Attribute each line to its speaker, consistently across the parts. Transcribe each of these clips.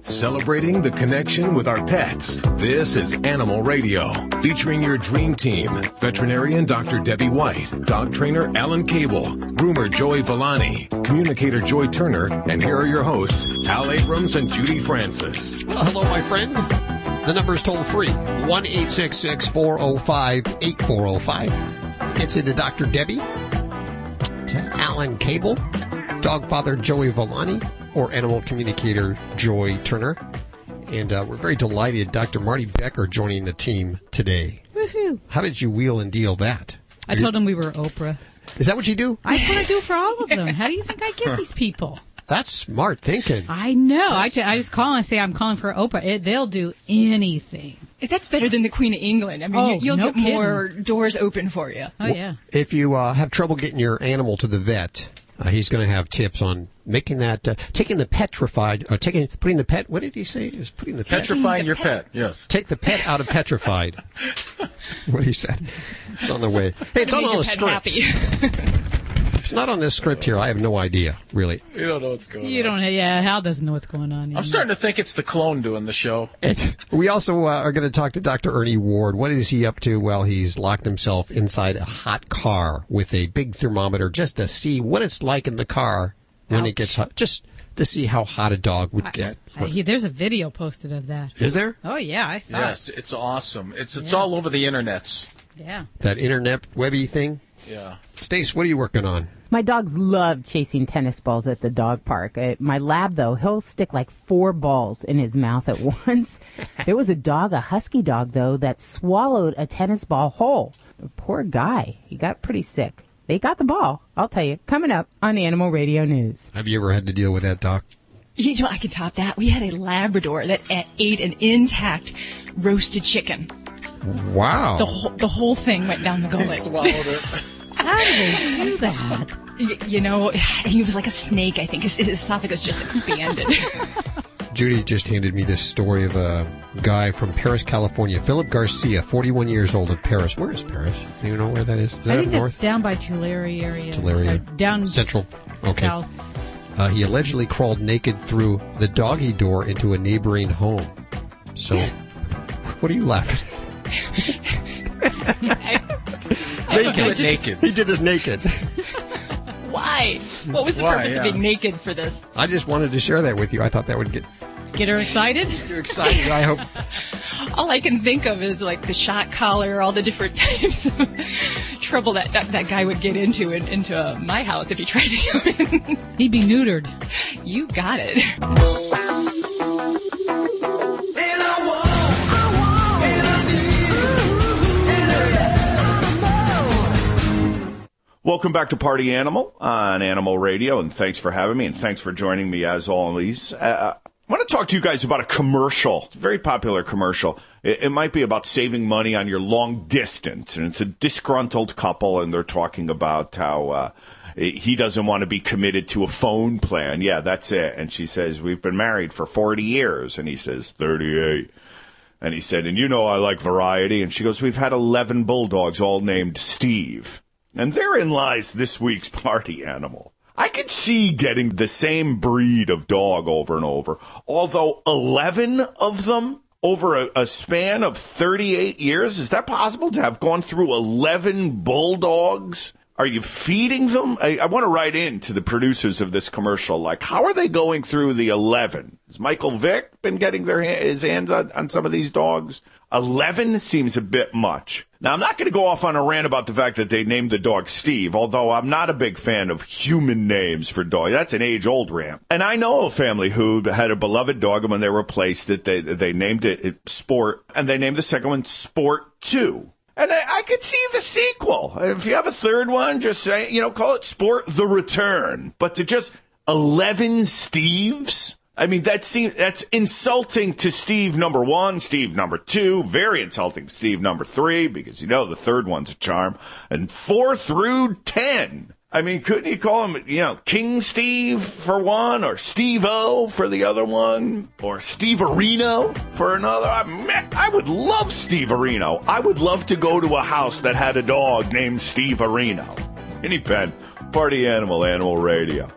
Speaker 1: Celebrating the connection with our pets. This is Animal Radio, featuring your dream team. Veterinarian Dr. Debbie White, dog trainer Alan Cable, groomer Joey Villani, communicator Joy Turner, and here are your hosts, Al Abrams and Judy Francis.
Speaker 2: Well, hello, my friend. The number is toll free, 1-866-405-8405. Gets into Dr. Debbie, to Alan Cable, dog father Joey Villani, or animal communicator Joy Turner. And we're very delighted Dr. Marty Becker joining the team today.
Speaker 3: Woohoo!
Speaker 2: How did you wheel and deal that?
Speaker 3: I told him we were Oprah.
Speaker 2: Is that what you do?
Speaker 3: That's what I do for all of them. How do you think I get these people?
Speaker 2: That's smart thinking.
Speaker 3: I know. I just call and say I'm calling for Oprah. They'll do anything.
Speaker 4: That's better than the Queen of England. I mean, you'll get
Speaker 3: kidding.
Speaker 4: More doors open for you.
Speaker 3: Oh, yeah.
Speaker 2: If you have trouble getting your animal to the vet, he's going to have tips on making that, taking the petrified, or putting the pet, what did he say? Is putting the pet?
Speaker 5: Petrifying your pet, yes.
Speaker 2: Take the pet out of petrified. What he said. It's on the way. Hey, it's on the script. It's not on this script here. I have no idea, really.
Speaker 5: You don't know what's going on.
Speaker 3: You don't, yeah, Hal doesn't know what's going on.
Speaker 5: I'm starting to think it's the clone doing the show.
Speaker 2: We also are going to talk to Dr. Ernie Ward. What is he up to? Well, he's locked himself inside a hot car with a big thermometer just to see what it's like in the car when it gets hot. Just to see how hot a dog would get.
Speaker 3: There's a video posted of that.
Speaker 2: Is there?
Speaker 3: Oh, yeah, I saw it.
Speaker 5: Yes, it's awesome. It's all over the internets.
Speaker 3: Yeah.
Speaker 2: That internet webby thing?
Speaker 5: Yeah.
Speaker 2: Stace, what are you working on?
Speaker 6: My dogs love chasing tennis balls at the dog park. My lab, though, he'll stick like 4 balls in his mouth at once. There was a husky dog, though, that swallowed a tennis ball whole. Poor guy. He got pretty sick. They got the ball, I'll tell you, coming up on Animal Radio News.
Speaker 2: Have you ever had to deal with that, Doc?
Speaker 4: You know, I can top that. We had a Labrador that ate an intact roasted chicken.
Speaker 2: Wow.
Speaker 4: The whole thing went down the gullet.
Speaker 5: He swallowed it.
Speaker 3: How do they do that?
Speaker 4: You know, he was like a snake, I think. His esophagus just expanded.
Speaker 2: Judy just handed me this story of a guy from Paris, California, Philip Garcia, 41 years old of Paris. Where is Paris? Do you know where that is? Is that
Speaker 3: I think
Speaker 2: up
Speaker 3: that's
Speaker 2: north?
Speaker 3: down by Tulare area.
Speaker 2: Tulare.
Speaker 3: Down
Speaker 2: Central. Okay.
Speaker 3: South.
Speaker 2: He allegedly crawled naked through the doggy door into a neighboring home. So, what are you laughing
Speaker 5: Naked.
Speaker 2: He did this naked.
Speaker 4: Why? What was the purpose of being naked for this?
Speaker 2: I just wanted to share that with you. I thought that would get
Speaker 3: her excited.
Speaker 2: you excited. I hope.
Speaker 4: All I can think of is like the shot collar, all the different types of trouble that guy would get into my house if he tried to go in.
Speaker 3: He'd be neutered.
Speaker 4: You got it.
Speaker 7: Welcome back to Party Animal on Animal Radio, and thanks for having me, and thanks for joining me as always. I want to talk to you guys about a commercial. It's a very popular commercial. It might be about saving money on your long distance, and it's a disgruntled couple, and they're talking about how he doesn't want to be committed to a phone plan. Yeah, that's it. And she says, we've been married for 40 years, and he says, 38. And he said, and you know I like variety. And she goes, we've had 11 bulldogs, all named Steve. And therein lies this week's party animal. I could see getting the same breed of dog over and over, although 11 of them over a span of 38 years, is that possible to have gone through 11 bulldogs? Are you feeding them? I want to write in to the producers of this commercial, like, how are they going through the 11? Has Michael Vick been getting his hands on some of these dogs? 11 seems a bit much. Now, I'm not going to go off on a rant about the fact that they named the dog Steve, although I'm not a big fan of human names for dogs. That's an age-old rant. And I know a family who had a beloved dog, and when they replaced it, they named it Sport, and they named the second one Sport 2. And I could see the sequel. If you have a third one, just say, call it Sport the Return. But to just 11 Steves? I mean, that's insulting to Steve number 1, Steve number 2, very insulting to Steve number 3, because the third one's a charm, and 4 through 10. I mean, couldn't you call him, King Steve for one, or Steve-O for the other one, or Steve-Arino for another? I would love Steve-Arino. I would love to go to a house that had a dog named Steve-Arino. Any pen, Party Animal, Animal Radio.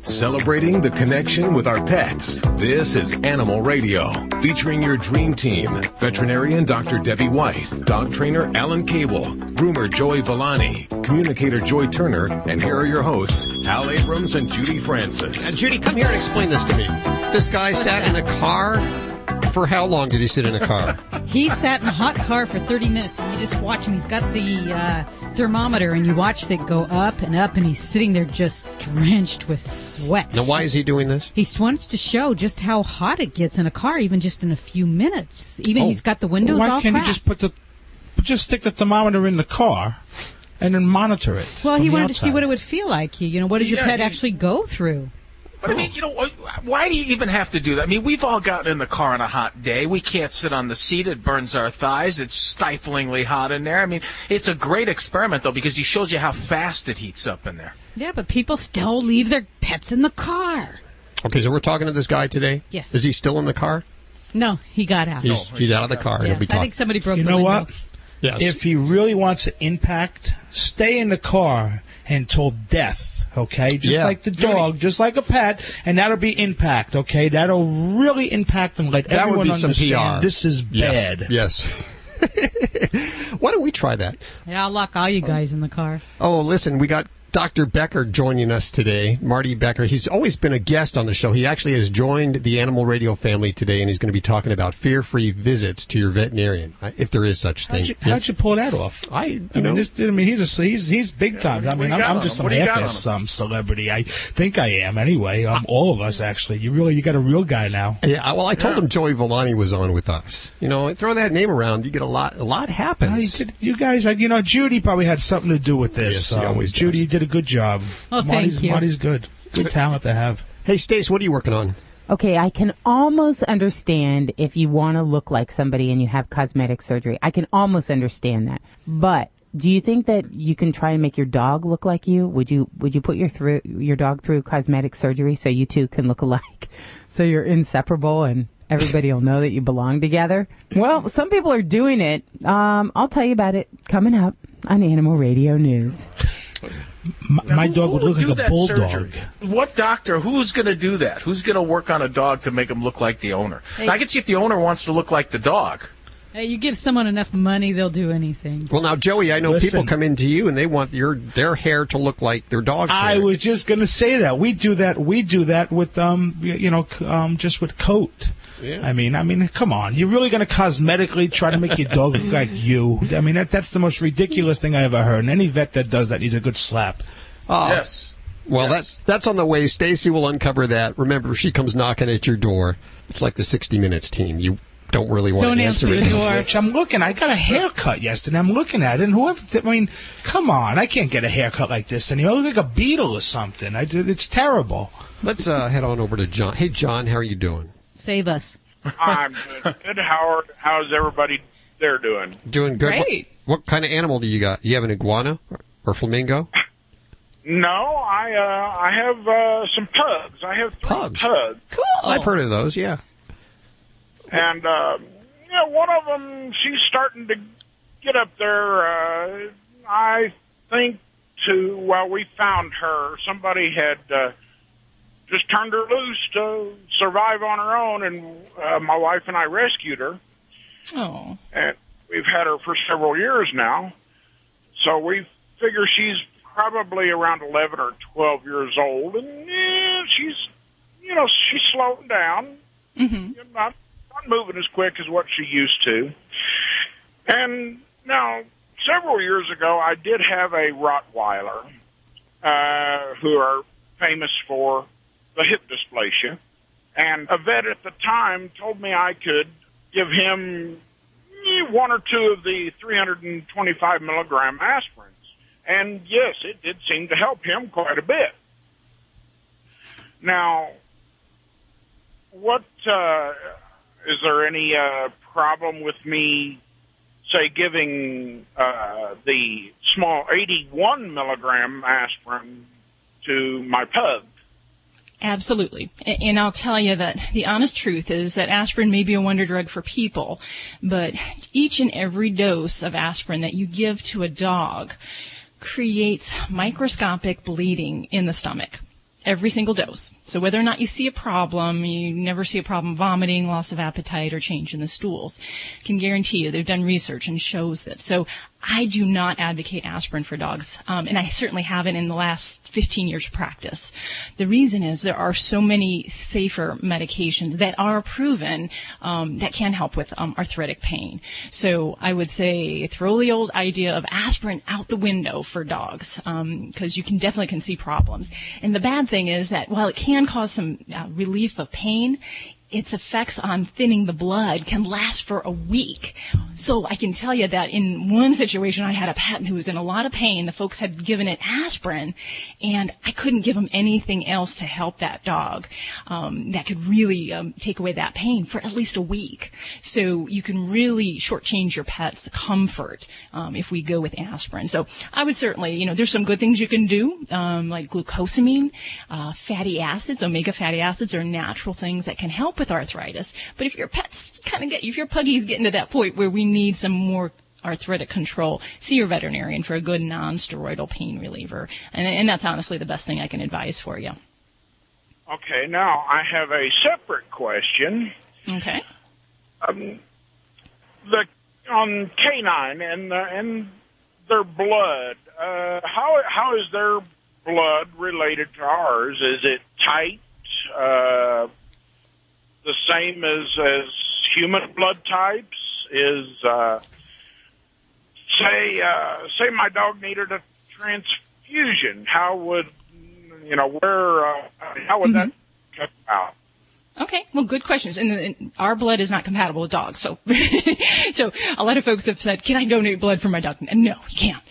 Speaker 1: Celebrating the connection with our pets. This is Animal Radio, featuring your dream team. Veterinarian Dr. Debbie White, dog trainer Alan Cable, groomer Joey Villani, communicator Joy Turner, and here are your hosts, Hal Abrams and Judy Francis.
Speaker 2: And Judy, come here and explain this to me. This guy sat in a car. For how long did he sit in a car?
Speaker 3: He sat in a hot car for 30 minutes, and you just watch him. He's got the thermometer, and you watch it go up, and he's sitting there just drenched with sweat.
Speaker 2: Now, why is he doing this?
Speaker 3: He wants to show just how hot it gets in a car, even just in a few minutes. Even he's got the windows all cracked.
Speaker 8: Why can't you just stick the thermometer in the car and then monitor it?
Speaker 3: Well, he wanted to see what it would feel like. What does your pet actually go through?
Speaker 5: But I mean, why do you even have to do that? I mean, we've all gotten in the car on a hot day. We can't sit on the seat. It burns our thighs. It's stiflingly hot in there. I mean, it's a great experiment, though, because he shows you how fast it heats up in there.
Speaker 3: Yeah, but people still leave their pets in the car.
Speaker 2: Okay, so we're talking to this guy today?
Speaker 3: Yes.
Speaker 2: Is he still in the car?
Speaker 3: No, he got out.
Speaker 2: He's out of the car.
Speaker 3: Yes, I think somebody broke the window.
Speaker 8: You know what?
Speaker 2: Yes.
Speaker 8: If he really wants to impact, stay in the car until death. Okay, just like the dog, just like a pet, and that'll be impact. Okay, that'll really impact and let everyone
Speaker 2: would be
Speaker 8: understand
Speaker 2: some PR.
Speaker 8: This is bad.
Speaker 2: Yes. Why don't we try that?
Speaker 3: Yeah, I'll lock all you guys in the car.
Speaker 2: Oh, listen, we got Dr. Becker joining us today, Marty Becker. He's always been a guest on the show. He actually has joined the Animal Radio family today, and he's going to be talking about fear-free visits to your veterinarian, if there is such thing.
Speaker 8: How'd you pull that off? He's big time. I mean, I'm just some half-ass celebrity. I think I am anyway. All of us actually. You got a real guy now.
Speaker 2: Yeah. Well, I told him Joey Villani was on with us. Throw that name around, you get a lot happens.
Speaker 8: You guys, Judy probably had something to do with this.
Speaker 2: Yes, he always does.
Speaker 8: Judy did a good job.
Speaker 3: Oh, thank you.
Speaker 8: Marty's good. Good talent to have.
Speaker 2: Hey, Stace, what are you working on?
Speaker 6: Okay, I can almost understand if you want to look like somebody and you have cosmetic surgery. I can almost understand that. But do you think that you can try and make your dog look like you? Would you put your dog through cosmetic surgery so you two can look alike? So you're inseparable and everybody will know that you belong together? Well, some people are doing it. I'll tell you about it coming up on Animal Radio News.
Speaker 8: My dog would look like a bulldog.
Speaker 5: Surgery? What doctor? Who's going to do that? Who's going to work on a dog to make him look like the owner?
Speaker 3: Hey.
Speaker 5: Now, I can see if the owner wants to look like the dog.
Speaker 3: Hey, you give someone enough money, they'll do anything.
Speaker 2: Well, now, Joey, I know people come into you and they want their hair to look like their dog's hair.
Speaker 8: I was just going to say that. We do that with just with coat.
Speaker 2: Yeah.
Speaker 8: I mean, come on. You're really going to cosmetically try to make your dog look like you? I mean, that's the most ridiculous thing I ever heard. And any vet that does that needs a good slap.
Speaker 5: Yes.
Speaker 2: Well,
Speaker 5: yes.
Speaker 2: That's on the way. Stacy will uncover that. Remember, she comes knocking at your door. It's like the 60 Minutes team. You don't really want to answer
Speaker 3: the door.
Speaker 8: Which I'm looking. I got a haircut yesterday. I'm looking at it, and come on. I can't get a haircut like this anymore. I look like a beetle or something. It's terrible.
Speaker 2: Let's head on over to John. Hey, John, how are you doing?
Speaker 3: Save us.
Speaker 9: I'm good. How's everybody there doing?
Speaker 2: Doing good.
Speaker 4: Great.
Speaker 2: What kind of animal do you got? You have an iguana or flamingo?
Speaker 9: No, I have some pugs. I have 3 pugs.
Speaker 3: Cool.
Speaker 2: I've heard of those, yeah.
Speaker 9: And one of them, she's starting to get up there. I think we found her. Somebody had just turned her loose to survive on her own, and my wife and I rescued her.
Speaker 4: Oh. And
Speaker 9: we've had her for several years now. So we figure she's probably around 11 or 12 years old, and she's slowing down.
Speaker 4: Mm-hmm.
Speaker 9: Not moving as quick as what she used to. And now, several years ago, I did have a Rottweiler who are famous for the hip dysplasia. And a vet at the time told me I could give him 1 or 2 of the 325 milligram aspirins. And yes, it did seem to help him quite a bit. Now, is there any problem with me, say, giving the small 81 milligram aspirin to my pug?
Speaker 4: Absolutely. And I'll tell you that the honest truth is that aspirin may be a wonder drug for people, but each and every dose of aspirin that you give to a dog creates microscopic bleeding in the stomach. every single dose. So whether or not you see a problem, you never see a problem vomiting, loss of appetite, or change in the stools. I can guarantee you they've done research and shows that. So I do not advocate aspirin for dogs, and I certainly haven't in the last 15 years of practice. The reason is there are so many safer medications that are proven that can help with arthritic pain. So I would say throw the old idea of aspirin out the window for dogs, because you can definitely see problems. And the bad thing is that while it can cause some relief of pain, its effects on thinning the blood can last for a week. So I can tell you that in one situation, I had a pet who was in a lot of pain. The folks had given it aspirin, and I couldn't give him anything else to help that dog that could really take away that pain for at least a week. So you can really shortchange your pet's comfort if we go with aspirin. So I would certainly, there's some good things you can do, like glucosamine, fatty acids. Omega fatty acids are natural things that can help with arthritis. But if your pet's if your puggie's getting to that point where we need some more arthritic control, see your veterinarian for a good non-steroidal pain reliever. And that's honestly the best thing I can advise for you.
Speaker 9: Okay, now I have a separate question.
Speaker 4: Okay.
Speaker 9: On canine and their blood, how is their blood related to ours? Is it tight? The same as human blood types? Is say my dog needed a transfusion? How would how would that come out?
Speaker 4: Okay, well, good questions. And our blood is not compatible with dogs. So, so a lot of folks have said, can I donate blood for my dog? And no, you can't.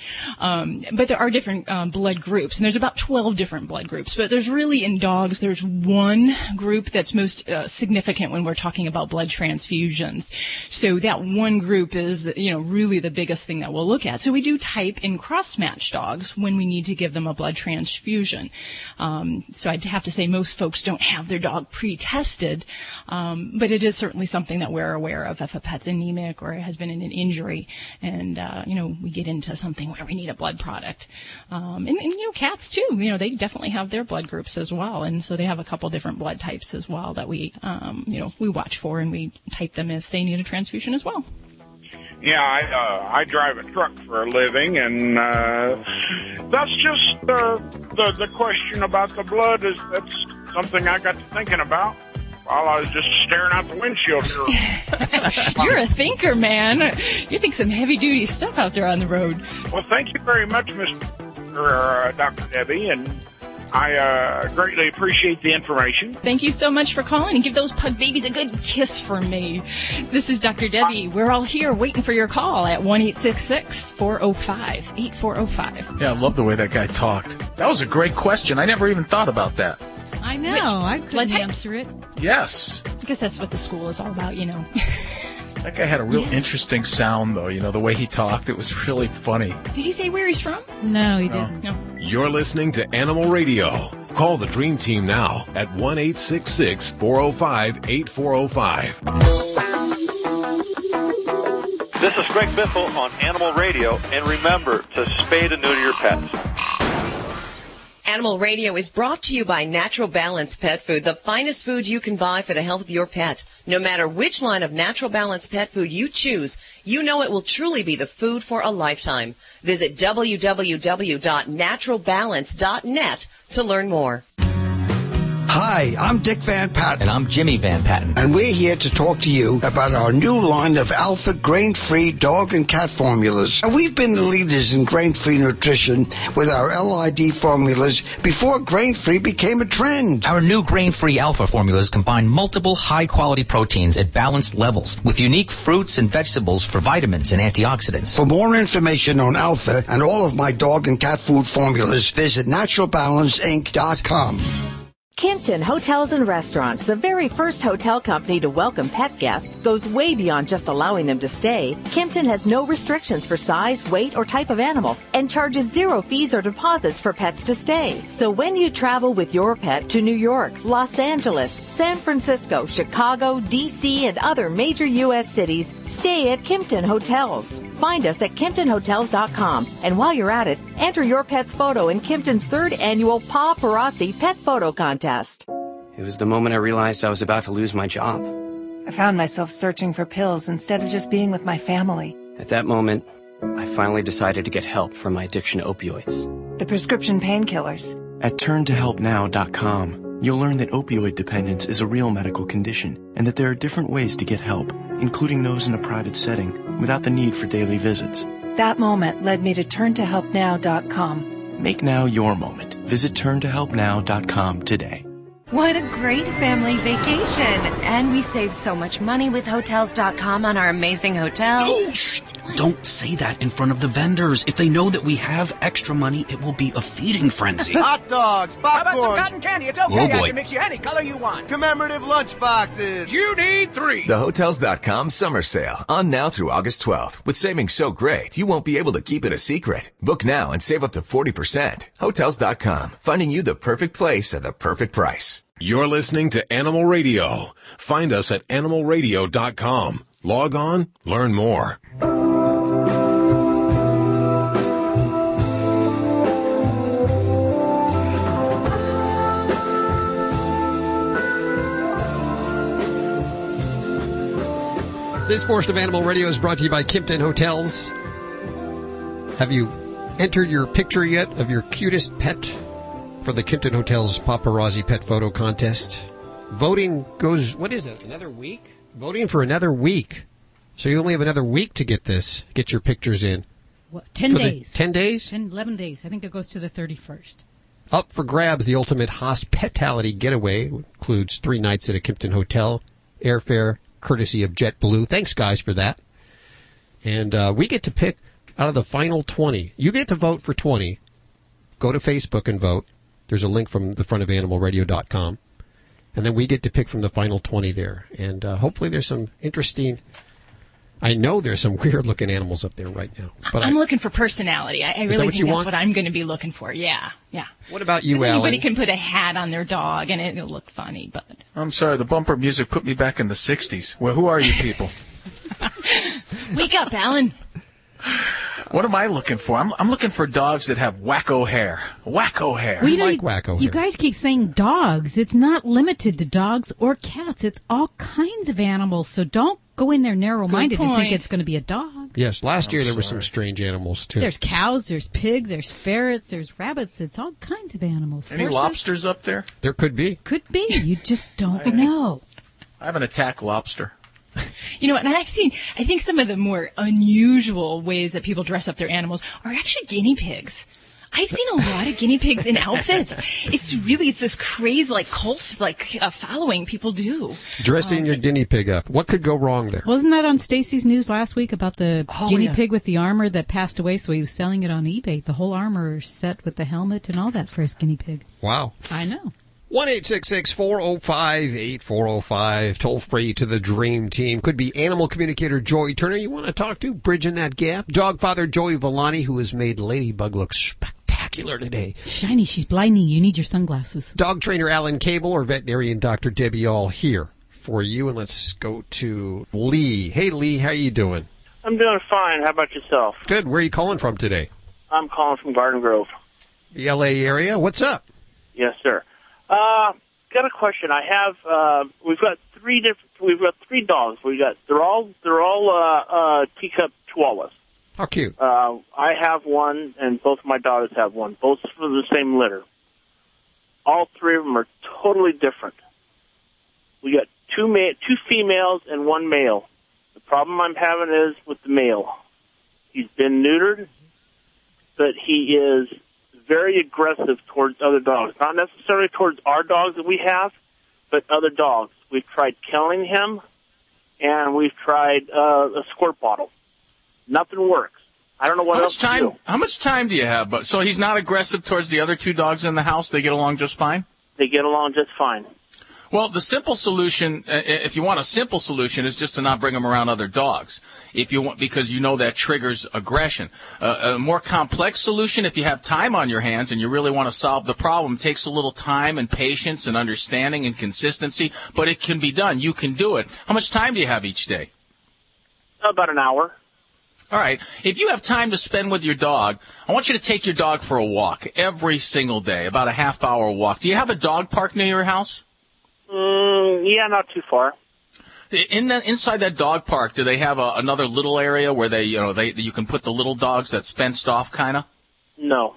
Speaker 4: But there are different blood groups, and there's about 12 different blood groups. But there's really, in dogs, there's one group that's most significant when we're talking about blood transfusions. So that one group is, really the biggest thing that we'll look at. So we do type in cross-match dogs when we need to give them a blood transfusion. So I'd have to say most folks don't have their dog pre-tested. But it is certainly something that we're aware of if a pet's anemic or has been in an injury and, we get into something where we need a blood product. And cats too, they definitely have their blood groups as well. And so they have a couple different blood types as well that we, we watch for, and we type them if they need a transfusion as well.
Speaker 9: Yeah, I drive a truck for a living, and that's just the question about the blood. That's something I got to thinking about while I was just staring out the windshield here.
Speaker 4: You're a thinker, man. You think some heavy-duty stuff out there on the road.
Speaker 9: Well, thank you very much, Dr. Debbie, and I greatly appreciate the information.
Speaker 4: Thank you so much for calling, and give those pug babies a good kiss for me. This is Dr. Debbie. We're all here waiting for your call at 1-866-405-8405.
Speaker 5: Yeah, I love the way that guy talked. That was a great question. I never even thought about that.
Speaker 3: I know. I couldn't answer it.
Speaker 5: Yes.
Speaker 4: I guess that's what the school is all about,
Speaker 5: That guy had a real interesting sound, though. The way he talked, it was really funny.
Speaker 4: Did he say where he's from?
Speaker 3: No, he didn't.
Speaker 4: No.
Speaker 1: You're listening to Animal Radio. Call the Dream Team now at 1-866-405-8405.
Speaker 10: This is Greg Biffle on Animal Radio, and remember to spay and neuter your pets.
Speaker 11: Animal Radio is brought to you by Natural Balance Pet Food, the finest food you can buy for the health of your pet. No matter which line of Natural Balance Pet Food you choose, you know it will truly be the food for a lifetime. Visit www.naturalbalance.net to learn more.
Speaker 12: Hi, I'm Dick Van Patten.
Speaker 13: And I'm Jimmy Van Patten.
Speaker 12: And we're here to talk to you about our new line of Alpha grain-free dog and cat formulas. And we've been the leaders in grain-free nutrition with our LID formulas before grain-free became a trend.
Speaker 13: Our new grain-free Alpha formulas combine multiple high-quality proteins at balanced levels with unique fruits and vegetables for vitamins and antioxidants.
Speaker 12: For more information on Alpha and all of my dog and cat food formulas, visit naturalbalanceinc.com.
Speaker 14: Kimpton Hotels and Restaurants, the very first hotel company to welcome pet guests, goes way beyond just allowing them to stay. Kimpton has no restrictions for size, weight, or type of animal and charges zero fees or deposits for pets to stay. So when you travel with your pet to New York, Los Angeles, San Francisco, Chicago, D.C., and other major U.S. cities, Stay at Kimpton Hotels. Find us at KimptonHotels.com. And while you're at it, enter your pet's photo in Kimpton's 3rd annual Paparazzi Pet Photo Contest.
Speaker 15: It was the moment I realized I was about to lose my job.
Speaker 16: I found myself searching for pills instead of just being with my family.
Speaker 15: At that moment, I finally decided to get help from my addiction to opioids.
Speaker 16: The prescription painkillers.
Speaker 17: At turntohelpnow.com, you'll learn that opioid dependence is a real medical condition and that there are different ways to get help, including those in a private setting, without the need for daily visits.
Speaker 16: That moment led me to turntohelpnow.com.
Speaker 17: Make now your moment. Visit turntohelpnow.com today.
Speaker 18: What a great family vacation. And we save so much money with Hotels.com on our amazing hotels.
Speaker 19: Oh, shh! Don't say that in front of the vendors. If they know that we have extra money, it will be a feeding frenzy.
Speaker 20: Hot dogs, popcorn.
Speaker 21: How about some cotton candy? It's okay.
Speaker 19: Oh, boy.
Speaker 21: I can mix you any color you want.
Speaker 20: Commemorative lunch boxes.
Speaker 21: You need 3.
Speaker 22: The Hotels.com summer sale, on now through August 12th. With savings so great, you won't be able to keep it a secret. Book now and save up to 40%. Hotels.com, finding you the perfect place at the perfect price.
Speaker 1: You're listening to Animal Radio. Find us at animalradio.com. Log on, learn more.
Speaker 2: This portion of Animal Radio is brought to you by Kimpton Hotels. Have you entered your picture yet of your cutest pet for the Kimpton Hotels Paparazzi Pet Photo Contest? Voting goes, what is it, another week? Voting for another week. So you only have another week to get your pictures in.
Speaker 3: What, 10 days.
Speaker 2: 10 days?
Speaker 3: 10, 11 days. I think it goes to the 31st.
Speaker 2: Up for grabs, the ultimate hospitality getaway includes 3 nights at a Kimpton Hotel, airfare courtesy of JetBlue. Thanks, guys, for that. And we get to pick out of the final 20. You get to vote for 20. Go to Facebook and vote. There's a link from the front of animalradio.com. And then we get to pick from the final 20 there. And hopefully there's some interesting... I know there's some weird-looking animals up there right now. But
Speaker 4: I'm looking for personality. I really think that's what I'm going to be looking for. Yeah.
Speaker 2: What about you,
Speaker 4: Alan? Anybody
Speaker 2: Alan?
Speaker 4: can put a hat on their dog, and it'll look funny, but...
Speaker 5: I'm sorry, the bumper music put me back in the 60s. Well, who are you people?
Speaker 4: Wake up, Alan.
Speaker 5: What am I looking for? I'm looking for dogs that have wacko hair. Wacko hair.
Speaker 3: We
Speaker 2: like wacko hair.
Speaker 3: You guys keep saying dogs. It's not limited to dogs or cats. It's all kinds of animals. So don't go in there narrow-minded. Just think it's going to be a dog.
Speaker 2: Yes, last year there were some strange animals, too.
Speaker 3: There's cows, there's pigs, there's ferrets, there's rabbits. It's all kinds of animals.
Speaker 5: Any lobsters up there?
Speaker 2: There could be.
Speaker 3: Could be. You just don't know.
Speaker 5: I have an attack lobster.
Speaker 4: You know, and I think some of the more unusual ways that people dress up their animals are actually guinea pigs. I've seen a lot of guinea pigs in outfits. It's this craze, cult, following people do.
Speaker 2: Dressing your guinea pig up. What could go wrong there?
Speaker 3: Wasn't that on Stacy's news last week about the guinea pig with the armor that passed away? So he was selling it on eBay. The whole armor set with the helmet and all that for his guinea pig.
Speaker 2: Wow.
Speaker 3: I know.
Speaker 2: 1-866-405-8405. Toll free to the Dream Team. Could be animal communicator Joy Turner you want to talk to, bridging that gap. Dog father Joey Villani, who has made Ladybug look spectacular today.
Speaker 3: Shiny, she's blinding. You need your sunglasses.
Speaker 2: Dog trainer Alan Cable or veterinarian Dr. Debbie all here for you. And let's go to Lee. Hey, Lee, how you doing?
Speaker 23: I'm doing fine. How about yourself?
Speaker 2: Good. Where are you calling from today?
Speaker 23: I'm calling from Garden Grove.
Speaker 2: The L.A. area? What's up?
Speaker 23: Yes, sir. Got a question. I have we've got three dogs. They're all teacup chihuahuas.
Speaker 2: How cute.
Speaker 23: I have one, and both of my daughters have one. Both from the same litter. All 3 of them are totally different. We got two females and 1 male. The problem I'm having is with the male. He's been neutered, but he is very aggressive towards other dogs. Not necessarily towards our dogs that we have, but other dogs. We've tried killing him, and we've tried a squirt bottle. Nothing works. I don't know what else to do.
Speaker 5: How much time do you have? So he's not aggressive towards the other 2 dogs in the house? They get along just fine?
Speaker 23: They get along just fine.
Speaker 5: Well, the simple solution, if you want a simple solution, is just to not bring them around other dogs. Because you know that triggers aggression. A more complex solution, if you have time on your hands and you really want to solve the problem, takes a little time and patience and understanding and consistency, but it can be done. You can do it. How much time do you have each day?
Speaker 23: About an hour.
Speaker 5: All right. If you have time to spend with your dog, I want you to take your dog for a walk every single day, about a half-hour walk. Do you have a dog park near your house?
Speaker 23: Yeah, not too far.
Speaker 5: Inside that dog park, do they have another little area where you can put the little dogs that's fenced off, kind of?
Speaker 23: No.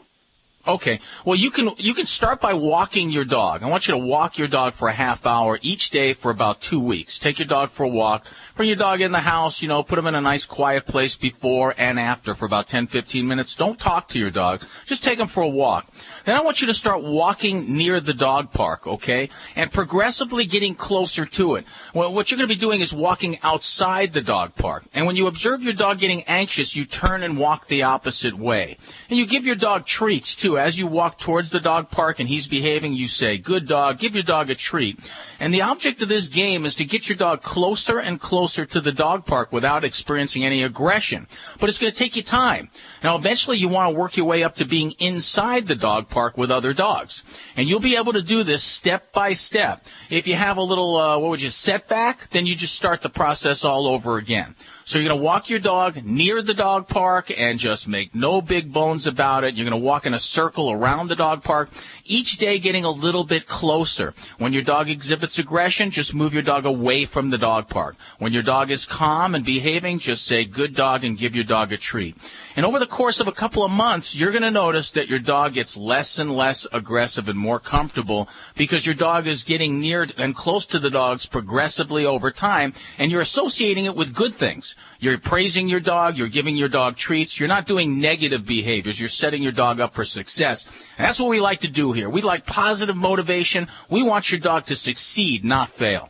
Speaker 5: Okay. Well, you can start by walking your dog. I want you to walk your dog for a half hour each day for about 2 weeks. Take your dog for a walk. Bring your dog in the house, put him in a nice quiet place before and after for about 10, 15 minutes. Don't talk to your dog. Just take him for a walk. Then I want you to start walking near the dog park, okay? And progressively getting closer to it. Well, what you're going to be doing is walking outside the dog park. And when you observe your dog getting anxious, you turn and walk the opposite way. And you give your dog treats, too. As you walk towards the dog park and he's behaving, you say, good dog, give your dog a treat. And the object of this game is to get your dog closer and closer to the dog park without experiencing any aggression. But it's going to take you time. Now, eventually you want to work your way up to being inside the dog park with other dogs. And you'll be able to do this step by step. If you have a little, setback, then you just start the process all over again. So you're going to walk your dog near the dog park and just make no big bones about it. You're going to walk in a circle around the dog park, each day getting a little bit closer. When your dog exhibits aggression, just move your dog away from the dog park. When your dog is calm and behaving, just say good dog and give your dog a treat. And over the course of a couple of months, you're going to notice that your dog gets less and less aggressive and more comfortable because your dog is getting near and close to the dogs progressively over time, and you're associating it with good things. You're praising your dog. You're giving your dog treats. You're not doing negative behaviors. You're setting your dog up for success. And that's what we like to do here. We like positive motivation. We want your dog to succeed, not fail.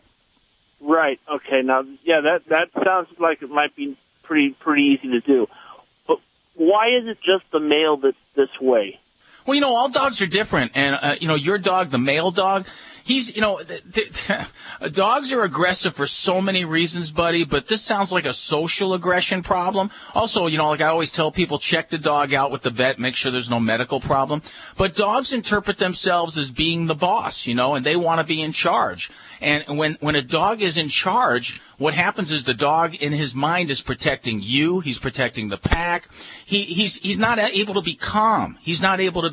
Speaker 23: Right. Okay. Now, yeah, that sounds like it might be pretty easy to do. But why is it just the male that's this way?
Speaker 5: Well, all dogs are different. And, your dog, the male dog, he's, dogs are aggressive for so many reasons, buddy, but this sounds like a social aggression problem. Also, like I always tell people, check the dog out with the vet, make sure there's no medical problem. But dogs interpret themselves as being the boss, and they want to be in charge. And when a dog is in charge, what happens is the dog in his mind is protecting you. He's protecting the pack. He's not able to be calm. He's not able to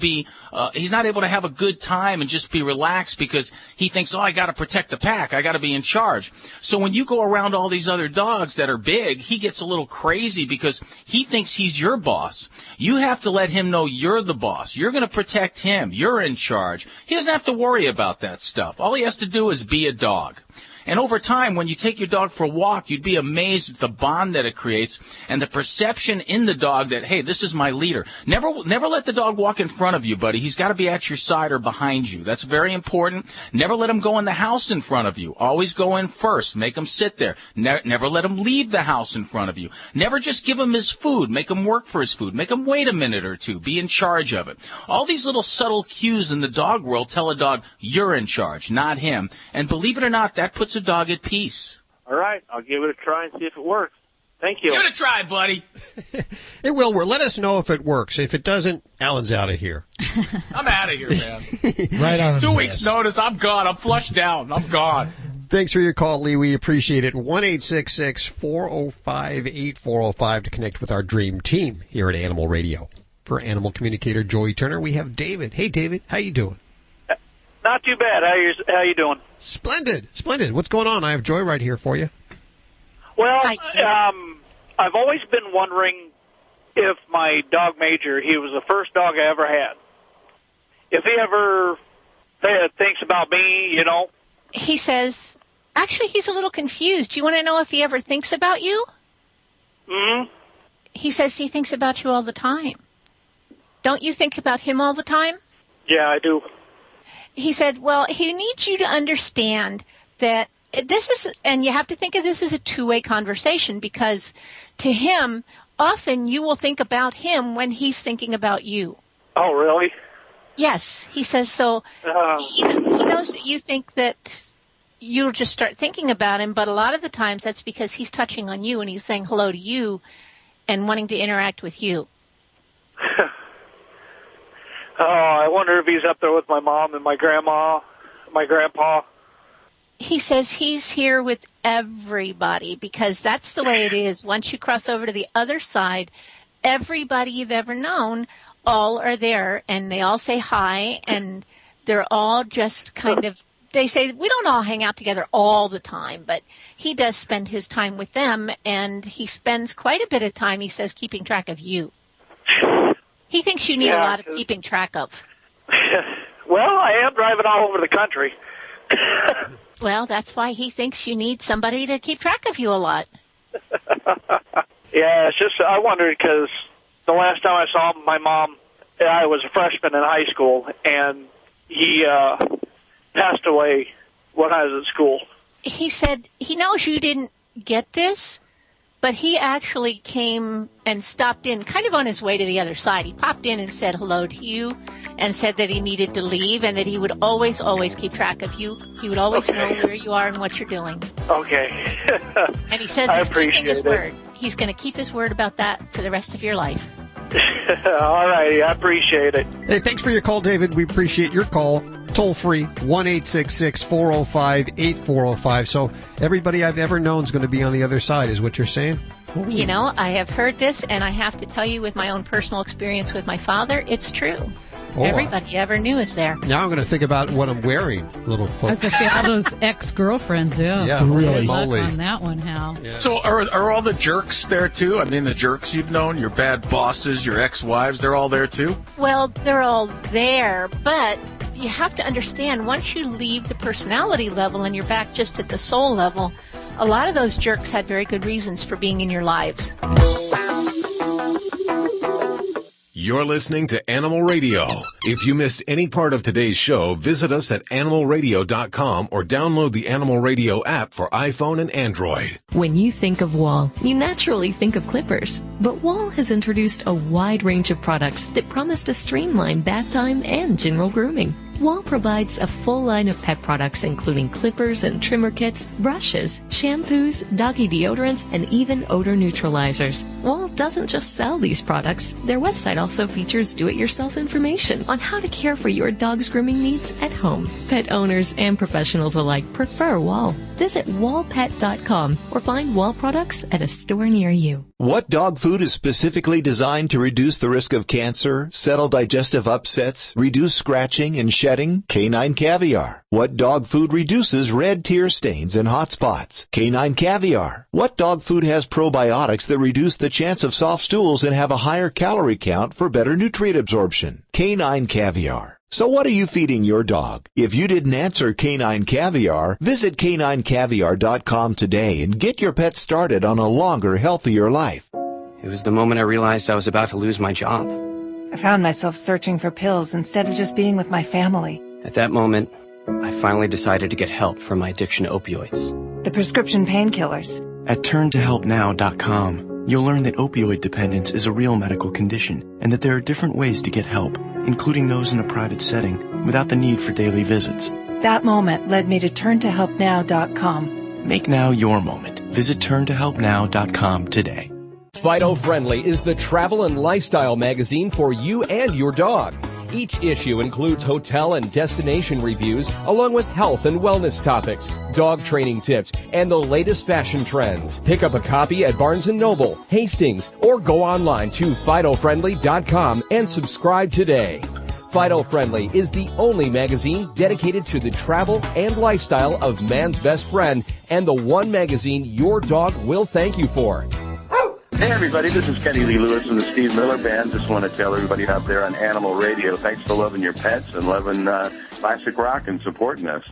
Speaker 5: have a good time and just be relaxed because he thinks, I got to protect the pack. I got to be in charge. So when you go around all these other dogs that are big, he gets a little crazy because he thinks he's your boss. You have to let him know you're the boss. You're going to protect him. You're in charge. He doesn't have to worry about that stuff. All he has to do is be a dog. And over time, when you take your dog for a walk, you'd be amazed at the bond that it creates and the perception in the dog that, hey, this is my leader. Never let the dog walk in front of you, buddy. He's got to be at your side or behind you. That's very important. Never let him go in the house in front of you. Always go in first. Make him sit there. Never let him leave the house in front of you. Never just give him his food. Make him work for his food. Make him wait a minute or two. Be in charge of it. All these little subtle cues in the dog world tell a dog you're in charge, not him. And believe it or not, that puts a dog at peace.
Speaker 23: All right, I'll give it a try and see if it works. Thank you.
Speaker 5: Give it a try, buddy.
Speaker 2: It will work. Let us know if it works. If it doesn't, Alan's out of here.
Speaker 5: I'm out of here, man.
Speaker 6: Right on.
Speaker 5: 2 weeks' notice. I'm gone. I'm flushed down. I'm gone.
Speaker 2: Thanks for your call, Lee. We appreciate it. 1-866-405-8405 to connect with our dream team here at Animal Radio. For animal communicator Joey Turner, we have David. Hey, David. How you doing?
Speaker 7: Not too bad. How you doing?
Speaker 2: Splendid. What's going on? I have Joy right here for you.
Speaker 7: Well, I've always been wondering if my dog Major, he was the first dog I ever had, if he ever thinks about me,
Speaker 8: He says, actually, he's a little confused. Do you want to know if he ever thinks about you?
Speaker 7: Mm-hmm.
Speaker 8: He says he thinks about you all the time. Don't you think about him all the time?
Speaker 7: Yeah, I do.
Speaker 8: He said, well, he needs you to understand that this is, and you have to think of this as a two-way conversation, because to him, often you will think about him when he's thinking about you.
Speaker 7: Oh, really?
Speaker 8: Yes. He says, so he knows that you think that you'll just start thinking about him, but a lot of the times that's because he's touching on you and he's saying hello to you and wanting to interact with you.
Speaker 7: Oh, I wonder if he's up there with my mom and my grandma, my grandpa.
Speaker 8: He says he's here with everybody because that's the way it is. Once you cross over to the other side, everybody you've ever known, all are there, and they all say hi, and they're all just kind of, they say, we don't all hang out together all the time, but he does spend his time with them, and he spends quite a bit of time, he says, keeping track of you. He thinks you need a lot of keeping track of.
Speaker 7: Well, I am driving all over the country.
Speaker 8: Well, that's why he thinks you need somebody to keep track of you a lot.
Speaker 7: Yeah, it's just, I wondered because the last time I saw my mom, I was a freshman in high school, and he passed away when I was at school.
Speaker 8: He said he knows you didn't get this, but he actually came and stopped in kind of on his way to the other side. He popped in and said hello to you and said that he needed to leave and that he would always, always keep track of you. He would always know where you are and what you're doing.
Speaker 7: Okay.
Speaker 8: And he says he's keeping his word. He's going to keep his word about that for the rest of your life.
Speaker 7: All righty. I appreciate it.
Speaker 2: Hey, thanks for your call, David. We appreciate your call. Toll free, 1-866-405-8405. So everybody I've ever known is going to be on the other side, is what you're saying?
Speaker 8: You know, I have heard this, and I have to tell you with my own personal experience with my father, it's true.
Speaker 2: Oh,
Speaker 8: everybody you ever knew is there.
Speaker 2: Now I'm going to think about what I'm wearing. Little.
Speaker 3: I was going to say all those ex-girlfriends. Yeah,
Speaker 2: really.
Speaker 3: Good luck on that one, Hal.
Speaker 5: Yeah. So are all the jerks there too? I mean, the jerks you've known, your bad bosses, your ex-wives, they're all there too?
Speaker 8: Well, they're all there, but you have to understand, once you leave the personality level and you're back just at the soul level, a lot of those jerks had very good reasons for being in your lives.
Speaker 1: You're listening to Animal Radio. If you missed any part of today's show, visit us at animalradio.com or download the Animal Radio app for iPhone and Android.
Speaker 6: When you think of Wahl, you naturally think of clippers. But Wahl has introduced a wide range of products that promise to streamline bath time and general grooming. Wahl provides a full line of pet products including clippers and trimmer kits, brushes, shampoos, doggy deodorants, and even odor neutralizers. Wahl doesn't just sell these products. Their website also features do-it-yourself information on how to care for your dog's grooming needs at home. Pet owners and professionals alike prefer Wahl. Visit wahlpet.com or find Wahl products at a store near you.
Speaker 9: What dog food is specifically designed to reduce the risk of cancer, settle digestive upsets, reduce scratching and shedding? Canine Caviar. What dog food reduces red tear stains and hot spots? Canine Caviar. What dog food has probiotics that reduce the chance of soft stools and have a higher calorie count for better nutrient absorption? Canine Caviar. So what are you feeding your dog? If you didn't answer Canine Caviar, visit caninecaviar.com today and get your pet started on a longer, healthier life.
Speaker 15: It was the moment I realized I was about to lose my job.
Speaker 16: I found myself searching for pills instead of just being with my family.
Speaker 15: At that moment, I finally decided to get help for my addiction to opioids.
Speaker 16: The prescription painkillers.
Speaker 17: At turntohelpnow.com, you'll learn that opioid dependence is a real medical condition and that there are different ways to get help, including those in a private setting, without the need for daily visits.
Speaker 16: That moment led me to turntohelpnow.com.
Speaker 17: Make now your moment. Visit turntohelpnow.com today.
Speaker 10: Fido Friendly is the travel and lifestyle magazine for you and your dog. Each issue includes hotel and destination reviews, along with health and wellness topics, dog training tips, and the latest fashion trends. Pick up a copy at Barnes & Noble, Hastings, or go online to FidoFriendly.com and subscribe today. Fido Friendly is the only magazine dedicated to the travel and lifestyle of man's best friend, and the one magazine your dog will thank you for.
Speaker 24: Hey everybody, this is Kenny Lee Lewis from the Steve Miller Band. Just want to tell everybody out there on Animal Radio, thanks for loving your pets and loving classic rock and supporting us.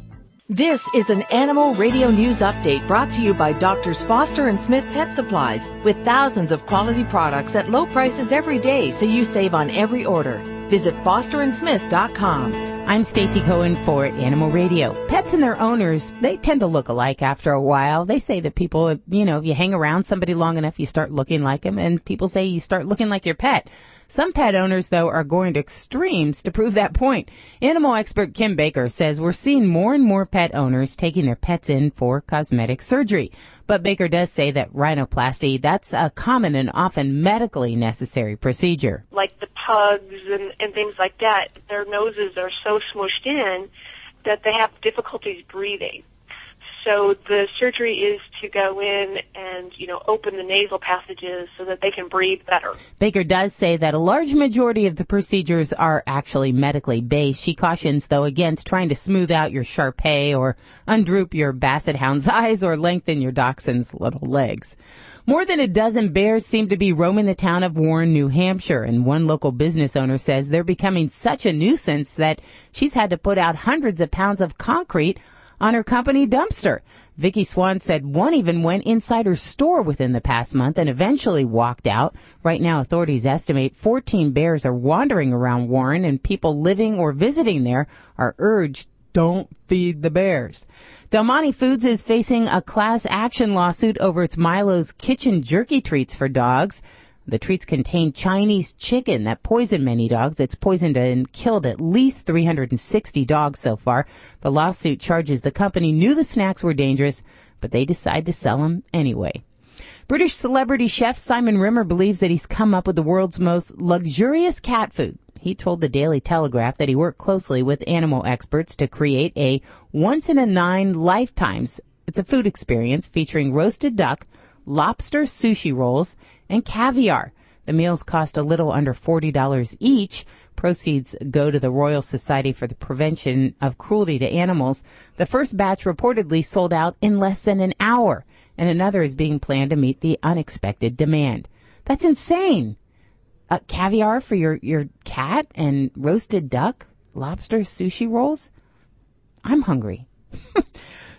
Speaker 14: This is an Animal Radio News Update brought to you by Drs. Foster and Smith Pet Supplies, with thousands of quality products at low prices every day, so you save on every order. Visit fosterandsmith.com.
Speaker 25: I'm Stacy Cohen for Animal Radio. Pets and their owners, they tend to look alike after a while. They say that people, if you hang around somebody long enough, you start looking like them, and people say you start looking like your pet. Some pet owners, though, are going to extremes to prove that point. Animal expert Kim Becker says we're seeing more and more pet owners taking their pets in for cosmetic surgery. But Baker does say that rhinoplasty, that's a common and often medically necessary procedure.
Speaker 26: Like the pugs and things like that, their noses are so smooshed in that they have difficulties breathing. So the surgery is to go in and, open the nasal passages so that they can breathe better.
Speaker 25: Baker does say that a large majority of the procedures are actually medically based. She cautions, though, against trying to smooth out your Shar-Pei or undroop your Basset Hound's eyes or lengthen your Dachshund's little legs. More than a dozen bears seem to be roaming the town of Warren, New Hampshire, and one local business owner says they're becoming such a nuisance that she's had to put out hundreds of pounds of concrete on her company dumpster. Vicky Swan said one even went inside her store within the past month and eventually walked out. Right now, authorities estimate 14 bears are wandering around Warren, and people living or visiting there are urged, don't feed the bears. Del Monte Foods is facing a class action lawsuit over its Milo's Kitchen jerky treats for dogs. The treats contain Chinese chicken that poisoned many dogs. It's poisoned and killed at least 360 dogs so far. The lawsuit charges the company knew the snacks were dangerous, but they decide to sell them anyway. British celebrity chef Simon Rimmer believes that he's come up with the world's most luxurious cat food. He told the Daily Telegraph that he worked closely with animal experts to create a once-in-a-9 lifetimes. It's a food experience featuring roasted duck, lobster sushi rolls, and caviar. The meals cost a little under $40 each. Proceeds go to the Royal Society for the Prevention of Cruelty to Animals. The first batch reportedly sold out in less than an hour, and another is being planned to meet the unexpected demand. That's insane. Caviar for your cat and roasted duck, lobster sushi rolls? I'm hungry.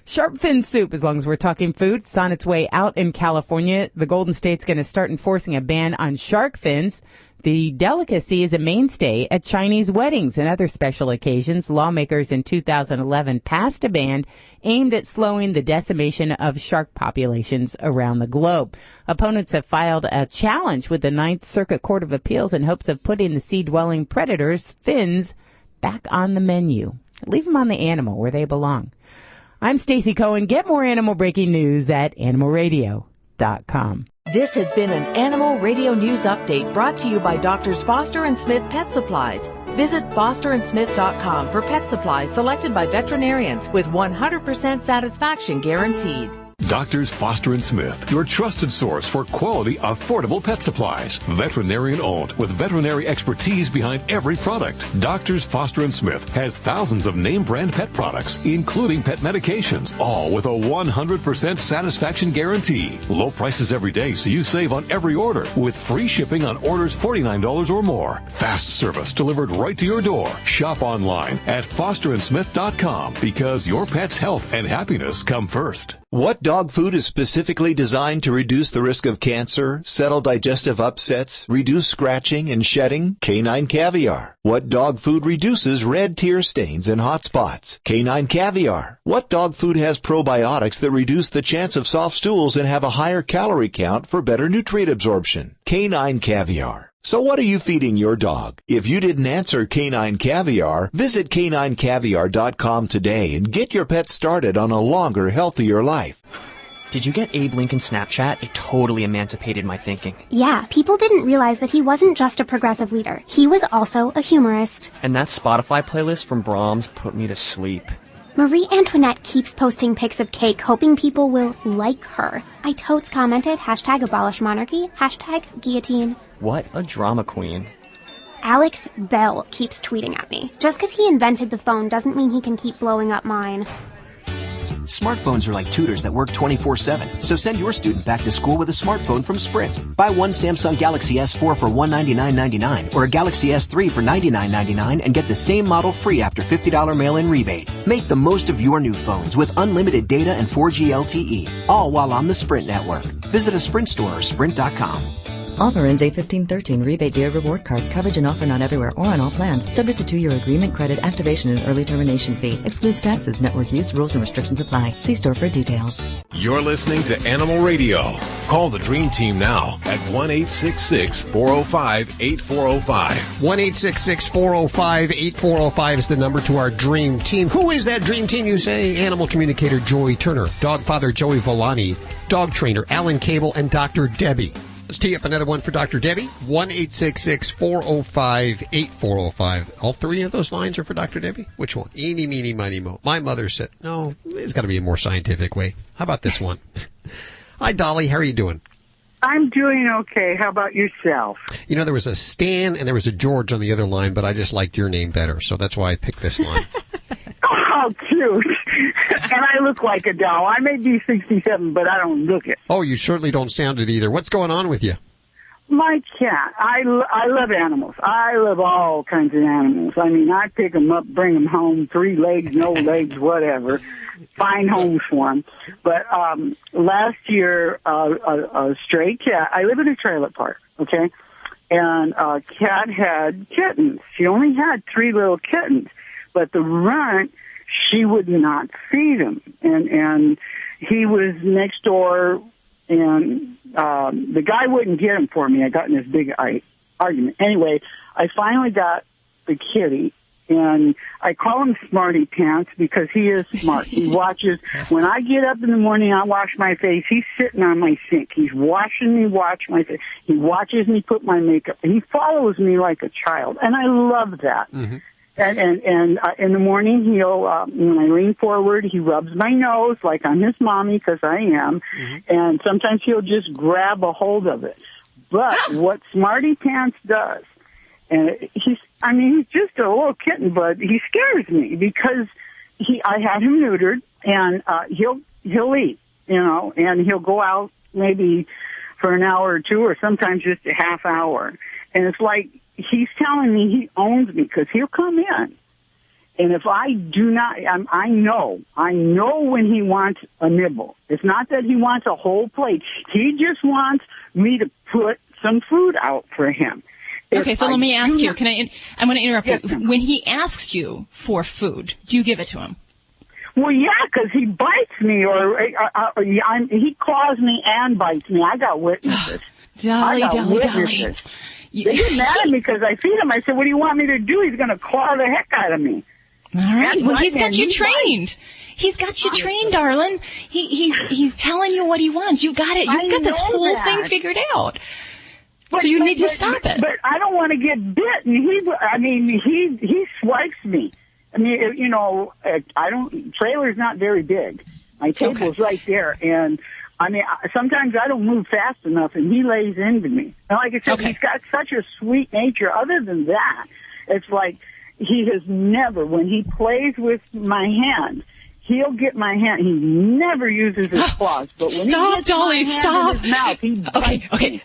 Speaker 25: Shark fin soup, as long as we're talking food, it's on its way out in California. The Golden State's going to start enforcing a ban on shark fins. The delicacy is a mainstay at Chinese weddings and other special occasions. Lawmakers in 2011 passed a ban aimed at slowing the decimation of shark populations around the globe. Opponents have filed a challenge with the Ninth Circuit Court of Appeals in hopes of putting the sea-dwelling predators' fins back on the menu. Leave them on the animal where they belong. I'm Stacey Cohen. Get more animal breaking news at animalradio.com.
Speaker 14: This has been an Animal Radio News Update brought to you by Doctors Foster and Smith Pet Supplies. Visit fosterandsmith.com for pet supplies selected by veterinarians with 100% satisfaction guaranteed.
Speaker 1: Doctors Foster & Smith, your trusted source for quality, affordable pet supplies. Veterinarian owned with veterinary expertise behind every product. Doctors Foster & Smith has thousands of name brand pet products, including pet medications, all with a 100% satisfaction guarantee. Low prices every day so you save on every order with free shipping on orders $49 or more. Fast service delivered right to your door. Shop online at fosterandsmith.com because your pet's health and happiness come first.
Speaker 9: What dog food is specifically designed to reduce the risk of cancer, settle digestive upsets, reduce scratching and shedding? Canine Caviar. What dog food reduces red tear stains and hot spots? Canine Caviar. What dog food has probiotics that reduce the chance of soft stools and have a higher calorie count for better nutrient absorption? Canine Caviar. So what are you feeding your dog? If you didn't answer Canine Caviar, visit caninecaviar.com today and get your pet started on a longer, healthier life.
Speaker 15: Did you get Abe Lincoln's Snapchat? It totally emancipated my thinking.
Speaker 11: Yeah, people didn't realize that he wasn't just a progressive leader. He was also a humorist.
Speaker 15: And that Spotify playlist from Brahms put me to sleep.
Speaker 11: Marie Antoinette keeps posting pics of cake, hoping people will like her. I totes commented, #abolish monarchy, #guillotine.
Speaker 15: What a drama queen.
Speaker 11: Alex Bell keeps tweeting at me. Just because he invented the phone doesn't mean he can keep blowing up mine.
Speaker 12: Smartphones are like tutors that work 24/7. So send your student back to school with a smartphone from Sprint. Buy one Samsung Galaxy S4 for $199.99 or a Galaxy S3 for $99.99 and get the same model free after $50 mail-in rebate. Make the most of your new phones with unlimited data and 4G LTE, all while on the Sprint network. Visit a Sprint store or sprint.com.
Speaker 13: Offer ends 8/15/13. Rebate via reward card. Coverage and offer not everywhere or on all plans. Subject to 2-year agreement, credit, activation, and early termination fee. Excludes taxes. Network use, rules, and restrictions apply. See store for details.
Speaker 1: You're listening to Animal Radio. Call the Dream Team now at 1-866-405-8405.
Speaker 2: 1-866-405-8405 is the number to our Dream Team. Who is that Dream Team, you say? Animal communicator Joy Turner, dog father Joey Villani, dog trainer Alan Cable, and Dr. Debbie. Let's tee up another one for Dr. Debbie. 1-866-405-8405. All three of those lines are for Dr. Debbie? Which one? Eeny, meeny, miny, mo. My mother said, no, there's got to be a more scientific way. How about this one? Hi, Dolly. How are you doing?
Speaker 4: I'm doing okay. How about yourself?
Speaker 2: You know, there was a Stan and there was a George on the other line, but I just liked your name better, so that's why I picked this line.
Speaker 4: Oh, cute. And I look like a doll. I may be 67, but I don't look it.
Speaker 2: Oh, you certainly don't sound it either. What's going on with you?
Speaker 4: My cat. I love animals. I love all kinds of animals. I mean, I pick them up, bring them home, 3 legs, no legs, whatever. Find homes for them. But last year, a stray cat, I live in a trailer park, okay? And a cat had kittens. She only had 3 little kittens. But the runt, she would not feed him. And he was next door, and the guy wouldn't get him for me. I got in this big argument. Anyway, I finally got the kitty, and I call him Smarty Pants because he is smart. He watches. When I get up in the morning, I wash my face. He's sitting on my sink. He's watching me wash my face. He watches me put my makeup. He follows me like a child, and I love that. Mm-hmm. And in the morning, he'll, when I lean forward, he rubs my nose like I'm his mommy, because I am. Mm-hmm. And sometimes he'll just grab a hold of it. But what Smarty Pants does, and he's just a little kitten, but he scares me because I had him neutered, and he'll eat, and he'll go out maybe for an hour or 2, or sometimes just a half hour. And it's like, he's telling me he owns me because he'll come in. And if I do not, I know when he wants a nibble. It's not that he wants a whole plate. He just wants me to put some food out for him.
Speaker 18: Okay, so let me ask you, I'm going to interrupt you. When he asks you for food, do you give it to him?
Speaker 4: Well, yeah, because he bites me, or he claws me and bites me. I got witnesses.
Speaker 18: Dolly.
Speaker 4: They get mad at me because I feed him. I said, what do you want me to do? He's going to claw the heck out of me.
Speaker 18: All right. Well, he's got you trained. He's got you trained, darling. He's telling you what he wants. You've got it. You've got this whole thing figured out. So you need to stop it.
Speaker 4: But I don't want to get bit. And he swipes me. I mean, trailer's not very big. My table's right there. And sometimes I don't move fast enough, and he lays into me. And like I said, he's got such a sweet nature. Other than that, it's like he has never, when he plays with my hand, he'll get my hand. He never uses his claws. But when he gets
Speaker 18: Dolly,
Speaker 4: my hand in his mouth, he bites me.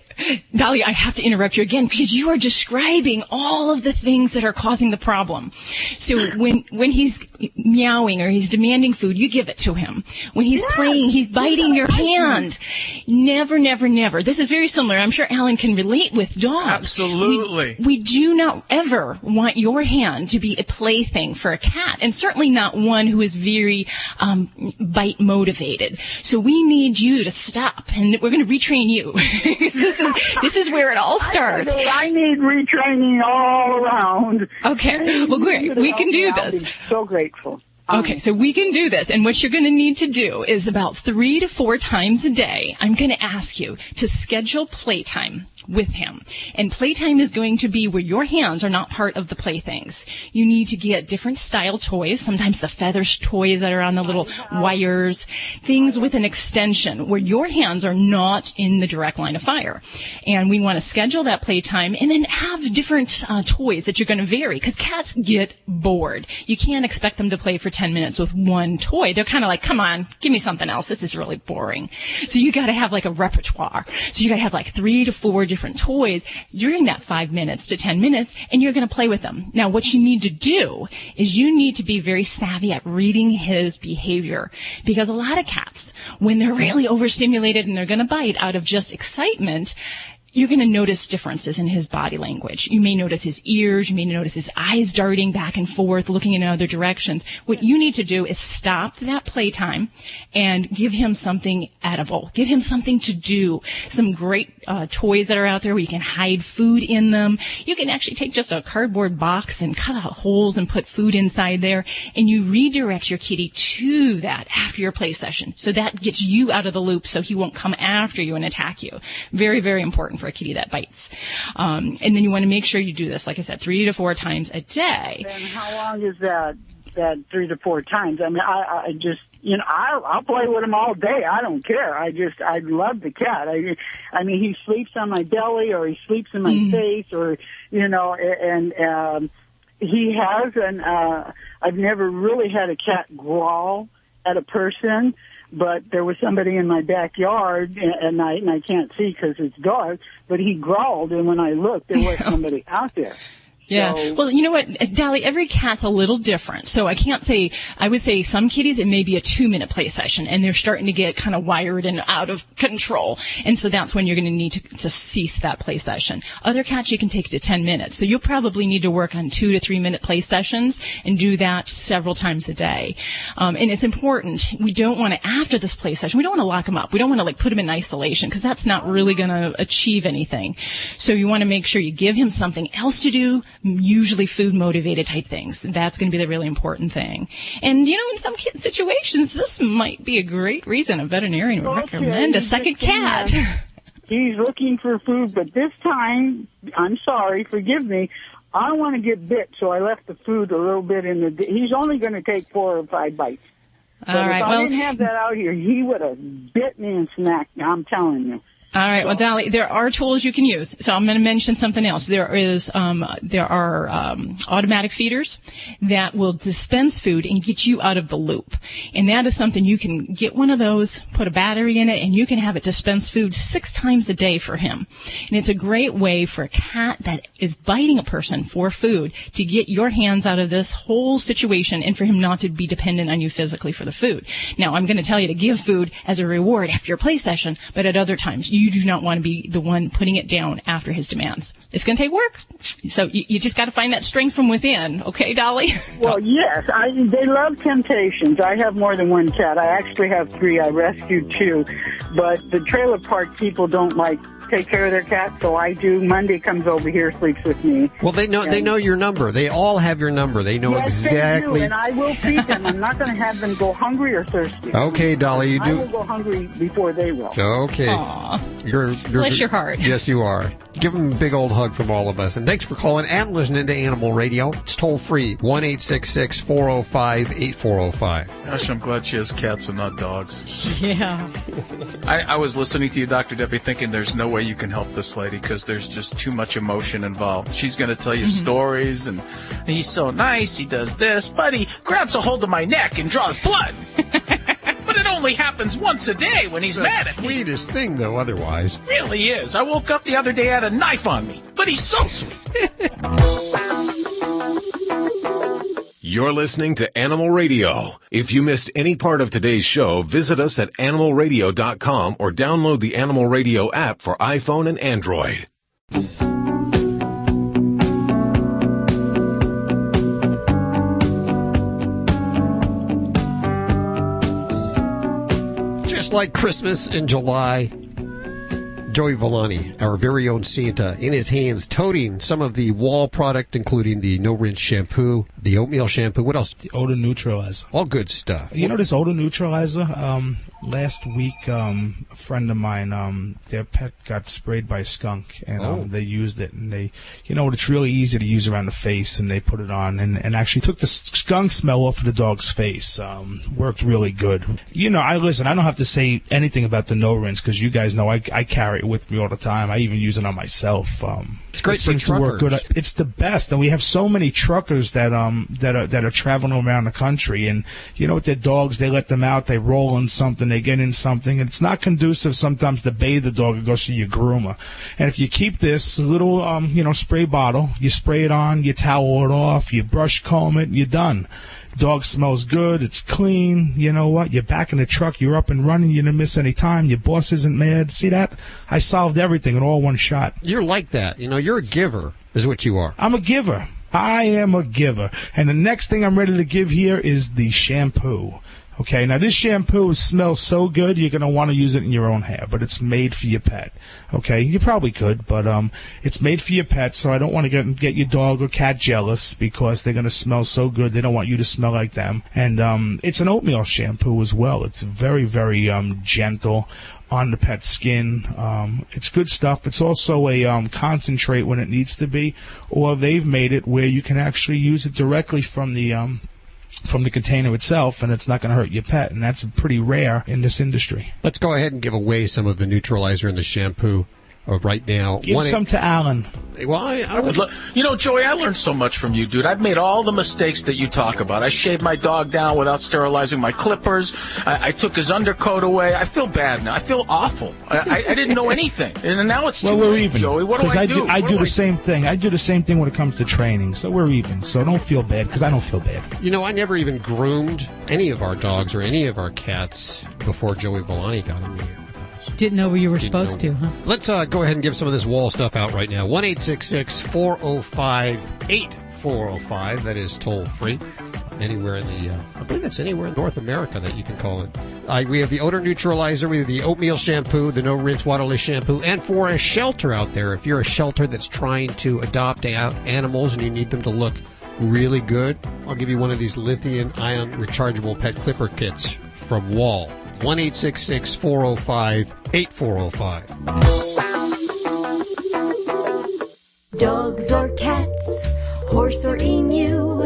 Speaker 18: Dolly, I have to interrupt you again because you are describing all of the things that are causing the problem. So when he's meowing or he's demanding food, you give it to him. When he's playing, he's biting your hand. Never. This is very similar. I'm sure Alan can relate with dogs.
Speaker 5: Absolutely.
Speaker 18: We do not ever want your hand to be a plaything for a cat, and certainly not one who is very bite motivated. So we need you to stop, and we're going to retrain you. This is where it all starts.
Speaker 4: I need retraining all around.
Speaker 18: Okay. Well, great. We can do this.
Speaker 4: I'll be so grateful.
Speaker 18: Okay, so we can do this. And what you're going to need to do is about 3 to 4 times a day, I'm going to ask you to schedule playtime with him. And playtime is going to be where your hands are not part of the playthings. You need to get different style toys, sometimes the feathers toys that are on the little wires, things with an extension where your hands are not in the direct line of fire. And we want to schedule that playtime and then have different toys that you're going to vary, because cats get bored. You can't expect them to play for 10 minutes with one toy. They're kind of like, come on, give me something else. This is really boring. So you got to have like a repertoire. So you got to have like 3 to 4 different toys during that 5 minutes to 10 minutes, and you're going to play with them. Now, what you need to do is you need to be very savvy at reading his behavior, because a lot of cats, when they're really overstimulated and they're going to bite out of just excitement, you're going to notice differences in his body language. You may notice his ears. You may notice his eyes darting back and forth, looking in other directions. What you need to do is stop that playtime and give him something edible. Give him something to do. Some great toys that are out there where you can hide food in them. You can actually take just a cardboard box and cut out holes and put food inside there, and you redirect your kitty to that after your play session. So that gets you out of the loop so he won't come after you and attack you. Very, very important for a kitty that bites. And then you want to make sure you do this, like I said, 3 to 4 times a day.
Speaker 4: And how long is that 3 to 4 times? I mean, I just, I'll play with him all day. I don't care. I love the cat. I mean, he sleeps on my belly, or he sleeps in my face, or, and he has, and I've never really had a cat growl at a person, but there was somebody in my backyard at night, and I can't see because it's dark, but he growled, and when I looked, there was somebody out there.
Speaker 18: Yeah.
Speaker 4: So,
Speaker 18: well, you know what, Dolly, every cat's a little different. So I would say some kitties, it may be a 2-minute play session, and they're starting to get kind of wired and out of control. And so that's when you're going to need to cease that play session. Other cats, you can take it to 10 minutes. So you'll probably need to work on 2 to 3 minute play sessions and do that several times a day. And it's important. We don't want to, after this play session, we don't want to lock them up. We don't want to put them in isolation, because that's not really going to achieve anything. So you want to make sure you give him something else to do, usually food-motivated type things. That's going to be the really important thing. And, in some situations, this might be a great reason a veterinarian would recommend a second cat.
Speaker 4: He's looking for food, but this time, I'm sorry, forgive me, I don't want to get bit, so I left the food a little bit in he's only going to take 4 or 5 bites. But if I didn't have that out here, he would have bit me and snacked me, I'm telling you.
Speaker 18: All right. Well, Dolly, there are tools you can use. So I'm going to mention something else. There are automatic feeders that will dispense food and get you out of the loop. And that is something you can get one of those, put a battery in it, and you can have it dispense food 6 times a day for him. And it's a great way for a cat that is biting a person for food to get your hands out of this whole situation and for him not to be dependent on you physically for the food. Now, I'm going to tell you to give food as a reward after your play session, but at other times, you do not want to be the one putting it down after his demands. It's going to take work. So you just got to find that strength from within. Okay, Dolly?
Speaker 4: Well, yes. They love temptations. I have more than 1 cat. I actually have 3. I rescued 2. But the trailer park people don't take care of their cat, so I do. Monday comes over here, sleeps with me.
Speaker 2: Well, they know your number. They all have your number. They know exactly.
Speaker 4: They do, and I will feed them. I'm not going to have them go hungry or thirsty.
Speaker 2: Okay, Dolly,
Speaker 4: I will go hungry before they will.
Speaker 2: Okay.
Speaker 18: Aww.
Speaker 2: You're
Speaker 18: bless your heart.
Speaker 2: Yes, you are. Give them a big old hug from all of us. And thanks for calling and listening to Animal Radio. It's toll free, 1-866-405-8405.
Speaker 5: Gosh, I'm glad she has cats and not dogs.
Speaker 3: Yeah.
Speaker 5: I was listening to you, Dr. Debbie, thinking there's no way you can help this lady because there's just too much emotion involved. She's going to tell you stories, and he's so nice, he does this, but he grabs a hold of my neck and draws blood. But it only happens once a day when he's mad at me.
Speaker 2: Sweetest thing, though, otherwise.
Speaker 5: It really is. I woke up the other day, had a knife on me, but he's so sweet.
Speaker 1: You're listening to Animal Radio. If you missed any part of today's show, visit us at animalradio.com or download the Animal Radio app for iPhone and Android.
Speaker 2: Just like Christmas in July, Joey Villani, our very own Santa, in his hands, toting some of the wall product, including the no-rinse shampoo, the oatmeal shampoo. What else?
Speaker 7: The odor neutralizer.
Speaker 2: All good stuff.
Speaker 7: You know this odor neutralizer? Last week, a friend of mine, their pet got sprayed by a skunk, and they used it, and they, it's really easy to use around the face, and they put it on, and actually took the skunk smell off of the dog's face. Worked really good. I don't have to say anything about the no-rinse, because you guys know I carry it with me all the time. I even use it on myself.
Speaker 2: It's great for truckers.
Speaker 7: To work good. It's the best, and we have so many truckers that are traveling around the country, and with their dogs, they let them out, they roll in something, they get in something, and it's not conducive sometimes to bathe the dog and go see your groomer. And if you keep this little spray bottle, you spray it on, you towel it off, you brush comb it, you're done. Dog smells good. It's clean. You know what? You're back in the truck. You're up and running. You didn't miss any time. Your boss isn't mad. See that? I solved everything in all one shot.
Speaker 2: You're like that. You know, you're a giver is what you are.
Speaker 7: I'm a giver. I am a giver. And the next thing I'm ready to give here is the shampoo. Okay, now this shampoo smells so good, you're going to want to use it in your own hair, but it's made for your pet. Okay, you probably could, but it's made for your pet, so I don't want to get your dog or cat jealous because they're going to smell so good. They don't want you to smell like them. And it's an oatmeal shampoo as well. It's very, very gentle on the pet's skin. It's good stuff. It's also a concentrate when it needs to be, or they've made it where you can actually use it directly from the container itself, and it's not going to hurt your pet, and that's pretty rare in this industry.
Speaker 2: Let's go ahead and give away some of the neutralizer and the shampoo right now.
Speaker 7: Give some to Alan.
Speaker 2: Well, I would
Speaker 5: you know, Joey, I learned so much from you, dude. I've made all the mistakes that you talk about. I shaved my dog down without sterilizing my clippers. I took his undercoat away. I feel bad now. I feel awful. I didn't know anything, and now it's too late,
Speaker 7: even,
Speaker 5: Joey. What do I do?
Speaker 7: I do the same thing. I do the same thing when it comes to training, so we're even. So don't feel bad, because I don't feel bad.
Speaker 2: You know, I never even groomed any of our dogs or any of our cats before Joey Villani got in here.
Speaker 3: Didn't know you were supposed to, huh?
Speaker 2: Let's go ahead and give some of this wall stuff out right now. 1-866-405-8405. That is toll free. Anywhere in the, I believe it's anywhere in North America that you can call it. We have the odor neutralizer, we have the oatmeal shampoo, the no rinse waterless shampoo, and for a shelter out there, if you're a shelter that's trying to adopt animals and you need them to look really good, I'll give you one of these lithium-ion rechargeable pet clipper kits from Wall. 1-866-405-8405.
Speaker 8: Dogs or cats, horse or emu,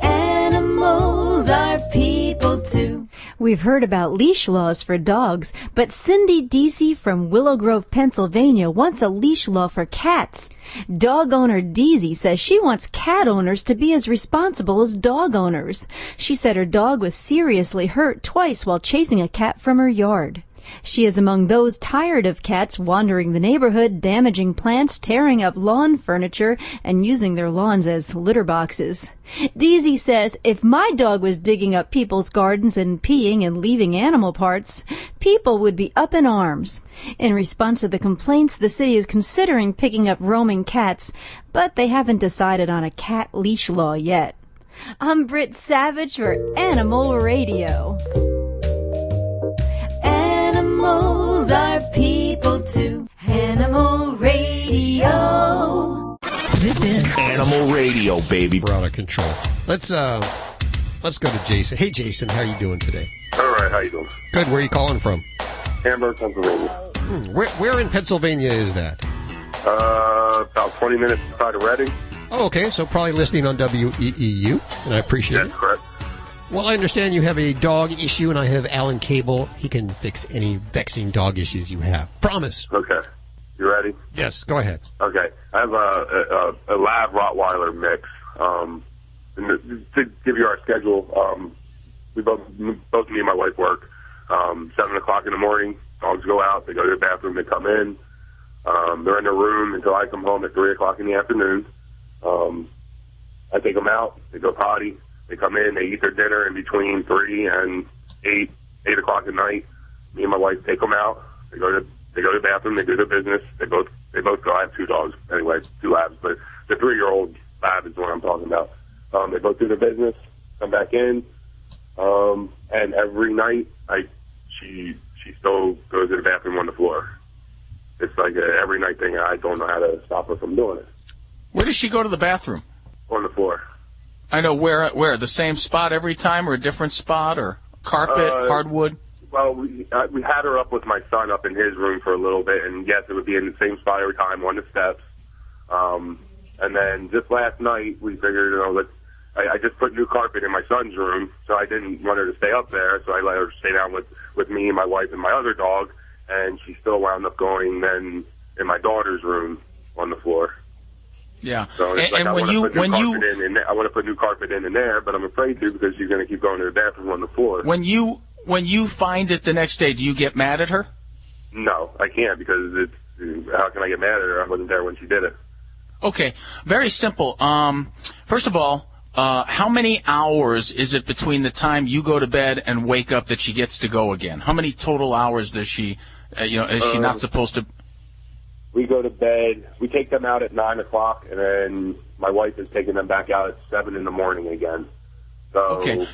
Speaker 8: animals are people too. We've heard about leash laws for dogs, but Cindy Deasy from Willow Grove, Pennsylvania wants a leash law for cats. Dog owner Deasy says she wants cat owners to be as responsible as dog owners. She said her dog was seriously hurt twice while chasing a cat from her yard. She is among those tired of cats wandering the neighborhood, damaging plants, tearing up lawn furniture, and using their lawns as litter boxes. Deasy says, if my dog was digging up people's gardens and peeing and leaving animal parts, people would be up in arms. In response to the complaints, the city is considering picking up roaming cats, but they haven't decided on a cat leash law yet. I'm Britt Savage for Animal Radio. Animals are people too. Animal Radio.
Speaker 3: This is
Speaker 1: Animal Radio, baby.
Speaker 2: We're out of control. Let's go to Jason. Hey, Jason, how are you doing today?
Speaker 19: All right, how you doing?
Speaker 2: Good. Where are you calling from?
Speaker 19: Hamburg, Pennsylvania.
Speaker 2: Where in Pennsylvania is that?
Speaker 19: About 20 minutes outside of Reading.
Speaker 2: Oh, okay. So probably listening on WEEU, and I appreciate it.
Speaker 19: That's correct.
Speaker 2: Well, I understand you have a dog issue, and I have Alan Cable. He can fix any vexing dog issues you have. Promise.
Speaker 19: Okay. You ready?
Speaker 2: Yes, go ahead.
Speaker 19: Okay. I have a Lab Rottweiler mix. And to give you our schedule, we both me and my wife work 7 o'clock in the morning. Dogs go out. They go to the bathroom. They come in. They're in their room until I come home at 3 o'clock in the afternoon. I take them out. They go potty. They come in, they eat their dinner in between 3 and 8 o'clock at night. Me and my wife take them out. They go to the bathroom. They do their business. They both go. I have 2 dogs anyway, 2 labs, but the 3-year-old lab is the one I'm talking about. They both do their business, come back in, and every night she still goes to the bathroom on the floor. It's like a every night thing. I don't know how to stop her from doing it.
Speaker 5: Where does she go to the bathroom?
Speaker 19: On the floor.
Speaker 5: I know where the same spot every time, or a different spot, or carpet, hardwood.
Speaker 19: Well, we had her up with my son up in his room for a little bit, and yes, it would be in the same spot every time on the steps. And then just last night we figured, I just put new carpet in my son's room, so I didn't want her to stay up there, so I let her stay down with me and my wife and my other dog, and she still wound up going then in my daughter's room on the floor.
Speaker 5: Yeah.
Speaker 19: So it's
Speaker 5: and when you
Speaker 19: I want to put new carpet in there, but I'm afraid to because she's going to keep going to the bathroom on the floor.
Speaker 5: When you find it the next day, do you get mad at her?
Speaker 19: No, I can't because how can I get mad at her? I wasn't there when she did it.
Speaker 5: Okay, very simple. First of all, how many hours is it between the time you go to bed and wake up that she gets to go again? How many total hours does she, is she not supposed to?
Speaker 19: We go to bed. We take them out at 9 o'clock, and then my wife is taking them back out at 7 in the morning again. So
Speaker 5: okay.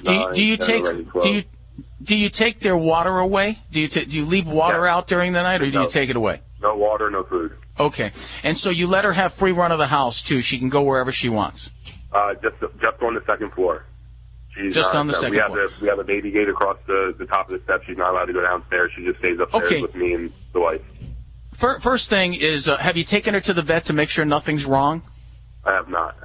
Speaker 5: Do you take their water away? Do you leave water out during the night, or do you take it away?
Speaker 19: No water, no food.
Speaker 5: Okay. And so you let her have free run of the house too. She can go wherever she wants.
Speaker 19: Just on the second floor. She's
Speaker 5: just on the second floor.
Speaker 19: We have a baby gate across the top of the steps. She's not allowed to go downstairs. She just stays upstairs with me and the wife.
Speaker 5: First thing is, have you taken her to the vet to make sure nothing's wrong?
Speaker 19: I have not.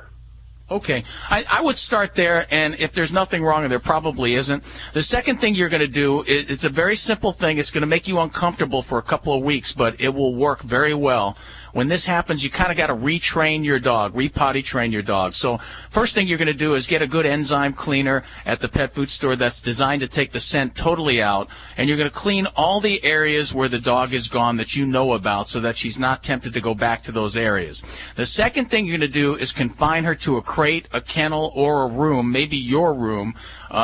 Speaker 5: Okay. I would start there, and if there's nothing wrong, and there probably isn't, the second thing you're going to do, it's a very simple thing. It's going to make you uncomfortable for a couple of weeks, but it will work very well. When this happens, you kind of got to retrain your dog, repotty train your dog. So first thing you're going to do is get a good enzyme cleaner at the pet food store that's designed to take the scent totally out, and you're going to clean all the areas where the dog is gone that you know about so that she's not tempted to go back to those areas. The second thing you're going to do is confine her to a crate, a kennel, or a room, maybe your room,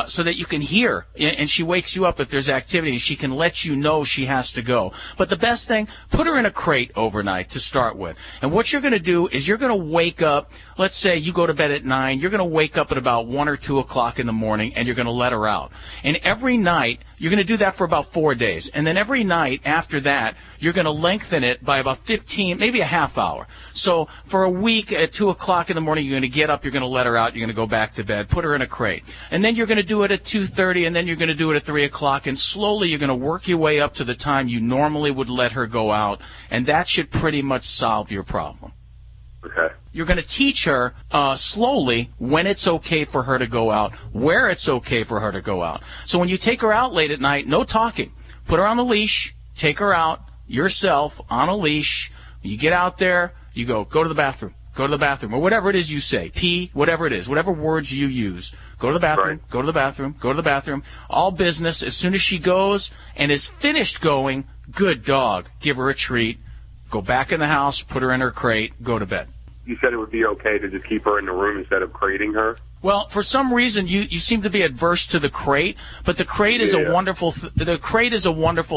Speaker 5: so that you can hear, and she wakes you up if there's activity, and she can let you know she has to go. But the best thing, put her in a crate overnight to start with. And what you're going to do is you're going to wake up, let's say you go to bed at 9, you're going to wake up at about 1 or 2 o'clock in the morning, and you're going to let her out. And every night, you're going to do that for about 4 days. And then every night after that, you're going to lengthen it by about 15, maybe a half hour. So for a week at 2 o'clock in the morning, you're going to get up, you're going to let her out, you're going to go back to bed, put her in a crate. And then you're going to do it at 2:30, and then you're going to do it at 3 o'clock, and slowly you're going to work your way up to the time you normally would let her go out, and that should pretty much solve your problem.
Speaker 19: Okay.
Speaker 5: You're going to teach her slowly when it's okay for her to go out, where it's okay for her to go out. So when you take her out late at night, no talking. Put her on the leash, take her out yourself on a leash. You get out there, you go to the bathroom. Go to the bathroom, or whatever it is you say, pee, whatever it is, whatever words you use. Go to the bathroom, go to the bathroom, go to the bathroom. All business. As soon as she goes and is finished going, good dog, give her a treat. Go back in the house, put her in her crate, go to bed.
Speaker 19: You said it would be okay to just keep her in the room instead of crating her?
Speaker 5: Well, for some reason you seem to be adverse to the crate, but the crate is a wonderful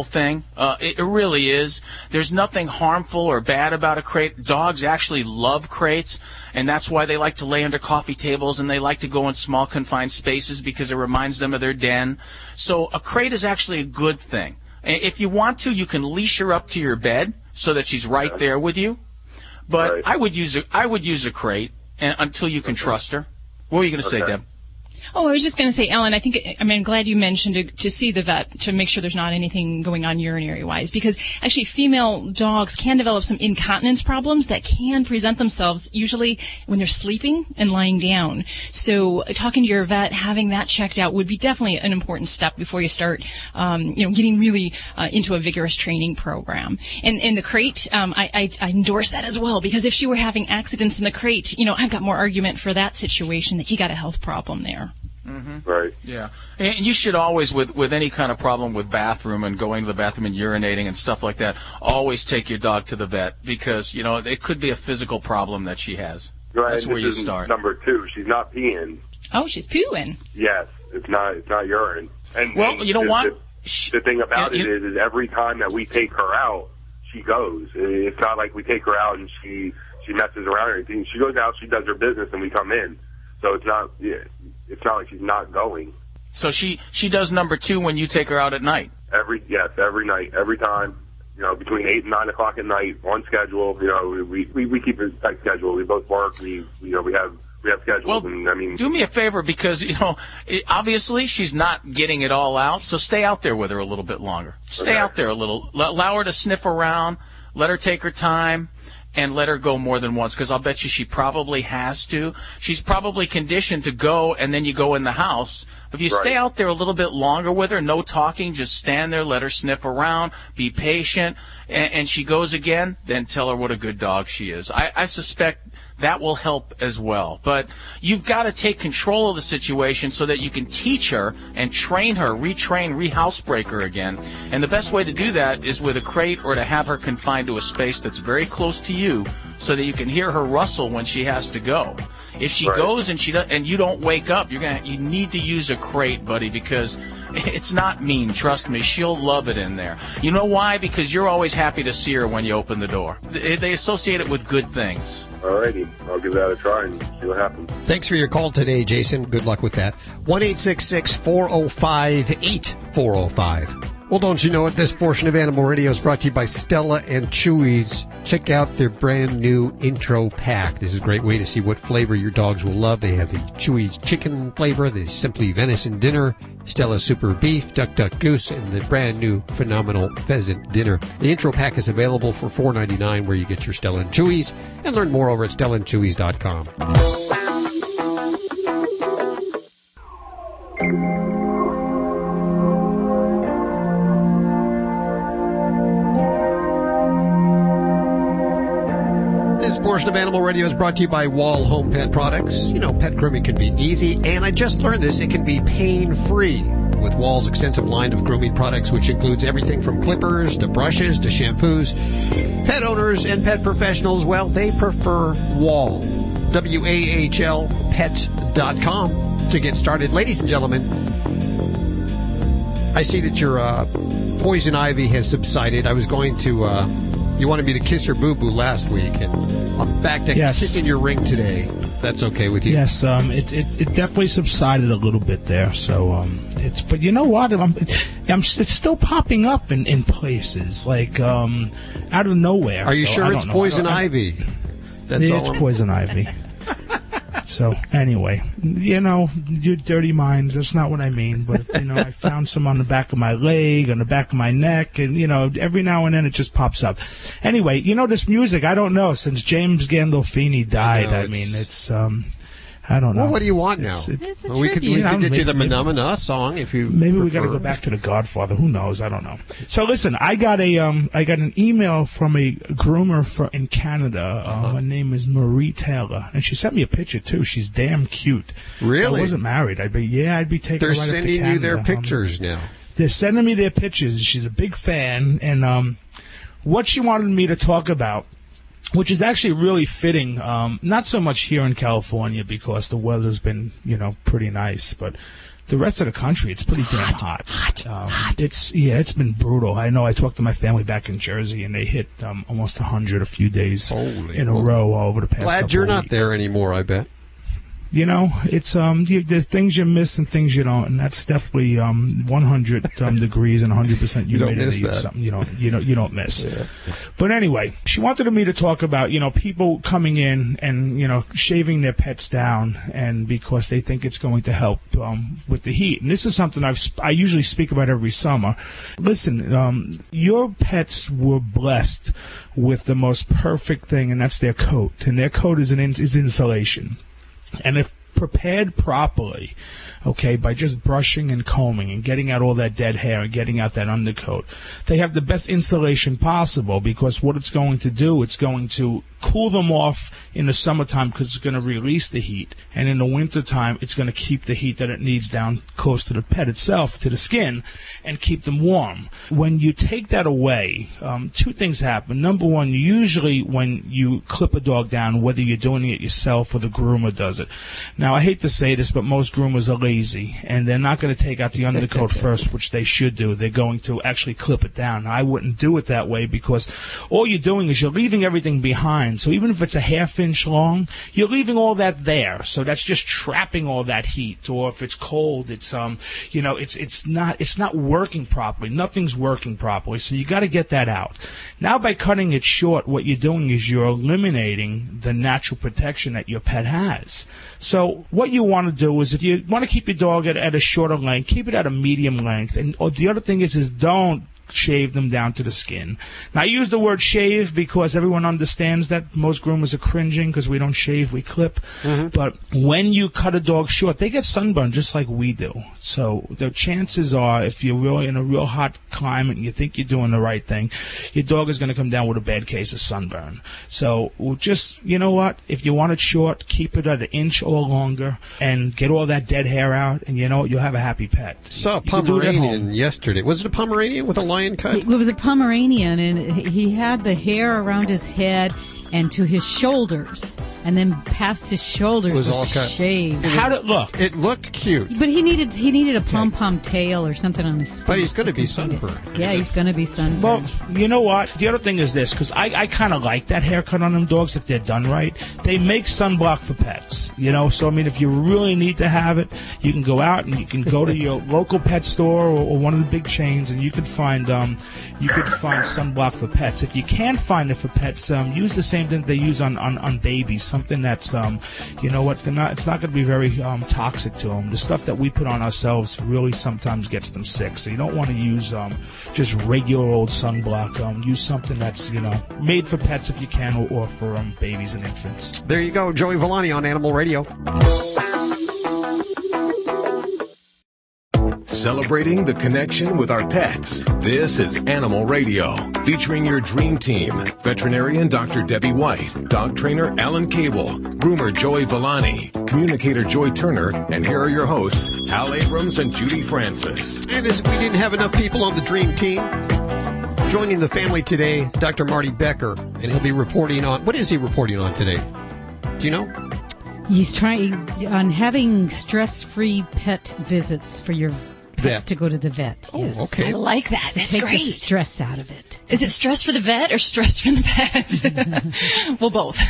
Speaker 5: thing. It really is. There's nothing harmful or bad about a crate. Dogs actually love crates, and that's why they like to lay under coffee tables and they like to go in small confined spaces because it reminds them of their den. So a crate is actually a good thing. If you want to, you can leash her up to your bed so that she's right there with you. But I would use a crate until you can trust her. What were you going to say, Deb?
Speaker 18: Oh, I was just going to say, Alan, I'm glad you mentioned to see the vet to make sure there's not anything going on urinary-wise, because actually female dogs can develop some incontinence problems that can present themselves usually when they're sleeping and lying down. So talking to your vet, having that checked out would be definitely an important step before you start, getting really into a vigorous training program. And the crate, I endorse that as well, because if she were having accidents in the crate, I've got more argument for that situation that you got a health problem there.
Speaker 5: Mm-hmm.
Speaker 19: Right.
Speaker 5: Yeah. And you should always, with any kind of problem with bathroom and going to the bathroom and urinating and stuff like that, always take your dog to the vet because, it could be a physical problem that she has.
Speaker 19: Right.
Speaker 5: That's where you start.
Speaker 19: Number 2, she's not peeing.
Speaker 18: Oh, she's pooing.
Speaker 19: Yes. It's not urine. And
Speaker 5: you know what?
Speaker 19: The thing about it is every time that we take her out, she goes. It's not like we take her out and she messes around or anything. She goes out, she does her business, and we come in. So it's not like she's not going.
Speaker 5: So she does number 2 when you take her out at night?
Speaker 19: Every night, every time. Between 8 and 9 o'clock at night, on schedule. We keep a tight schedule. We both work. We have schedules.
Speaker 5: Well,
Speaker 19: and
Speaker 5: do me a favor because, obviously she's not getting it all out, so stay out there with her a little bit longer. Stay out there a little. Allow her to sniff around. Let her take her time. And let her go more than once, because I'll bet you she probably has to. She's probably conditioned to go, and then you go in the house. If you stay out there a little bit longer with her, no talking, just stand there, let her sniff around, be patient, and she goes again, then tell her what a good dog she is. I suspect that will help as well. But you've got to take control of the situation so that you can teach her and train her, retrain, rehousebreak her again. And the best way to do that is with a crate or to have her confined to a space that's very close to you so that you can hear her rustle when she has to go. If she goes and and you don't wake up, you need to use a crate, buddy, because it's not mean. Trust me, she'll love it in there. You know why? Because you're always happy to see her when you open the door. They associate it with good things.
Speaker 19: Alrighty, I'll give that a try and see what happens.
Speaker 2: Thanks for your call today, Jason. Good luck with that. 1-866-405-8405. Well, don't you know it? This portion of Animal Radio is brought to you by Stella and Chewy's. Check out their brand new intro pack. This is a great way to see what flavor your dogs will love. They have the Chewy's chicken flavor, the Simply Venison dinner, Stella Super Beef, Duck Duck Goose, and the brand new Phenomenal Pheasant dinner. The intro pack is available for $4.99 where you get your Stella and Chewy's, and learn more over at StellaandChewy's.com. This portion of Animal Radio is brought to you by Wall Home Pet Products. You know, pet grooming can be easy, and I just learned this, it can be pain-free. With Wall's extensive line of grooming products, which includes everything from clippers to brushes to shampoos, pet owners and pet professionals, well, they prefer Wall. WAHLpets.com to get started. Ladies and gentlemen, I see that your poison ivy has subsided. I was going to... you wanted me to kiss your boo-boo last week, and I'm back to kissing your ring today. That's okay with you?
Speaker 7: Yes, it definitely subsided a little bit there. So but you know what? It's still popping up in places like out of nowhere.
Speaker 2: Are you sure it's poison ivy? That's all.
Speaker 7: It's poison ivy. So anyway, you know, your dirty minds, that's not what I mean. But, you know, I found some on the back of my leg, on the back of my neck, and, you know, every now and then it just pops up. Anyway, you know, this music, I don't know, since James Gandolfini died, I mean, it's, I don't know.
Speaker 2: Well, what do you want now?
Speaker 3: It's a
Speaker 2: we could get you the Manamana song if you
Speaker 7: Maybe
Speaker 2: prefer.
Speaker 7: We got to go back to The Godfather. Who knows? I don't know. So listen, I got an email from a groomer in Canada. Her name is Marie Taylor, and she sent me a picture too. She's damn cute.
Speaker 2: Really?
Speaker 7: I wasn't married. I'd be taking.
Speaker 2: They're
Speaker 7: her right up to
Speaker 2: sending
Speaker 7: Canada.
Speaker 2: you their pictures now.
Speaker 7: They're sending me their pictures. She's a big fan, and what she wanted me to talk about, which is actually really fitting, not so much here in California because the weather's been, you know, pretty nice, but the rest of the country, it's pretty damn hot. It's been brutal. I know I talked to my family back in Jersey, and they hit almost 100 a few days in a row over the past couple of weeks.
Speaker 2: Glad you're not there anymore, I bet.
Speaker 7: You know, it's there's things you miss and things you don't, and that's definitely 100 degrees and 100% humidity.
Speaker 2: You don't miss that.
Speaker 7: It's something you don't miss. Yeah. But anyway, she wanted me to talk about, you know, people coming in and, you know, shaving their pets down, and because they think it's going to help with the heat. And this is something I usually speak about every summer. Listen, your pets were blessed with the most perfect thing, and that's their coat, and their coat is insulation. And if prepared properly, okay, by just brushing and combing and getting out all that dead hair and getting out that undercoat, they have the best insulation possible, because what it's going to do, it's going to cool them off in the summertime because it's going to release the heat, and in the wintertime it's going to keep the heat that it needs down close to the pet itself, to the skin, and keep them warm. When you take that away, two things happen. Number one, usually when you clip a dog down, whether you're doing it yourself or the groomer does it. Now, I hate to say this, but most groomers are lazy, and they're not going to take out the undercoat first, which they should do. They're going to actually clip it down. I wouldn't do it that way, because all you're doing is you're leaving everything behind. So even if it's a half-inch long, you're leaving all that there. So that's just trapping all that heat. Or if it's cold, it's it's not working properly. Nothing's working properly. So you got to get that out. Now, by cutting it short, what you're doing is you're eliminating the natural protection that your pet has. So what you want to do is, if you want to keep your dog at a shorter length, keep it at a medium length. And the other thing is don't shave them down to the skin. Now, I use the word shave because everyone understands that. Most groomers are cringing because we don't shave, we clip. Mm-hmm. But when you cut a dog short, they get sunburned just like we do. So the chances are, if you're really in a real hot climate and you think you're doing the right thing, your dog is going to come down with a bad case of sunburn. So just, you know what? If you want it short, keep it at an inch or longer and get all that dead hair out, and you know what? You'll have a happy pet.
Speaker 2: Saw a Pomeranian yesterday. Was it a Pomeranian with a lion cut?
Speaker 3: It was a Pomeranian, and he had the hair around his head, and to his shoulders, and then past his shoulders was all shaved.
Speaker 7: How'd it look?
Speaker 2: It looked cute.
Speaker 3: But he needed a pom-pom tail or something on his face.
Speaker 2: But he's going to be sunburned.
Speaker 3: Yeah, he's going to be sunburned.
Speaker 7: Well, you know what? The other thing is this, because I kind of like that haircut on them dogs if they're done right. They make sunblock for pets, you know? So, I mean, if you really need to have it, you can go out and you can go to your local pet store or one of the big chains, and you could find sunblock for pets. If you can't find it for pets, use the same thing they use on babies, something that's, you know what, it's not going to be very toxic to them. The stuff that we put on ourselves really sometimes gets them sick, so you don't want to use just regular old sunblock. Use something that's, you know, made for pets if you can, or for babies and infants.
Speaker 2: There you go, Joey Villani on Animal Radio.
Speaker 1: Celebrating the connection with our pets. This is Animal Radio, featuring your dream team. Veterinarian Dr. Debbie White, dog trainer Alan Cable, groomer Joey Villani, communicator Joy Turner, and here are your hosts, Al Abrams and Judy Francis.
Speaker 2: And as we didn't have enough people on the dream team, joining the family today, Dr. Marty Becker, and he'll be reporting on, what is he reporting on today? Do you know?
Speaker 3: He's trying on having stress-free pet visits for your
Speaker 2: vet
Speaker 3: to go to the vet.
Speaker 2: Oh,
Speaker 3: yes.
Speaker 2: okay.
Speaker 18: I like that. That's
Speaker 3: take
Speaker 18: great.
Speaker 3: The stress out of it.
Speaker 18: Is it stress for the vet or stress for the pet? Well, both.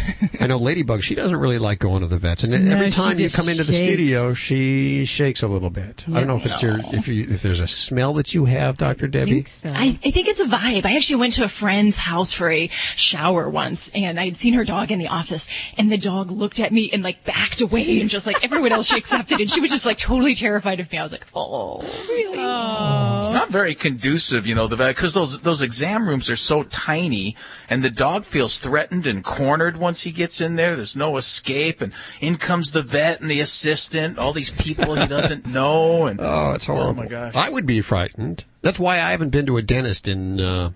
Speaker 2: I know Ladybug, she doesn't really like going to the vets, and every time you come into the studio, she shakes a little bit. Yeah. I don't know if it's if there's a smell that you have, Dr. Debbie.
Speaker 3: I think so.
Speaker 18: I think it's a vibe. I actually went to a friend's house for a shower once, and I'd seen her dog in the office, and the dog looked at me and like backed away, and just like everyone else she accepted, and she was just like totally terrified of me. I was like, oh, really?
Speaker 3: Oh.
Speaker 5: It's not very conducive, you know, the vet, because those exam rooms are so tiny, and the dog feels threatened and cornered once he gets in there. There's no escape, and in comes the vet and the assistant, all these people he doesn't know. And
Speaker 2: oh, it's horrible.
Speaker 5: Oh, my gosh.
Speaker 2: I would be frightened. That's why I haven't been to a dentist in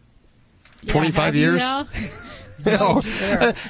Speaker 2: 25 years. No,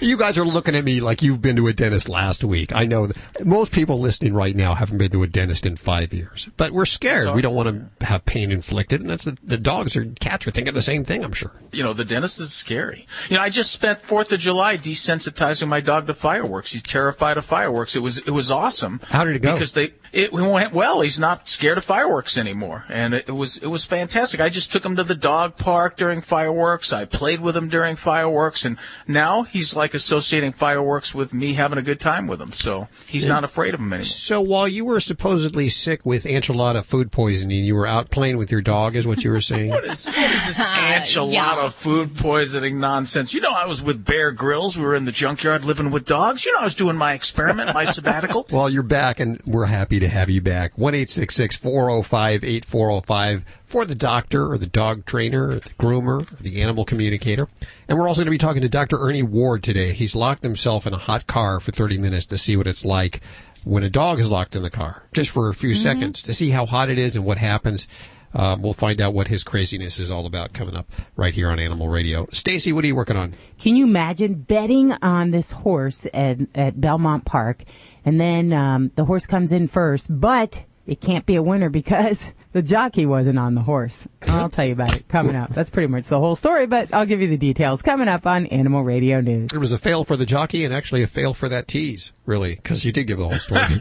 Speaker 2: you guys are looking at me like you've been to a dentist last week. I know that most people listening right now haven't been to a dentist in 5 years, but we're scared. We don't want to have pain inflicted, and that's the dogs or cats are thinking the same thing, I'm sure.
Speaker 5: You know, the dentist is scary. You know, I just spent 4th of July desensitizing my dog to fireworks. He's terrified of fireworks. It was awesome.
Speaker 2: How did it go?
Speaker 5: Because it went well. He's not scared of fireworks anymore, and it was fantastic. I just took him to the dog park during fireworks. I played with him during fireworks, and now he's like associating fireworks with me having a good time with him, so he's not afraid of them anymore.
Speaker 2: So while you were supposedly sick with enchilada food poisoning, you were out playing with your dog, is what you were saying?
Speaker 5: What is this enchilada food poisoning nonsense? You know, I was with Bear Grylls. We were in the junkyard living with dogs. You know, I was doing my experiment, my sabbatical.
Speaker 2: Well, you're back, and we're happy to have you back. 1-866-405-8405 for the doctor or the dog trainer or the groomer or the animal communicator. And we're also going to be talking to Dr. Ernie Ward today. He's locked himself in a hot car for 30 minutes to see what it's like when a dog is locked in the car, just for a few seconds, to see how hot it is and what happens. We'll find out what his craziness is all about coming up right here on Animal Radio. Stacy, what are you working on?
Speaker 25: Can you imagine betting on this horse at Belmont Park, and then the horse comes in first, but it can't be a winner because the jockey wasn't on the horse. I'll tell you about it coming up. That's pretty much the whole story, but I'll give you the details coming up on Animal Radio News.
Speaker 2: It was a fail for the jockey and actually a fail for that tease, really, because you did give the whole story.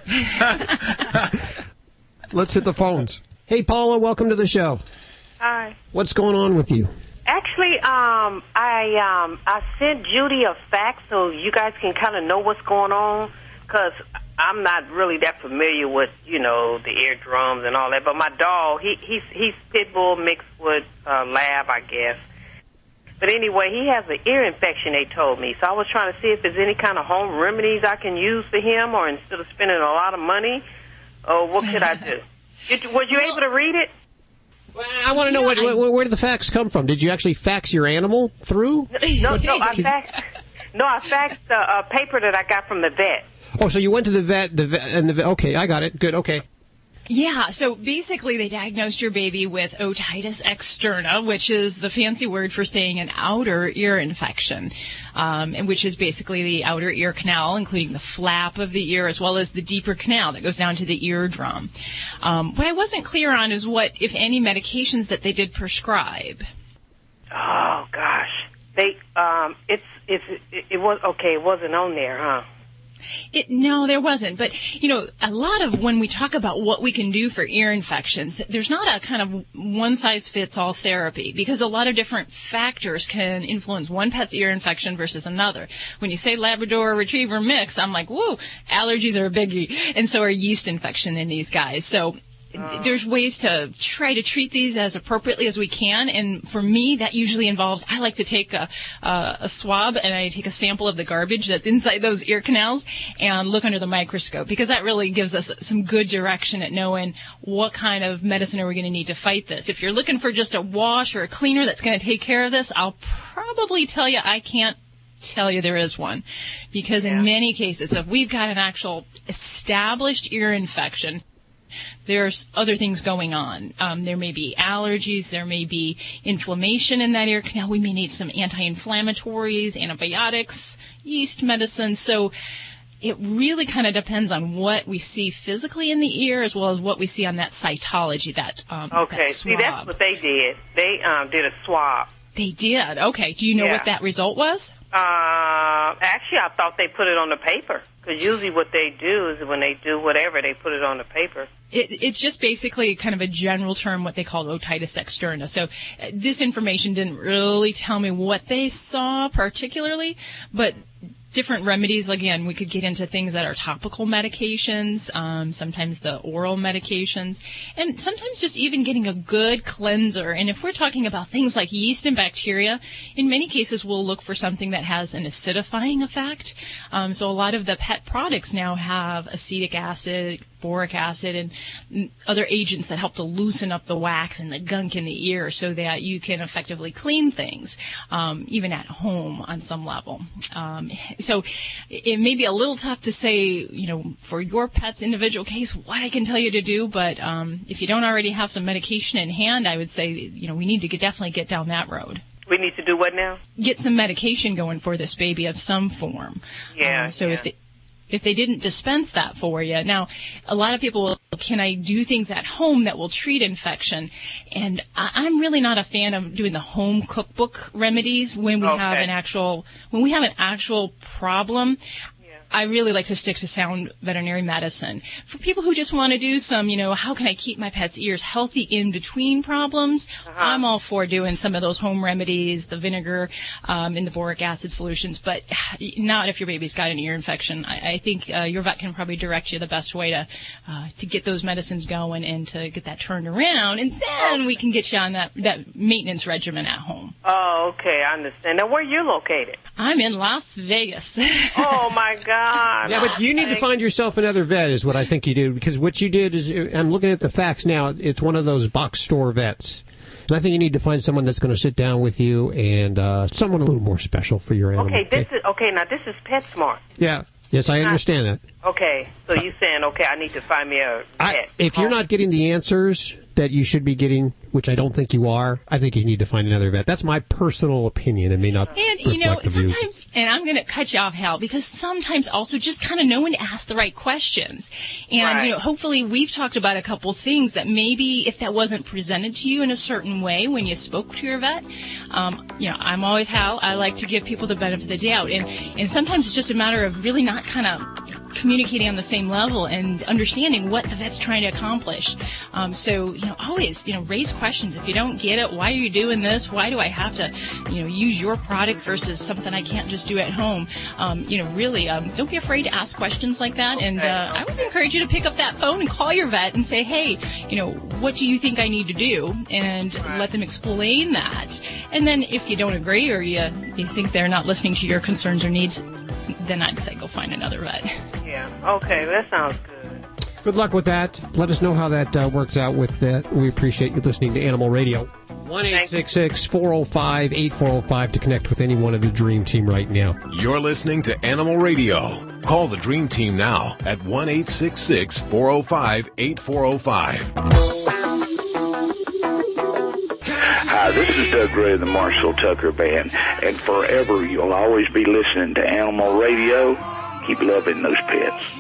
Speaker 2: Let's hit the phones. Hey, Paula, welcome to the show.
Speaker 6: Hi.
Speaker 2: What's going on with you?
Speaker 6: Actually, I sent Judy a fax so you guys can kind of know what's going on, because I'm not really that familiar with, you know, the eardrums and all that. But my dog, he's pit bull mixed with lab, I guess. But anyway, he has an ear infection, they told me. So I was trying to see if there's any kind of home remedies I can use for him, or instead of spending a lot of money, or what could I do? Was you able to read it?
Speaker 2: Well, I want to know where did the fax come from? Did you actually fax your animal through?
Speaker 6: No, I faxed a paper that I got from the vet.
Speaker 2: Oh, so you went to the vet, okay, I got it. Good, okay.
Speaker 18: Yeah, so basically they diagnosed your baby with otitis externa, which is the fancy word for saying an outer ear infection, and which is basically the outer ear canal, including the flap of the ear as well as the deeper canal that goes down to the eardrum. What I wasn't clear on is what, if any, medications that they did prescribe.
Speaker 6: Oh, gosh. It was okay. It wasn't on there, huh?
Speaker 18: No, there wasn't. But, a lot of when we talk about what we can do for ear infections, there's not a kind of one-size-fits-all therapy because a lot of different factors can influence one pet's ear infection versus another. When you say Labrador Retriever mix, I'm like, woo, allergies are a biggie, and so are yeast infection in these guys. So there's ways to try to treat these as appropriately as we can, and for me, that usually involves, I like to take a swab and I take a sample of the garbage that's inside those ear canals and look under the microscope, because that really gives us some good direction at knowing what kind of medicine are we going to need to fight this. If you're looking for just a wash or a cleaner that's going to take care of this, I'll probably tell you I can't tell you there is one, because in many cases, if we've got an actual established ear infection, there's other things going on. There may be allergies. There may be inflammation in that ear canal. We may need some anti-inflammatories, antibiotics, yeast medicine. So it really kind of depends on what we see physically in the ear as well as what we see on that cytology, that
Speaker 6: okay,
Speaker 18: that swab.
Speaker 6: See, that's what they did. They did a swab.
Speaker 18: They did? Okay. Do you know what that result was?
Speaker 6: Actually, I thought they put it on the paper. Because usually what they do is when they do whatever, they put it on the paper.
Speaker 18: It's just basically kind of a general term, what they call otitis externa. So this information didn't really tell me what they saw particularly, but different remedies, again, we could get into things that are topical medications, sometimes the oral medications, and sometimes just even getting a good cleanser. And if we're talking about things like yeast and bacteria, in many cases we'll look for something that has an acidifying effect. So a lot of the pet products now have acetic acid, boric acid, and other agents that help to loosen up the wax and the gunk in the ear so that you can effectively clean things, even at home on some level. So it may be a little tough to say, for your pet's individual case, what I can tell you to do, but if you don't already have some medication in hand, I would say, we need to definitely get down that road.
Speaker 6: We need to do what now?
Speaker 18: Get some medication going for this baby of some form.
Speaker 6: Yeah.
Speaker 18: If they didn't dispense that for you. Now, a lot of people will, can I do things at home that will treat infection? And I'm really not a fan of doing the home cookbook remedies when we have an actual problem. I really like to stick to sound veterinary medicine. For people who just want to do some, how can I keep my pet's ears healthy in between problems, I'm all for doing some of those home remedies, the vinegar and the boric acid solutions, but not if your baby's got an ear infection. I think your vet can probably direct you the best way to get those medicines going and to get that turned around, and then we can get you on that maintenance regimen at home.
Speaker 6: Oh, okay, I understand. Now, where are you located?
Speaker 18: I'm in Las Vegas.
Speaker 6: Oh, my God.
Speaker 2: Yeah, but you need to find yourself another vet is what I think you do, because what you did is, I'm looking at the facts now, it's one of those box store vets. And I think you need to find someone that's going to sit down with you and someone a little more special for your animal.
Speaker 6: Now this is PetSmart.
Speaker 2: Yeah. Yes, I understand that.
Speaker 6: Okay, so you're saying, I need to find me a vet.
Speaker 2: If you're not getting the answers that you should be getting, which I don't think you are, I think you need to find another vet. That's my personal opinion. It may not reflect the views.
Speaker 18: Sometimes, and I'm going to cut you off, Hal, because sometimes also just kind of knowing to ask the right questions. And, hopefully we've talked about a couple things that maybe if that wasn't presented to you in a certain way when you spoke to your vet, I'm always, Hal, I like to give people the benefit of the doubt. And sometimes it's just a matter of really not kind of communicating on the same level and understanding what the vet's trying to accomplish. So, always, raise questions. If you don't get it, why are you doing this? Why do I have to, use your product versus something I can't just do at home? Really, don't be afraid to ask questions like that. And I would encourage you to pick up that phone and call your vet and say, hey, what do you think I need to do? And let them explain that. And then if you don't agree or you think they're not listening to your concerns or needs, then I'd say go find another vet.
Speaker 6: Yeah. Okay, that sounds good.
Speaker 2: Good luck with that. Let us know how that works out with that. We appreciate you listening to Animal Radio. 1-866-405-8405 to connect with anyone of the Dream Team right now.
Speaker 1: You're listening to Animal Radio. Call the Dream Team now at 1-866-405-8405.
Speaker 16: Hi, this is Doug Gray of the Marshall Tucker Band, and forever you'll always be listening to Animal Radio. Keep loving those pets.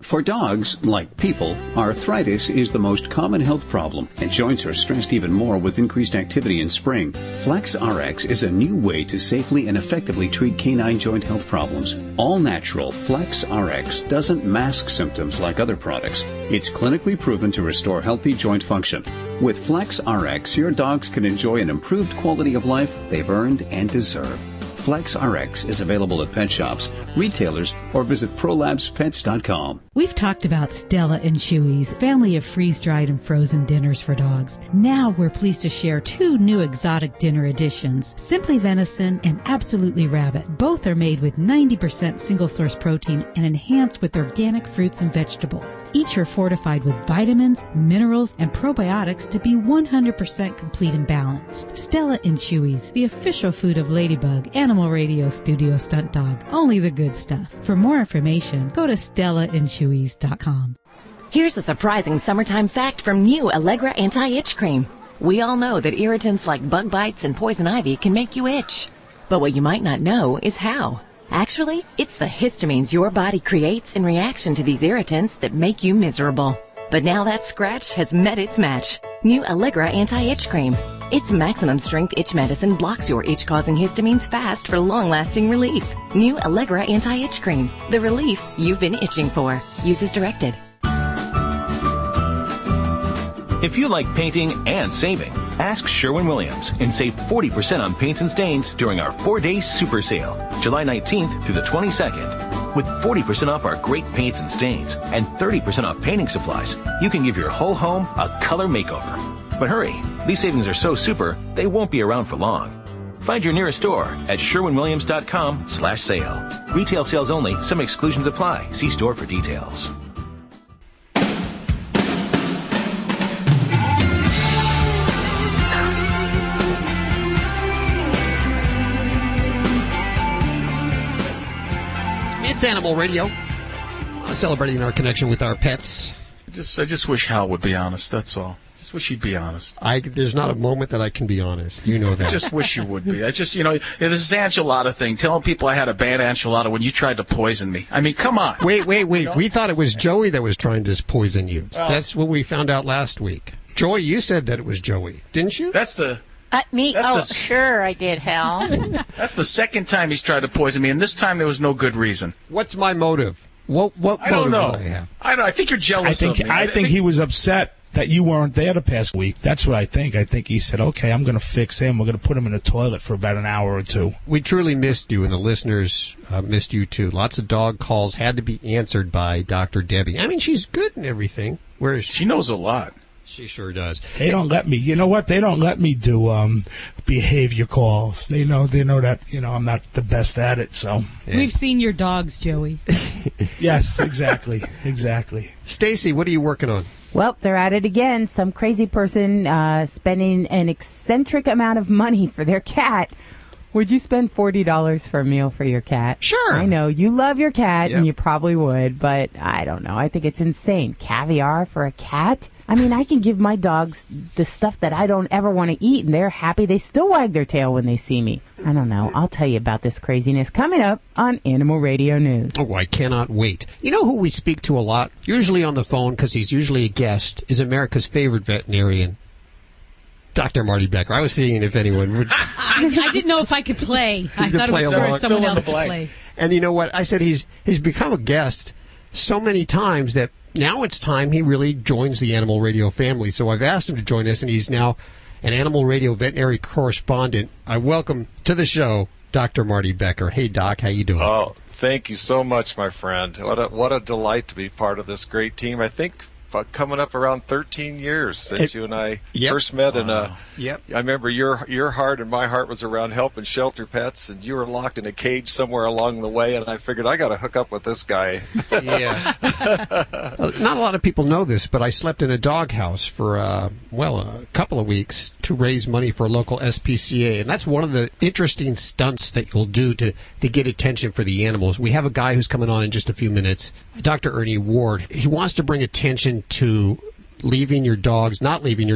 Speaker 10: For dogs, like people, arthritis is the most common health problem, and joints are stressed even more with increased activity in spring. FlexRx is a new way to safely and effectively treat canine joint health problems. All natural FlexRx doesn't mask symptoms like other products. It's clinically proven to restore healthy joint function. With FlexRx, your dogs can enjoy an improved quality of life they've earned and deserve. FlexRx is available at pet shops, retailers, or visit ProlabsPets.com.
Speaker 3: We've talked about Stella and Chewy's family of freeze-dried and frozen dinners for dogs. Now we're pleased to share 2 new exotic dinner additions, Simply Venison and Absolutely Rabbit. Both are made with 90% single-source protein and enhanced with organic fruits and vegetables. Each are fortified with vitamins, minerals, and probiotics to be 100% complete and balanced. Stella and Chewy's, the official food of Ladybug, Animal Radio Studio Stunt Dog. Only the good stuff. For more information, go to StellaandChewy's.com.
Speaker 14: Here's a surprising summertime fact from new Allegra Anti-Itch Cream. We all know that irritants like bug bites and poison ivy can make you itch. But what you might not know is how. Actually, it's the histamines your body creates in reaction to these irritants that make you miserable. But now that scratch has met its match. New Allegra Anti-Itch Cream. Its maximum strength itch medicine blocks your itch-causing histamines fast for long-lasting relief. New Allegra Anti-Itch Cream. The relief you've been itching for. Use as directed.
Speaker 17: If you like painting and saving, ask Sherwin-Williams and save 40% on paints and stains during our 4-day super sale, July 19th through the 22nd. With 40% off our great paints and stains and 30% off painting supplies, you can give your whole home a color makeover. But hurry, these savings are so super, they won't be around for long. Find your nearest store at sherwinwilliams.com/sale. Retail sales only. Some exclusions apply. See store for details.
Speaker 2: It's Animal Radio, celebrating our connection with our pets.
Speaker 5: I just wish Hal would be honest, that's all. Just wish he'd be honest.
Speaker 2: There's not a moment that I can be honest. You know that.
Speaker 5: I just wish you would be. This is enchilada thing. Telling people I had a bad enchilada when you tried to poison me. I mean, come on.
Speaker 2: Wait. You know? We thought it was Joey that was trying to poison you. That's what we found out last week. Joey, you said that it was Joey, didn't you?
Speaker 5: That's the...
Speaker 20: Me? Sure I did, Hal.
Speaker 5: That's the second time he's tried to poison me, and this time there was no good reason.
Speaker 2: What's my motive? What
Speaker 5: I don't know.
Speaker 2: Do I have?
Speaker 5: I think you're jealous of me.
Speaker 7: I think he was upset that you weren't there the past week. That's what I think. I think he said, okay, I'm going to fix him. We're going to put him in the toilet for about an hour or two.
Speaker 2: We truly missed you, and the listeners missed you, too. Lots of dog calls had to be answered by Dr. Debbie. I mean, she's good and everything. Where is she?
Speaker 5: She knows a lot.
Speaker 2: She sure does.
Speaker 7: They don't let me. You know what? They don't let me do behavior calls. They know that I'm not the best at it. So
Speaker 3: We've seen your dogs, Joey.
Speaker 7: Yes, exactly.
Speaker 2: Stacy, what are you working on?
Speaker 25: Well, they're at it again. Some crazy person spending an eccentric amount of money for their cat. Would you spend $40 for a meal for your cat?
Speaker 2: Sure.
Speaker 25: I know you love your cat, and you probably would, but I don't know. I think it's insane. Caviar for a cat? I mean, I can give my dogs the stuff that I don't ever want to eat, and they're happy. They still wag their tail when they see me. I don't know. I'll tell you about this craziness coming up on Animal Radio News.
Speaker 2: Oh, I cannot wait. You know who we speak to a lot, usually on the phone because he's usually a guest, is America's favorite veterinarian, Dr. Marty Becker. I was seeing if anyone would...
Speaker 3: I didn't know if I could play. I thought it was for someone else to play.
Speaker 2: And you know what? I said he's become a guest so many times that now it's time he really joins the Animal Radio family. So I've asked him to join us, and he's now an Animal Radio veterinary correspondent. I welcome to the show Dr. Marty Becker. Hey, Doc, how you doing?
Speaker 21: Oh, thank you so much, my friend. What a delight to be part of this great team. I think coming up around 13 years since you and I first met, and I remember your heart and my heart was around helping shelter pets, and you were locked in a cage somewhere along the way, and I figured I got to hook up with this guy.
Speaker 2: Yeah. Not a lot of people know this, but I slept in a doghouse for a couple of weeks to raise money for a local SPCA, and that's one of the interesting stunts that you'll do to get attention for the animals. We have a guy who's coming on in just a few minutes, Dr. Ernie Ward. He wants to bring attention to not leaving your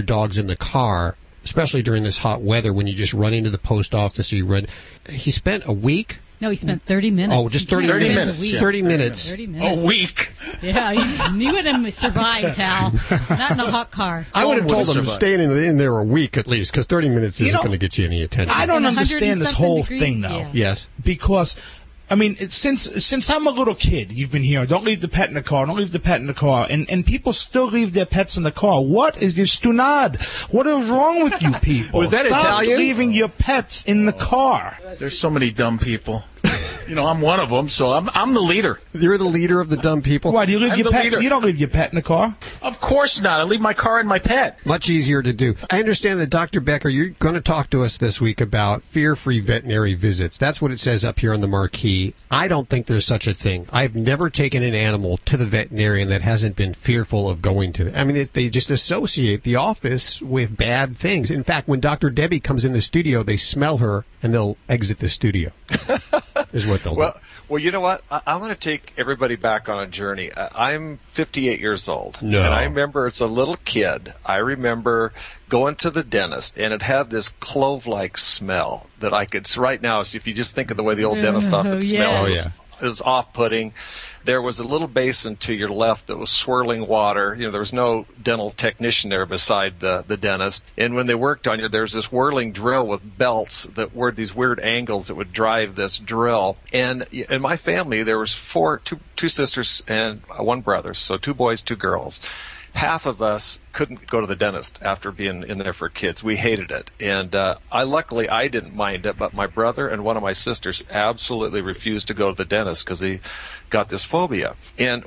Speaker 2: dogs in the car, especially during this hot weather when you just run into the post office or you run. He spent a week
Speaker 3: No, he spent 30 minutes.
Speaker 2: Oh, just 30 minutes. 30 minutes.
Speaker 3: 30 minutes.
Speaker 5: A week.
Speaker 3: Yeah, you wouldn't have survived, Hal. Not in a hot car.
Speaker 2: I would have told him to stay in there a week at least, because 30 minutes isn't going to get you any attention.
Speaker 7: I don't understand this whole thing, though.
Speaker 3: Yeah.
Speaker 2: Yes.
Speaker 7: Because, I mean, since I'm a little kid, you've been hearing, don't leave the pet in the car, don't leave the pet in the car, and people still leave their pets in the car. What is your stunad? What is wrong with you people?
Speaker 2: Was that
Speaker 7: Stop
Speaker 2: Italian?
Speaker 7: leaving your pets in the car.
Speaker 5: There's so many dumb people. I'm one of them, so I'm the leader.
Speaker 2: You're the leader of the dumb people?
Speaker 7: Why, do you leave your pet?
Speaker 5: Leader.
Speaker 7: You don't leave your pet in the car?
Speaker 5: Of course not. I leave my car and my pet.
Speaker 2: Much easier to do. I understand that, Dr. Becker, you're going to talk to us this week about fear-free veterinary visits. That's what it says up here on the marquee. I don't think there's such a thing. I've never taken an animal to the veterinarian that hasn't been fearful of going to them. I mean, they just associate the office with bad things. In fact, when Dr. Debbie comes in the studio, they smell her and they'll exit the studio, is what they'll do.
Speaker 21: Well, you know what? I want to take everybody back on a journey. I'm 58 years old.
Speaker 2: No.
Speaker 21: And I remember as a little kid, I remember going to the dentist, and it had this clove-like smell that I could, right now, if you just think of the way the old dentist office smelled, it was off-putting. There was a little basin to your left that was swirling water. There was no dental technician there beside the dentist. And when they worked on you, there was this whirling drill with belts that were these weird angles that would drive this drill. And in my family, there was two sisters and one brother, so 2 boys, 2 girls. Half of us couldn't go to the dentist after being in there for kids. We hated it. And luckily, I didn't mind it, but my brother and one of my sisters absolutely refused to go to the dentist because he got this phobia. And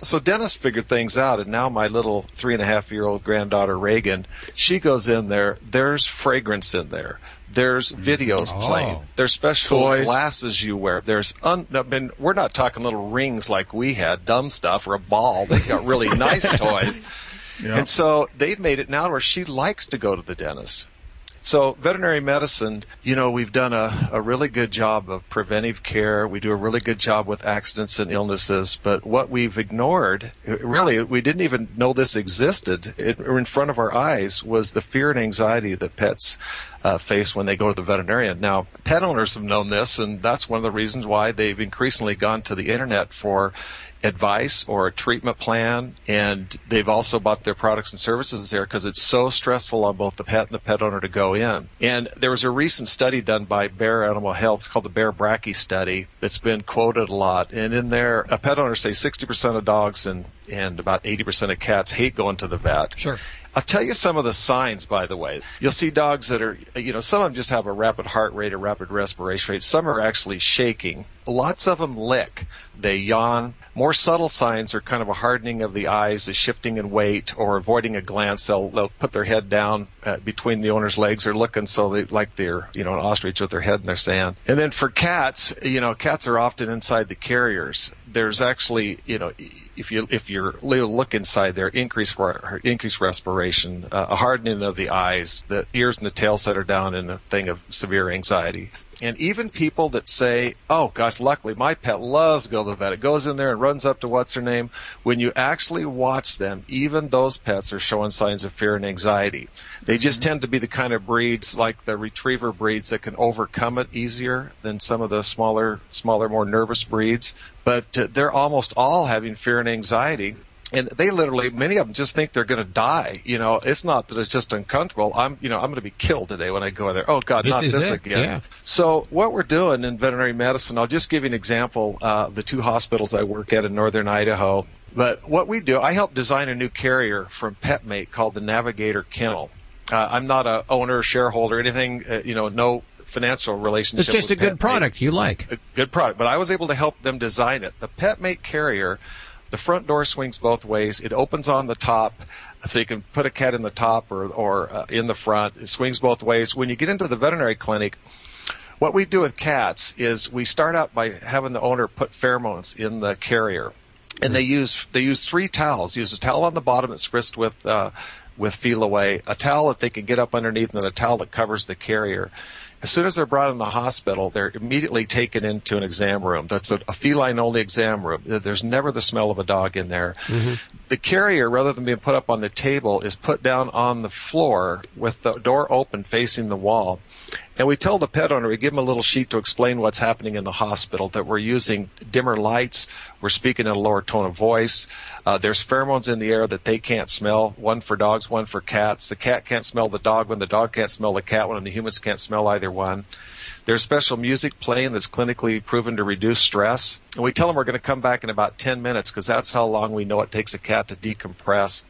Speaker 21: so dentists figured things out, and now my little 3.5-year-old granddaughter, Reagan, she goes in there. There's fragrance in there. There's videos playing. There's special glasses you wear. We're not talking little rings like we had, dumb stuff, or a ball. They got really nice toys. Yeah. And so they've made it now where she likes to go to the dentist. So veterinary medicine, we've done a really good job of preventive care. We do a really good job with accidents and illnesses. But what we've ignored, really, we didn't even know this existed. In front of our eyes was the fear and anxiety that pets face when they go to the veterinarian. Now, pet owners have known this, and that's one of the reasons why they've increasingly gone to the internet for advice or a treatment plan, and they've also bought their products and services there because it's so stressful on both the pet and the pet owner to go in. And there was a recent study done by Bear Animal Health. It's called the Bear Brachy study. It's been quoted a lot. And in there, a pet owner say 60% of dogs and about 80% of cats hate going to the vet.
Speaker 2: Sure.
Speaker 21: I'll tell you some of the signs, by the way. You'll see dogs that are, some of them just have a rapid heart rate, a rapid respiration rate. Some are actually shaking. Lots of them lick. They yawn. More subtle signs are kind of a hardening of the eyes, a shifting in weight, or avoiding a glance. They'll put their head down between the owner's legs. They're looking like they're, an ostrich with their head in their sand. And then for cats, cats are often inside the carriers. There's actually, if you look inside there, increased respiration, a hardening of the eyes, the ears and the tail center down, and a thing of severe anxiety. And even people that say, oh, gosh, luckily my pet loves to go to the vet. It goes in there and runs up to what's her name. When you actually watch them, even those pets are showing signs of fear and anxiety. They just tend to be the kind of breeds, like the retriever breeds, that can overcome it easier than some of the smaller, more nervous breeds. But they're almost all having fear and anxiety. And they literally, many of them just think they're going to die. It's not that it's just uncomfortable. I'm going to be killed today when I go in there. Oh, God, not this again. Yeah. So what we're doing in veterinary medicine, I'll just give you an example. The 2 hospitals I work at in northern Idaho. But what we do, I help design a new carrier from PetMate called the Navigator Kennel. I'm not a owner, shareholder, anything, no financial relationship.
Speaker 2: It's just a good product you like.
Speaker 21: A good product. But I was able to help them design it. The PetMate carrier, the front door swings both ways. It opens on the top, so you can put a cat in the top or in the front. It swings both ways. When you get into the veterinary clinic, what we do with cats is we start out by having the owner put pheromones in the carrier. And they use 3 towels. Use a towel on the bottom that's spritzed with Feel Away, a towel that they can get up underneath, and then a towel that covers the carrier. As soon as they're brought in the hospital, they're immediately taken into an exam room. That's a feline-only exam room. There's never the smell of a dog in there. Mm-hmm. The carrier, rather than being put up on the table, is put down on the floor with the door open facing the wall. And we tell the pet owner, we give them a little sheet to explain what's happening in the hospital, that we're using dimmer lights, we're speaking in a lower tone of voice, there's pheromones in the air that they can't smell, one for dogs, one for cats. The cat can't smell the dog when the dog can't smell the cat when the humans can't smell either one. There's special music playing that's clinically proven to reduce stress. And we tell them we're going to come back in about 10 minutes because that's how long we know it takes a cat to decompress.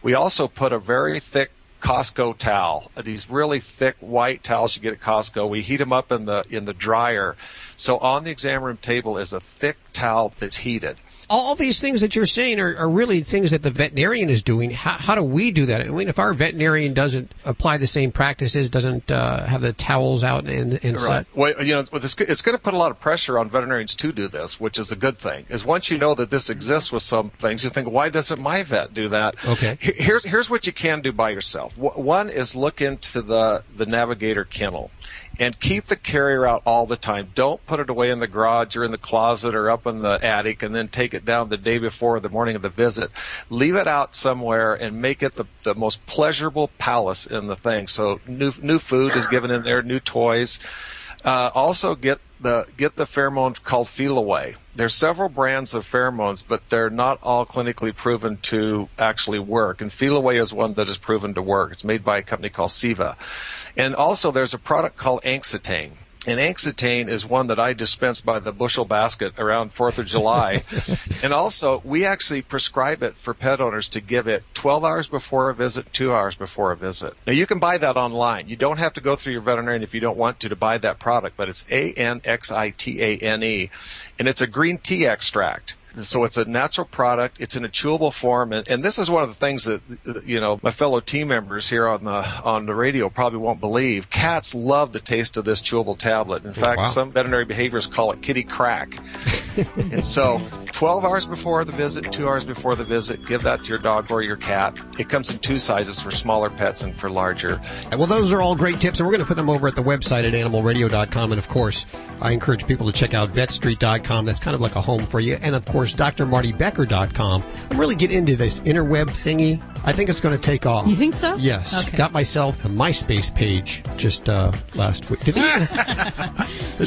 Speaker 21: We also put a very thick Costco towel, these really thick white towels you get at Costco. We heat them up in the dryer. So on the exam room table is a thick towel that's heated.
Speaker 2: All these things that you're saying are really things that the veterinarian is doing. How do we do that? I mean, if our veterinarian doesn't apply the same practices, doesn't have the towels out and
Speaker 21: right.
Speaker 2: such?
Speaker 21: Well, it's going to put a lot of pressure on veterinarians to do this, which is a good thing. Is once you know that this exists with some things, you think, why doesn't my vet do that?
Speaker 2: Okay.
Speaker 21: Here's what you can do by yourself. One is look into the Navigator kennel. And keep the carrier out all the time. Don't put it away in the garage or in the closet or up in the attic and then take it down the day before or the morning of the visit. Leave it out somewhere and make it the most pleasurable palace in the thing. So new food is given in there, new toys. Also get the pheromone called Feel Away. There's several brands of pheromones, but they're not all clinically proven to actually work. And Feel Away is one that is proven to work. It's made by a company called Seva. And also there's a product called Anxitane. And Anxitane is one that I dispense by the bushel basket around 4th of July. And also, we actually prescribe it for pet owners to give it 12 hours before a visit, 2 hours before a visit. Now, you can buy that online. You don't have to go through your veterinarian if you don't want to buy that product, but it's Anxitane, and it's a green tea extract. So it's a natural product. It's in a chewable form, and this is one of the things that my fellow team members here on the radio probably won't believe. Cats love the taste of this chewable tablet. In fact, Some veterinary behaviorists call it kitty crack. And so 12 hours before the visit, 2 hours before the visit, give that to your dog or your cat. It comes in two sizes for smaller pets and for larger.
Speaker 2: Well, those are all great tips, and we're going to put them over at the website at animalradio.com. And, of course, I encourage people to check out vetstreet.com. That's kind of like a home for you. And, of course, drmartybecker.com. I'm really getting into this interweb thingy. I think it's going to take off.
Speaker 3: You think so?
Speaker 2: Yes.
Speaker 3: Okay.
Speaker 2: Got myself a MySpace page just last week. Did they?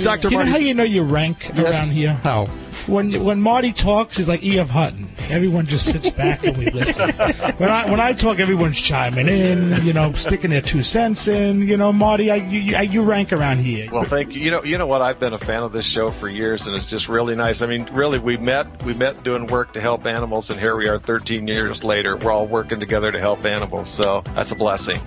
Speaker 2: Dr.
Speaker 7: You
Speaker 2: Marty,
Speaker 7: know how you know you rank around here?
Speaker 2: How?
Speaker 7: When Marty talks, it's like E.F. Hutton. Everyone just sits back and we listen. When I talk, everyone's chiming in, sticking their 2 cents in. Marty, you rank around here.
Speaker 21: Well, thank you. You know what? I've been a fan of this show for years, and it's just really nice. I mean, really, we met doing work to help animals, and here we are 13 years later. We're all working together to help animals, so that's a blessing.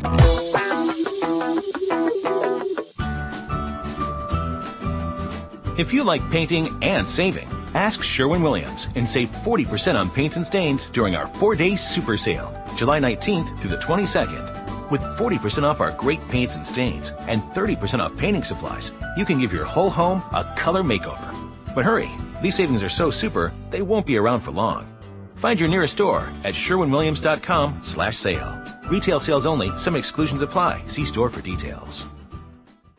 Speaker 17: If you like painting and saving, ask Sherwin-Williams and save 40% on paints and stains during our 4-day super sale, July 19th through the 22nd. With 40% off our great paints and stains and 30% off painting supplies, you can give your whole home a color makeover. But hurry, these savings are so super, they won't be around for long. Find your nearest store at sherwinwilliams.com/sale. Retail sales only. Some exclusions apply. See store for details.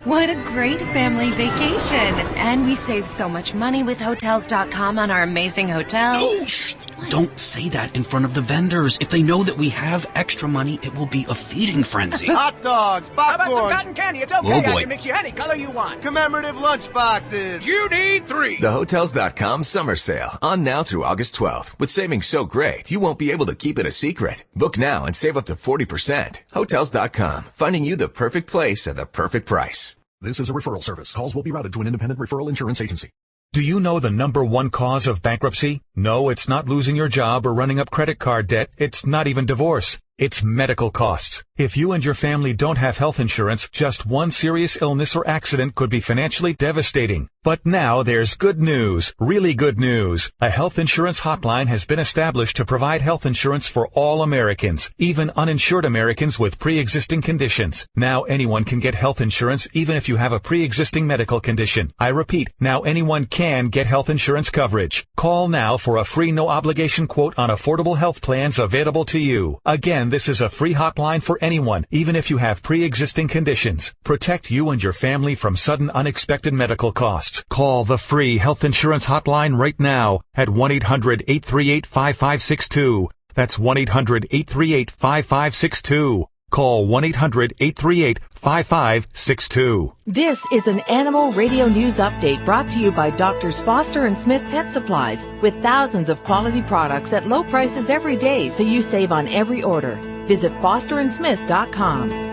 Speaker 9: What a great family vacation. And we save so much money with Hotels.com on our amazing hotels.
Speaker 15: Oh, shh! Don't say that in front of the vendors. If they know that we have extra money, it will be a feeding frenzy.
Speaker 22: Hot dogs, popcorn.
Speaker 23: How about some cotton candy? It's okay.
Speaker 15: Oh, boy.
Speaker 23: I can mix you any color you want.
Speaker 22: Commemorative lunch boxes.
Speaker 23: You need 3.
Speaker 24: The Hotels.com summer sale. On now through August 12th. With savings so great, you won't be able to keep it a secret. Book now and save up to 40%. Hotels.com. Finding you the perfect place at the perfect price.
Speaker 26: This is a referral service. Calls will be routed to an independent referral insurance agency. Do you know the #1 cause of bankruptcy? No, it's not losing your job or running up credit card debt. It's not even divorce. It's medical costs. If you and your family don't have health insurance, just one serious illness or accident could be financially devastating. But now there's good news, really good news. A health insurance hotline has been established to provide health insurance for all Americans, even uninsured Americans with pre-existing conditions. Now anyone can get health insurance even if you have a pre-existing medical condition. I repeat, now anyone can get health insurance coverage. Call now for a free no-obligation quote on affordable health plans available to you. Again, Again, this is a free hotline for anyone, even if you have pre-existing conditions. Protect you and your family from sudden unexpected medical costs. Call the free health insurance hotline right now at 1-800-838-5562. That's 1-800-838-5562. Call 1-800-838-5562.
Speaker 14: This is an Animal Radio News Update brought to you by Doctors Foster and Smith Pet Supplies, with thousands of quality products at low prices every day, so you save on every order. Visit fosterandsmith.com.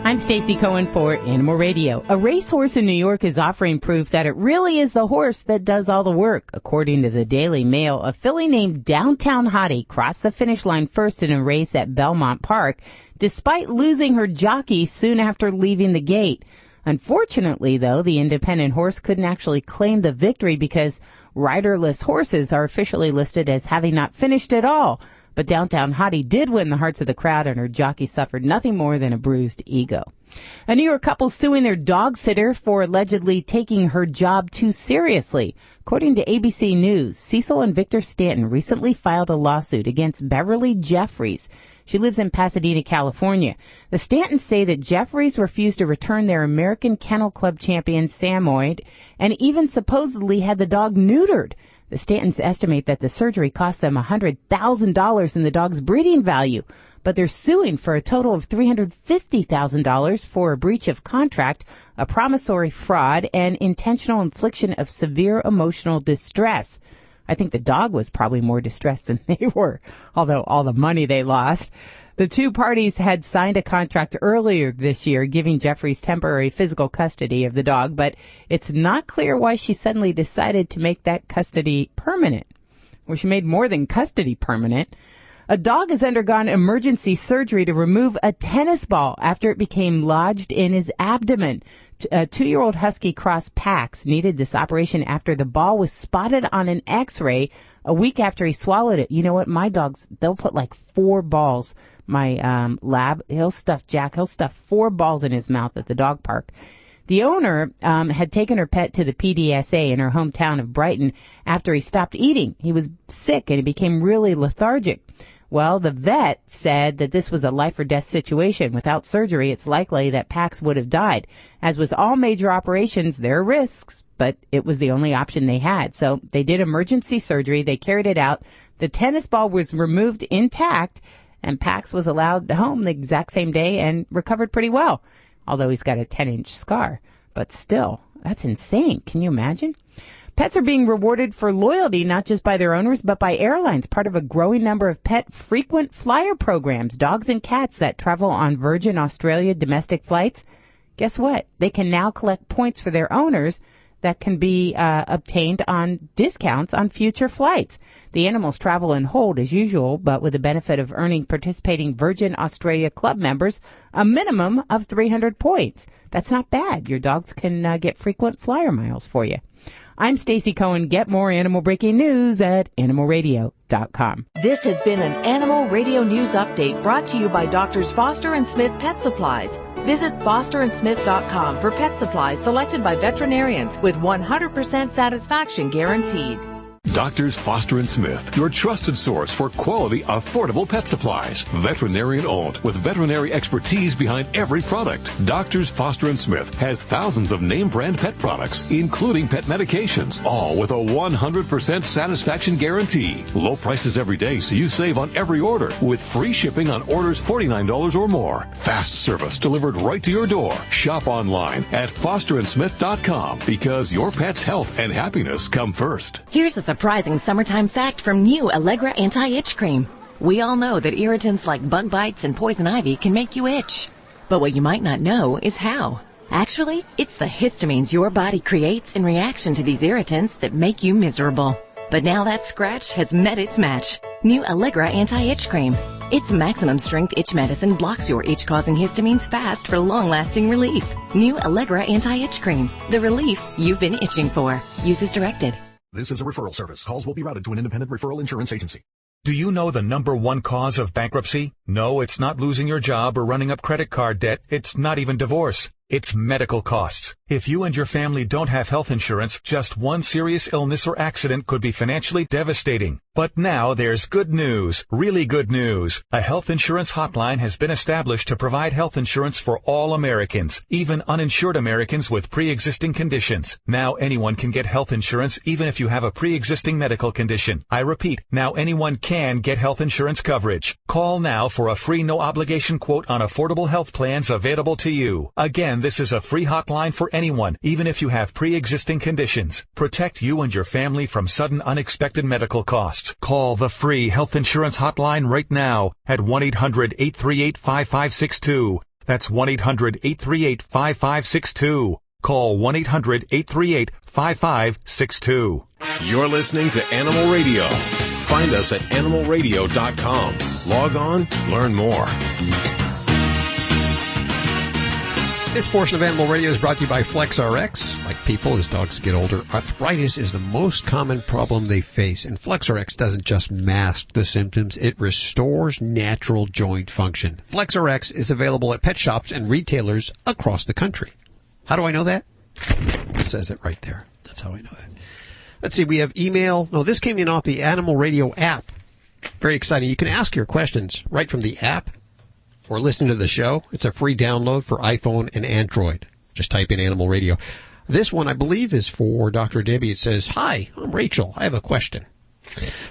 Speaker 25: I'm Stacy Cohen for Animal Radio. A racehorse in New York is offering proof that it really is the horse that does all the work. According to the Daily Mail, a filly named Downtown Hottie crossed the finish line first in a race at Belmont Park, despite losing her jockey soon after leaving the gate. Unfortunately, though, the independent horse couldn't actually claim the victory because riderless horses are officially listed as having not finished at all. But Downtown Hottie did win the hearts of the crowd, and her jockey suffered nothing more than a bruised ego. A New York couple suing their dog sitter for allegedly taking her job too seriously. According to ABC News, Cecil and Victor Stanton recently filed a lawsuit against Beverly Jeffries. She lives in Pasadena, California. The Stantons say that Jeffries refused to return their American Kennel Club champion Samoyed and even supposedly had the dog neutered. The Stantons estimate that the surgery cost them $100,000 in the dog's breeding value, but they're suing for a total of $350,000 for a breach of contract, a promissory fraud, and intentional infliction of severe emotional distress. I think the dog was probably more distressed than they were, although all the money they lost. The two parties had signed a contract earlier this year giving Jeffries temporary physical custody of the dog, but it's not clear why she suddenly decided to make that custody permanent. Well, she made more than custody permanent. A dog has undergone emergency surgery to remove a tennis ball after it became lodged in his abdomen. A 2-year-old husky cross Pax needed this operation after the ball was spotted on an x-ray a week after he swallowed it. You know what? My dogs, they'll put like 4 balls. My lab, he'll stuff 4 balls in his mouth at the dog park. The owner had taken her pet to the PDSA in her hometown of Brighton after he stopped eating. He was sick and he became really lethargic. Well, the vet said that this was a life-or-death situation. Without surgery, it's likely that Pax would have died. As with all major operations, there are risks, but it was the only option they had. So they did emergency surgery. They carried it out. The tennis ball was removed intact, and Pax was allowed home the exact same day and recovered pretty well, although he's got a 10-inch scar. But still, that's insane. Can you imagine? Pets are being rewarded for loyalty, not just by their owners, but by airlines, part of a growing number of pet frequent flyer programs. Dogs and cats that travel on Virgin Australia domestic flights, guess what? They can now collect points for their owners that can be obtained on discounts on future flights. The animals travel and hold as usual, but with the benefit of earning participating Virgin Australia Club members a minimum of 300 points. That's not bad. Your dogs can get frequent flyer miles for you. I'm Stacy Cohen. Get more animal breaking news at animalradio.com.
Speaker 14: This has been an Animal Radio News Update brought to you by Doctors Foster and Smith Pet Supplies. Visit fosterandsmith.com for pet supplies selected by veterinarians with 100% satisfaction guaranteed.
Speaker 1: Doctors Foster and Smith, your trusted source for quality, affordable pet supplies. Veterinarian owned, with veterinary expertise behind every product. Doctors Foster and Smith has thousands of name brand pet products, including pet medications, all with a 100% satisfaction guarantee. Low prices every day, so you save on every order, with free shipping on orders $49 or more. Fast service delivered right to your door. Shop online at fosterandsmith.com, because your pet's health and happiness come first.
Speaker 9: Here's a surprising summertime fact from new Allegra Anti-Itch Cream. We all know that irritants like bug bites and poison ivy can make you itch. But what you might not know is how. Actually, it's the histamines your body creates in reaction to these irritants that make you miserable. But now that scratch has met its match. New Allegra Anti-Itch Cream. Its maximum strength itch medicine blocks your itch-causing histamines fast for long-lasting relief. New Allegra Anti-Itch Cream. The relief you've been itching for. Use as directed.
Speaker 26: This is a referral service. Calls will be routed to an independent referral insurance agency. Do you know the number one cause of bankruptcy? No, it's not losing your job or running up credit card debt. It's not even divorce. It's medical costs. If you and your family don't have health insurance, just one serious illness or accident could be financially devastating. But now there's good news, really good news. A health insurance hotline has been established to provide health insurance for all Americans, even uninsured Americans with pre-existing conditions. Now anyone can get health insurance even if you have a pre-existing medical condition. I repeat, now anyone can get health insurance coverage. Call now for a free no-obligation quote on affordable health plans available to you. Again, this is a free hotline for anyone, even if you have pre-existing conditions. Protect you and your family from sudden unexpected medical costs. Call the free health insurance hotline right now at 1-800-838-5562. That's 1-800-838-5562. Call 1-800-838-5562.
Speaker 1: You're listening to Animal Radio. Find us at animalradio.com. Log on, learn more.
Speaker 2: This portion of Animal Radio is brought to you by FlexRx. Like people, as dogs get older, arthritis is the most common problem they face. And FlexRx doesn't just mask the symptoms, it restores natural joint function. FlexRx is available at pet shops and retailers across the country. How do I know that? It says it right there. That's how I know that. Let's see, we have email. No, this came in off the Animal Radio app. Very exciting. You can ask your questions right from the app or listen to the show. It's a free download for iPhone and Android. Just type in Animal Radio. This one, I believe, is for Dr. Debbie. It says, "Hi, I'm Rachel. I have a question."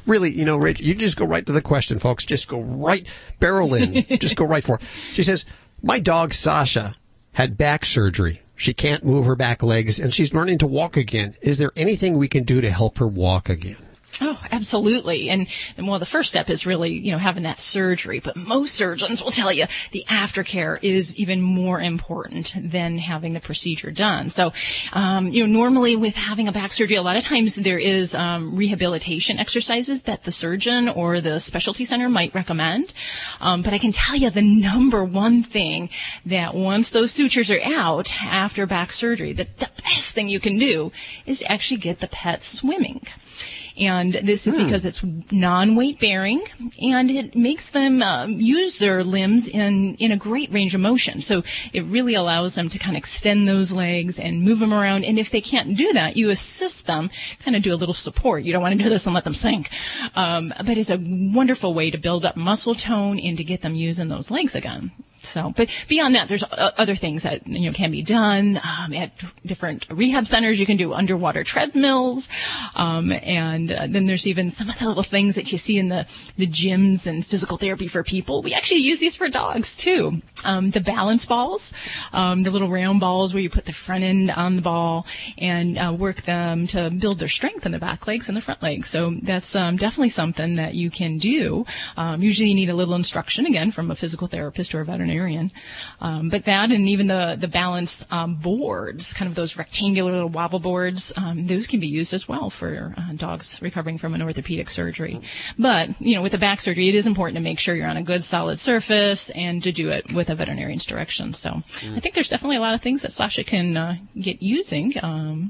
Speaker 2: Really, Rachel, you just go right to the question, folks. Just go right, barrel in. Just go right for it. She says, "My dog, Sasha, had back surgery. She can't move her back legs, and she's learning to walk again. Is there anything we can do to help her walk again?"
Speaker 18: Oh, absolutely. And well, the first step is really, having that surgery. But most surgeons will tell you the aftercare is even more important than having the procedure done. So, normally with having a back surgery, a lot of times there is rehabilitation exercises that the surgeon or the specialty center might recommend. But I can tell you the number one thing that once those sutures are out after back surgery, the best thing you can do is to actually get the pet swimming. And this is because it's non-weight bearing, and it makes them use their limbs in a great range of motion. So it really allows them to kind of extend those legs and move them around. And if they can't do that, you assist them, kind of do a little support. You don't want to do this and let them sink. But it's a wonderful way to build up muscle tone and to get them using those legs again. So, but beyond that, there's other things that, can be done, at different rehab centers. You can do underwater treadmills. And then there's even some of the little things that you see in the gyms and physical therapy for people. We actually use these for dogs too. The balance balls, the little round balls where you put the front end on the ball and, work them to build their strength in the back legs and the front legs. So that's, definitely something that you can do. Usually you need a little instruction again from a physical therapist or a veterinarian. But that and even the balance boards, kind of those rectangular little wobble boards, those can be used as well for dogs recovering from an orthopedic surgery. But, with the back surgery, it is important to make sure you're on a good solid surface and to do it with a veterinarian's direction. So I think there's definitely a lot of things that Sasha can get using.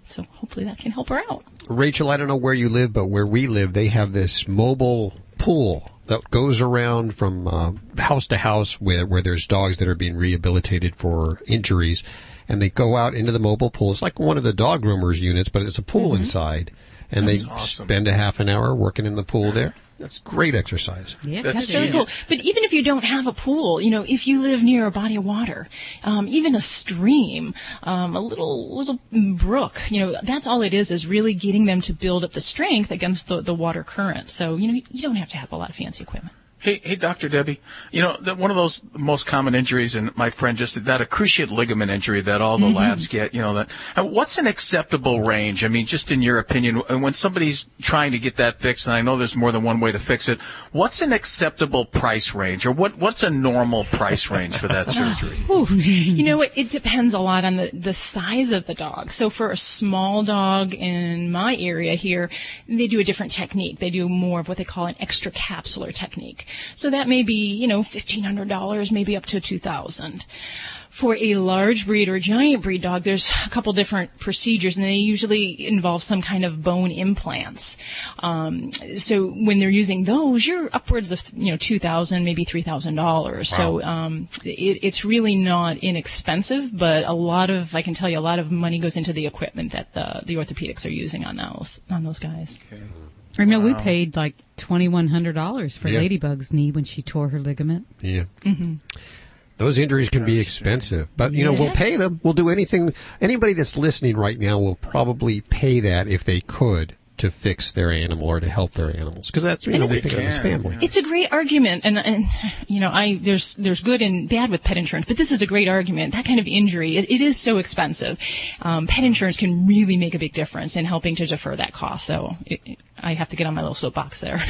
Speaker 18: So hopefully that can help her out.
Speaker 2: Rachel, I don't know where you live, but where we live, they have this mobile pool that goes around from house to house where there's dogs that are being rehabilitated for injuries, and they go out into the mobile pool. It's like one of the dog groomers units, but it's a pool inside, and that's awesome. Spend a half an hour working in the pool there. That's great exercise.
Speaker 18: Yeah, that's really cool. But even if you don't have a pool, if you live near a body of water, even a stream, a little brook, that's all it is really getting them to build up the strength against the water current. So, you don't have to have a lot of fancy equipment.
Speaker 5: Hey, Dr. Debbie, one of those most common injuries, and my friend just that cruciate ligament injury that all the labs get, what's an acceptable range? I mean, just in your opinion, when somebody's trying to get that fixed, and I know there's more than one way to fix it, what's an acceptable price range, or what's a normal price range for that surgery?
Speaker 18: It depends a lot on the size of the dog. So for a small dog in my area here, they do a different technique. They do more of what they call an extracapsular technique. So that may be, $1,500, maybe up to $2,000. For a large breed or giant breed dog, there's a couple different procedures, and they usually involve some kind of bone implants. So when they're using those, you're upwards of, $2,000, maybe $3,000. Wow. So it's really not inexpensive, but I can tell you, a lot of money goes into the equipment that the orthopedics are using on those guys.
Speaker 5: Okay.
Speaker 3: I know we paid like $2,100 for Ladybug's knee when she tore her ligament.
Speaker 2: Yeah.
Speaker 3: Mm-hmm.
Speaker 2: Those injuries can be expensive, but, we'll pay them. We'll do anything. Anybody that's listening right now will probably pay that if they could to fix their animal or to help their animals. Because that's, they think of his family.
Speaker 18: It's a great argument. And there's good and bad with pet insurance, but this is a great argument. That kind of injury, it is so expensive. Pet insurance can really make a big difference in helping to defer that cost. So I have to get on my little soapbox there.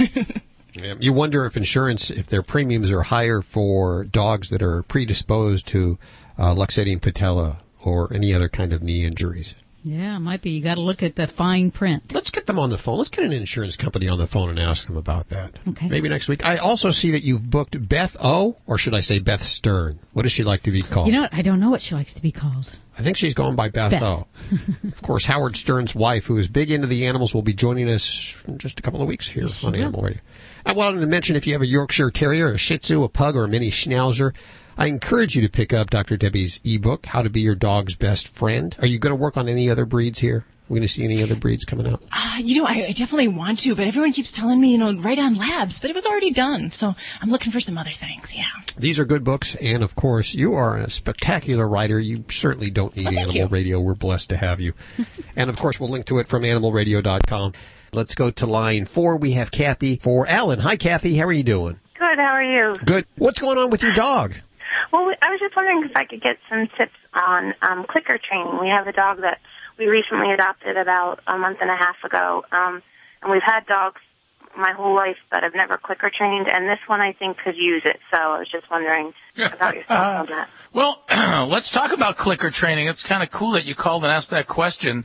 Speaker 2: Yeah. You wonder if their premiums are higher for dogs that are predisposed to luxating patella or any other kind of knee injuries.
Speaker 3: Yeah, it might be. You got to look at the fine print.
Speaker 2: Let's get them on the phone. Let's get an insurance company on the phone and ask them about that.
Speaker 3: Okay.
Speaker 2: Maybe next week. I also see that you've booked Beth O, or should I say Beth Stern? What does she like to be called?
Speaker 3: You know what? I don't know what she likes to be called.
Speaker 2: I think she's going by Beth O. Of course, Howard Stern's wife, who is big into the animals, will be joining us in just a couple of weeks here on Animal Radio. I wanted to mention if you have a Yorkshire Terrier, a Shih Tzu, a Pug, or a Mini Schnauzer, I encourage you to pick up Dr. Debbie's ebook, How to Be Your Dog's Best Friend. Are you going to work on any other breeds here? We're going to see any other breeds coming out?
Speaker 18: I definitely want to, but everyone keeps telling me, write on labs, but it was already done. So I'm looking for some other things, yeah.
Speaker 2: These are good books, and of course, you are a spectacular writer. You certainly don't need Animal Radio. We're blessed to have you. And of course, we'll link to it from animalradio.com. Let's go to line 4. We have Kathy for Alan. Hi, Kathy. How are you doing?
Speaker 4: Good. How are you?
Speaker 2: Good. What's going on with your dog?
Speaker 4: Well, I was just wondering if I could get some tips on clicker training. We have a dog that we recently adopted about a month and a half ago, and we've had dogs my whole life that have never clicker trained, and this one I think could use it. So I was just wondering about your thoughts on that.
Speaker 5: Well, let's talk about clicker training. It's kind of cool that you called and asked that question.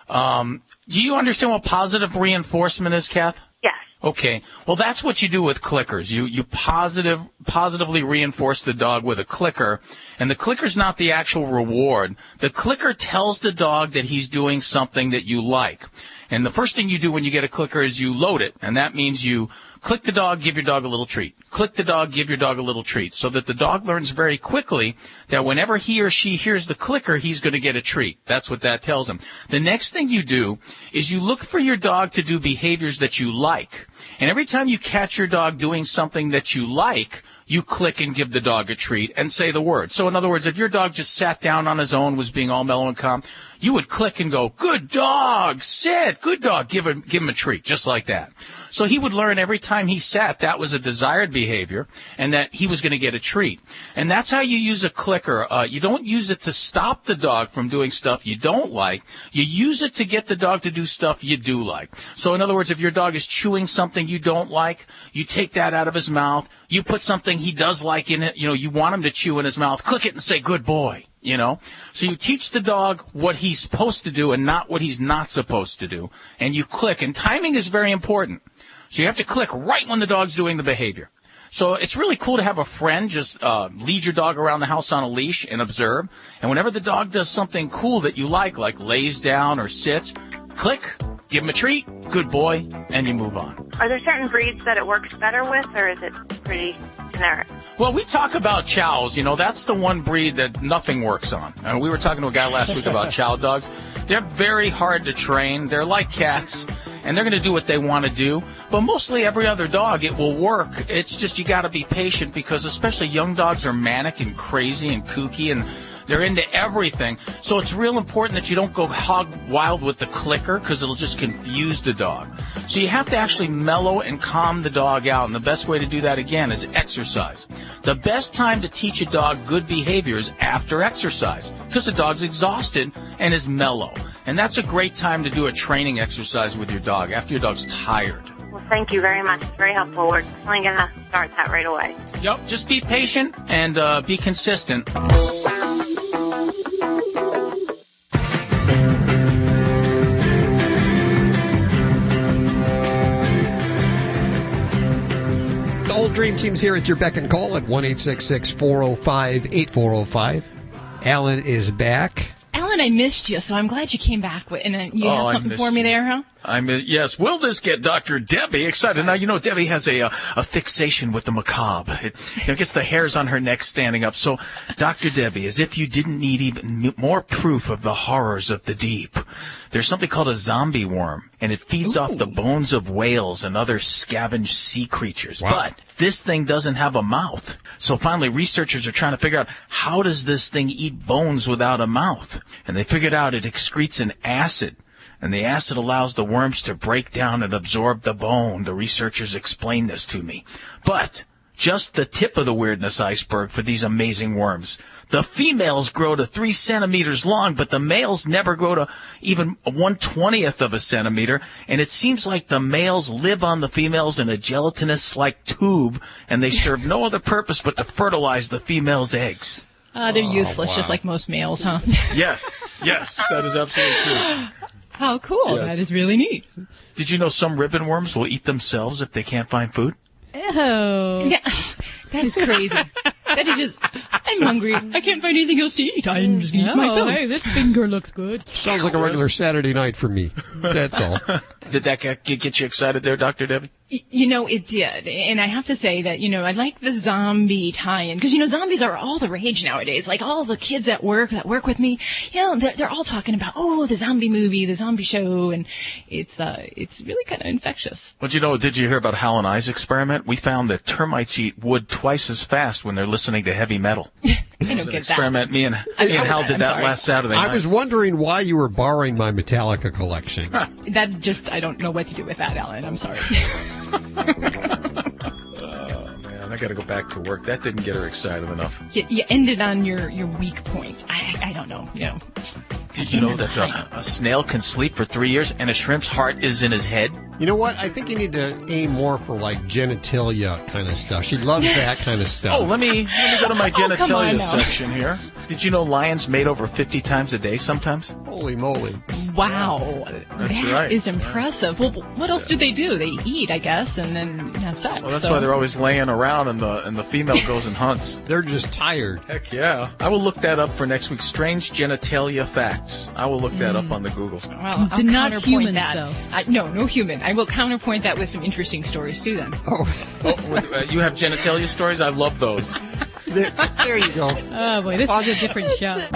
Speaker 5: Do you understand what positive reinforcement is, Kath?
Speaker 4: Yes.
Speaker 5: Okay. Well, that's what you do with clickers. You positively reinforce the dog with a clicker, and the clicker's not the actual reward. The clicker tells the dog that he's doing something that you like. And the first thing you do when you get a clicker is you load it, and that means you click the dog, give your dog a little treat. Click the dog, give your dog a little treat, so that the dog learns very quickly that whenever he or she hears the clicker, he's going to get a treat. That's what that tells him. The next thing you do is you look for your dog to do behaviors that you like. And every time you catch your dog doing something that you like, you click and give the dog a treat and say the word. So in other words, if your dog just sat down on his own, was being all mellow and calm, you would click and go, good dog, sit, good dog, give him a treat, just like that. So he would learn every time he sat that was a desired behavior and that he was going to get a treat. And that's how you use a clicker. You don't use it to stop the dog from doing stuff you don't like. You use it to get the dog to do stuff you do like. So in other words, if your dog is chewing something you don't like, you take that out of his mouth, you put something he does like in it, you want him to chew in his mouth, click it and say, good boy. So you teach the dog what he's supposed to do and not what he's not supposed to do. And you click. And timing is very important. So you have to click right when the dog's doing the behavior. So it's really cool to have a friend just lead your dog around the house on a leash and observe. And whenever the dog does something cool that you like lays down or sits, click, give him a treat, good boy, and you move on.
Speaker 4: Are there certain breeds that it works better with, or is it pretty generic?
Speaker 5: Well, we talk about chows. That's the one breed that nothing works on. And we were talking to a guy last week about chow dogs. They're very hard to train. They're like cats, and they're going to do what they want to do. But mostly every other dog, it will work. It's just you got to be patient because especially young dogs are manic and crazy and kooky, and they're into everything. So it's real important that you don't go hog wild with the clicker because it'll just confuse the dog. So you have to actually mellow and calm the dog out. And the best way to do that, again, is exercise. The best time to teach a dog good behavior is after exercise because the dog's exhausted and is mellow. And that's a great time to do a training exercise with your dog after your dog's tired.
Speaker 4: Well, thank you very much. It's very helpful. We're definitely going to start that right away.
Speaker 5: Yep. Just be patient and be consistent.
Speaker 2: Old Dream Team's here at your beck and call at 1-866-405-8405. Alan is back.
Speaker 18: Alan, Alan, I missed you, so I'm glad you came back. And you have something for me there, huh?
Speaker 5: Yes. Will this get Dr. Debbie excited? Now, Debbie has a fixation with the macabre. It gets the hairs on her neck standing up. So, Dr. Debbie, as if you didn't need even more proof of the horrors of the deep, there's something called a zombie worm, and it feeds off the bones of whales and other scavenged sea creatures. Wow. But this thing doesn't have a mouth. So finally, researchers are trying to figure out, how does this thing eat bones without a mouth? And they figured out it excretes an acid. And the acid allows the worms to break down and absorb the bone. The researchers explained this to me. But just the tip of the weirdness iceberg for these amazing worms. The females grow to 3 centimeters long, but the males never grow to even 1/20th of a centimeter. And it seems like the males live on the females in a gelatinous-like tube, and they serve no other purpose but to fertilize the females' eggs.
Speaker 18: They're useless, just like most males, huh?
Speaker 5: Yes, that is absolutely true.
Speaker 18: How cool. Yes. That is really neat.
Speaker 5: Did you know some ribbon worms will eat themselves if they can't find food?
Speaker 18: Oh. Yeah, that is crazy. That is just, I'm hungry. I can't find anything else to eat. I'm just going to eat myself.
Speaker 3: Hey, this finger looks good.
Speaker 2: Sounds like a regular Saturday night for me. That's all.
Speaker 5: Did that get you excited there, Dr. Debbie?
Speaker 18: It did. And I have to say that, I like the zombie tie-in. Because, zombies are all the rage nowadays. Like, all the kids at work that work with me, they're all talking about, the zombie movie, the zombie show. And it's really kind of infectious.
Speaker 5: But, did you hear about Hal and I's experiment? We found that termites eat wood twice as fast when they're listening to heavy metal.
Speaker 18: I don't get
Speaker 5: experiment. Me and Hal did that last Saturday night.
Speaker 2: I was wondering why you were borrowing my Metallica collection.
Speaker 18: I don't know what to do with that, Alan. I'm sorry.
Speaker 5: Oh, man, I got to go back to work. That didn't get her excited enough.
Speaker 18: You ended on your weak point. I don't know.
Speaker 5: Did you know that a snail can sleep for 3 years and a shrimp's heart is in his head?
Speaker 2: You know what? I think you need to aim more for genitalia kind of stuff. She loves that kind of stuff.
Speaker 5: Oh, let me go to my genitalia section here. Did you know lions mate over 50 times a day sometimes?
Speaker 2: Holy moly.
Speaker 18: Wow.
Speaker 5: That's
Speaker 18: that
Speaker 5: right.
Speaker 18: is impressive. Well, what else do they do? They eat, I guess, and then have sex.
Speaker 5: Well, that's why they're always laying around and the female goes and hunts.
Speaker 2: They're just tired.
Speaker 5: Heck yeah. I will look that up for next week's Strange Genitalia Facts. I will look that up on the Google.
Speaker 18: Well, I'll
Speaker 3: not humans,
Speaker 18: that.
Speaker 3: though.
Speaker 18: No human. I will counterpoint that with some interesting stories, too, then.
Speaker 5: You have genitalia stories? I love those.
Speaker 2: There you go.
Speaker 3: Oh, boy, this is a different show.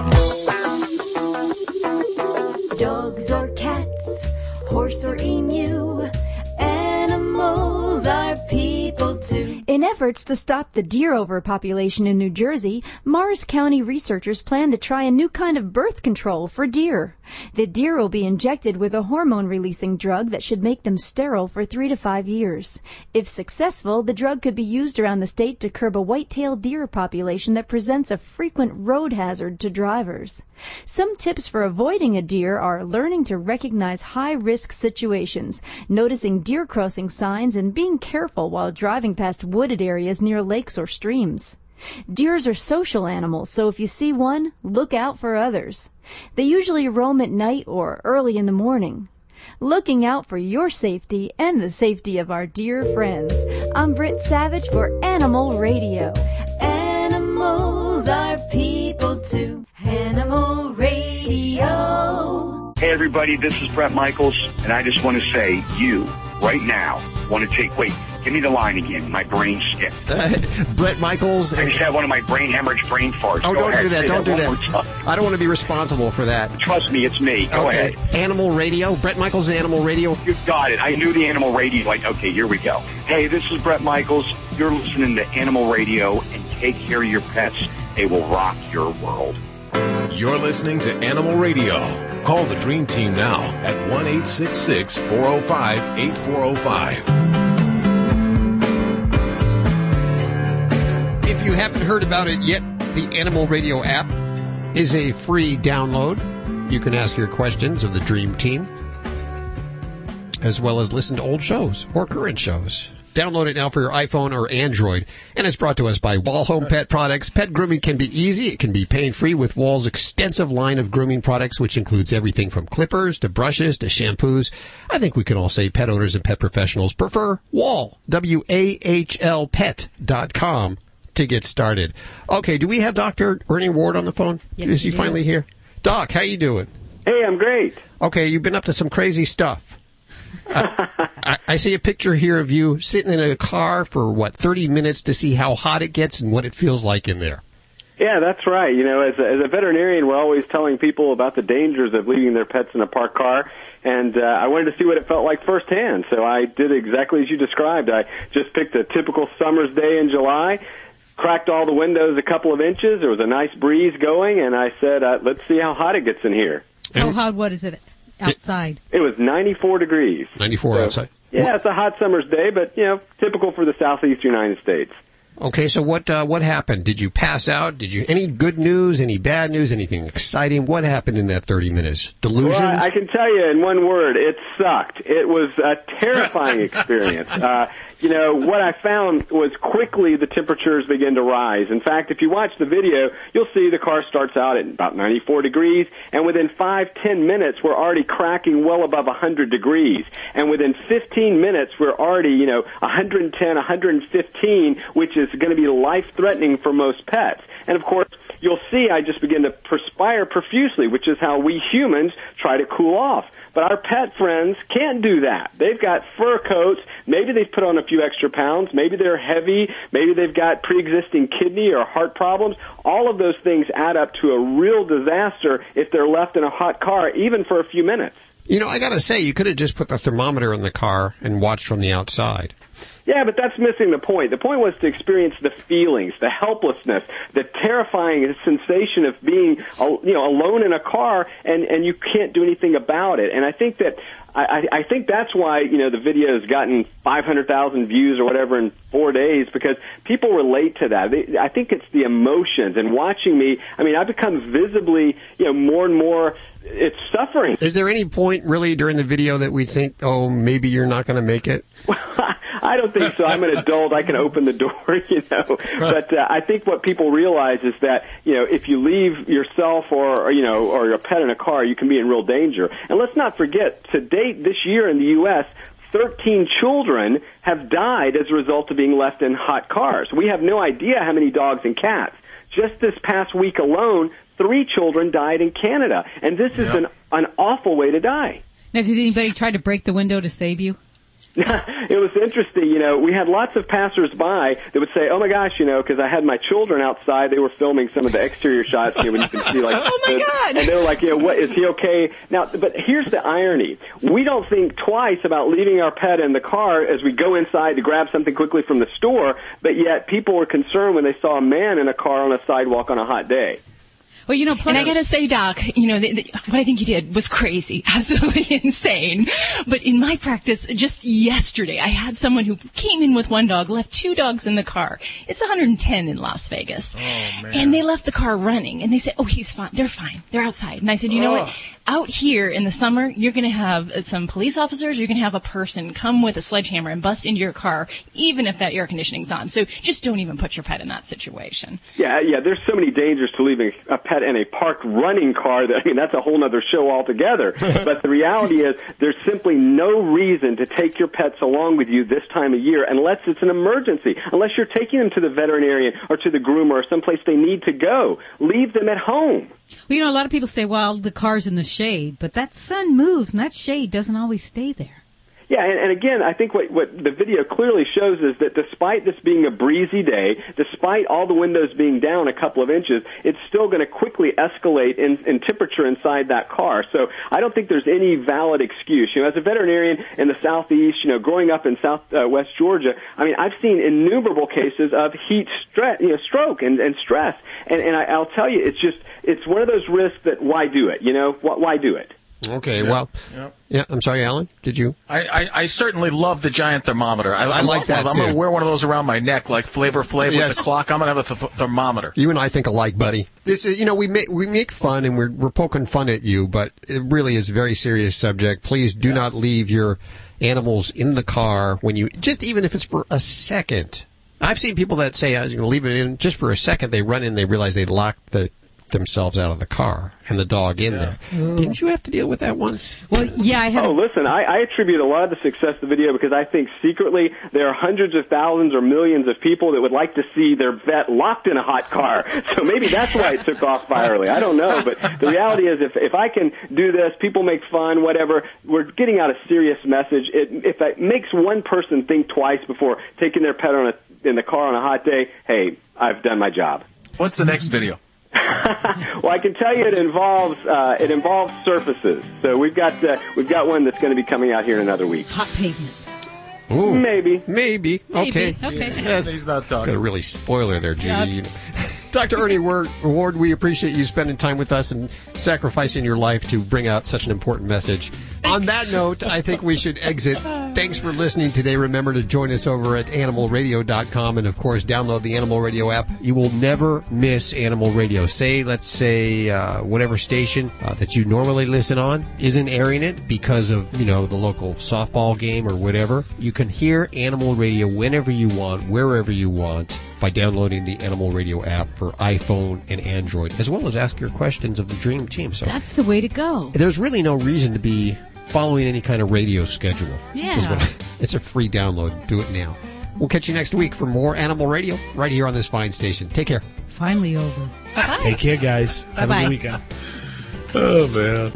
Speaker 6: Dogs or cats, horse or emu, animals are people too. In efforts to stop the deer overpopulation in New Jersey, Morris County researchers plan to try a new kind of birth control for deer. The deer will be injected with a hormone-releasing drug that should make them sterile for 3 to 5 years. If successful, the drug could be used around the state to curb a white-tailed deer population that presents a frequent road hazard to drivers. Some tips for avoiding a deer are learning to recognize high-risk situations, noticing deer crossing signs, and being careful while driving past wooded areas near lakes or streams. Deers are social animals, so if you see one, look out for others. They usually roam at night or early in the morning. Looking out for your safety and the safety of our dear friends. I'm Britt Savage for Animal Radio. Animals are people too. Animal Radio.
Speaker 16: Hey everybody, this is Brett Michaels, and I just want to say, you, right now, want to take, wait, give me the line again. My brain skipped.
Speaker 2: Brett Michaels.
Speaker 16: I just had one of my brain hemorrhage brain farts.
Speaker 2: Oh, don't do that. Don't do that. I don't want to be responsible for that.
Speaker 16: Trust me, it's me. Go ahead.
Speaker 2: Animal Radio. Brett Michaels, Animal Radio.
Speaker 16: You got it. I knew the Animal Radio. Okay, here we go. Hey, this is Brett Michaels. You're listening to Animal Radio, and take care of your pets. They will rock your world.
Speaker 1: You're listening to Animal Radio. Call the Dream Team now at 1-866-405-8405.
Speaker 2: If you haven't heard about it yet, the Animal Radio app is a free download. You can ask your questions of the Dream Team, as well as listen to old shows or current shows. Download it now for your iPhone or Android. And it's brought to us by Wall Home Pet Products. Pet grooming can be easy. It can be pain-free with Wall's extensive line of grooming products, which includes everything from clippers to brushes to shampoos. I think we can all say pet owners and pet professionals prefer Wall, WAHL Pet.com to get started. Okay, do we have Dr. Ernie Ward on the phone?
Speaker 3: Yes,
Speaker 2: Is he finally here? Doc, how you doing?
Speaker 8: Hey, I'm great.
Speaker 2: Okay, you've been up to some crazy stuff. I see a picture here of you sitting in a car for, 30 minutes to see how hot it gets and what it feels like in there.
Speaker 8: Yeah, that's right. You know, as a veterinarian, we're always telling people about the dangers of leaving their pets in a parked car, and I wanted to see what it felt like firsthand, so I did exactly as you described. I just picked a typical summer's day in July, cracked all the windows a couple of inches, there was a nice breeze going, and I said, let's see how hot it gets in here.
Speaker 3: How hot, what is it outside?
Speaker 8: It was 94 degrees.
Speaker 2: 94 outside?
Speaker 8: Yeah, it's a hot summer's day, but, typical for the southeast United States.
Speaker 2: Okay, so what happened? Did you pass out? Any good news, any bad news, anything exciting? What happened in that 30 minutes? Delusions?
Speaker 8: Well, I can tell you in one word, it sucked. It was a terrifying experience. What I found was quickly the temperatures begin to rise. In fact, if you watch the video, you'll see the car starts out at about 94 degrees, and within 5-10 minutes, we're already cracking well above 100 degrees. And within 15 minutes, we're already, 110, 115, which is going to be life-threatening for most pets. And, of course, you'll see I just begin to perspire profusely, which is how we humans try to cool off. But our pet friends can't do that. They've got fur coats. Maybe they've put on a few extra pounds. Maybe they're heavy. Maybe they've got pre-existing kidney or heart problems. All of those things add up to a real disaster if they're left in a hot car, even for a few minutes.
Speaker 2: I got to say, you could have just put the thermometer in the car and watched from the outside.
Speaker 8: Yeah, but that's missing the point. The point was to experience the feelings, the helplessness, the terrifying sensation of being, alone in a car and you can't do anything about it. And I think that I think that's why, the video has gotten 500,000 views or whatever in 4 days, because people relate to that. I think it's the emotions and watching me. I mean, I've become visibly, more and more. It's suffering.
Speaker 2: Is there any point really during the video that we think, oh, maybe you're not going to make it?
Speaker 8: I don't think so. I'm an adult. I can open the door, But I think what people realize is that, if you leave yourself or your pet in a car, you can be in real danger. And let's not forget, to date this year in the U.S., 13 children have died as a result of being left in hot cars. We have no idea how many dogs and cats. Just this past week alone, 3 children died in Canada. And this is an awful way to die.
Speaker 3: Now, did anybody try to break the window to save you?
Speaker 8: It was interesting, we had lots of passersby that would say, oh my gosh, because I had my children outside, they were filming some of the exterior shots, when you can see
Speaker 3: oh my God!
Speaker 8: And they were like, what, is he okay? Now, but here's the irony. We don't think twice about leaving our pet in the car as we go inside to grab something quickly from the store, but yet people were concerned when they saw a man in a car on a sidewalk on a hot day.
Speaker 18: Well, and I got to say, Doc, what I think you did was crazy, absolutely insane. But in my practice, just yesterday, I had someone who came in with one dog, left 2 dogs in the car. It's 110 in Las Vegas.
Speaker 5: Oh, man.
Speaker 18: And they left the car running. And they said, oh, he's fine. They're fine. They're outside. And I said, you know what? Out here in the summer, you're going to have some police officers, you're going to have a person come with a sledgehammer and bust into your car, even if that air conditioning's on. So just don't even put your pet in that situation.
Speaker 8: Yeah, there's so many dangers to leaving a pet in a parked running car that's a whole other show altogether. But the reality is there's simply no reason to take your pets along with you this time of year unless it's an emergency, unless you're taking them to the veterinarian or to the groomer or someplace they need to go. Leave them at home.
Speaker 3: Well, a lot of people say, well, the car's in the shade, but that sun moves and that shade doesn't always stay there.
Speaker 8: Yeah, and again, I think what the video clearly shows is that despite this being a breezy day, despite all the windows being down a couple of inches, it's still going to quickly escalate in temperature inside that car. So I don't think there's any valid excuse. As a veterinarian in the Southeast, growing up in Southwest Georgia, I've seen innumerable cases of heat stroke and stress. And I'll tell you, it's one of those risks that why do it? Why do it?
Speaker 2: Okay, I'm sorry, Alan, did you?
Speaker 5: I certainly love the giant thermometer. I
Speaker 2: like that,
Speaker 5: too. I'm going to wear one of those around my neck like Flavor Flav with the clock. I'm going to have a thermometer.
Speaker 2: You and I think alike, buddy. This is, we make fun and we're poking fun at you, but it really is a very serious subject. Please do not leave your animals in the car when even if it's for a second. I've seen people that say, I was going to leave it in just for a second. They run in, they realize they locked the themselves out of the car and the dog in there.
Speaker 3: Ooh.
Speaker 2: Didn't you have to deal with that once?
Speaker 3: Well, yeah, I had.
Speaker 8: Listen, I attribute a lot of the success of the video because I think secretly there are hundreds of thousands or millions of people that would like to see their vet locked in a hot car. So maybe that's why it took off virally. I don't know, but the reality is if I can do this, people make fun, whatever, we're getting out a serious message. If it makes one person think twice before taking their pet in the car on a hot day, hey, I've done my job.
Speaker 5: What's the next video?
Speaker 8: Well, I can tell you it involves surfaces. So we've got one that's going to be coming out here in another week.
Speaker 3: Hot pavement.
Speaker 2: Ooh.
Speaker 8: Maybe.
Speaker 2: Okay.
Speaker 5: Yeah, he's not talking.
Speaker 2: Got a really spoiler there, Judy. Dr. Ernie Ward, we appreciate you spending time with us and sacrificing your life to bring out such an important message. On that note, I think we should exit. Thanks for listening today. Remember to join us over at animalradio.com and, of course, download the Animal Radio app. You will never miss Animal Radio. Let's say, whatever station that you normally listen on isn't airing it because of, the local softball game or whatever. You can hear Animal Radio whenever you want, wherever you want, by downloading the Animal Radio app for iPhone and Android, as well as ask your questions of the Dream Team. So
Speaker 3: that's the way to go.
Speaker 2: There's really no reason to be following any kind of radio schedule.
Speaker 3: Yeah.
Speaker 2: It's a free download. Do it now. We'll catch you next week for more Animal Radio right here on this fine station. Take care.
Speaker 3: Finally over.
Speaker 7: Bye-bye. Take care, guys. Have a good weekend.
Speaker 21: Oh, man.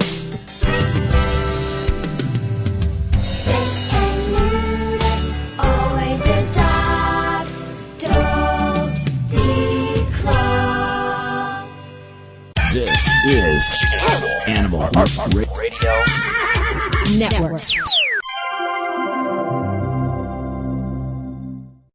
Speaker 15: This is Animal Radio Network.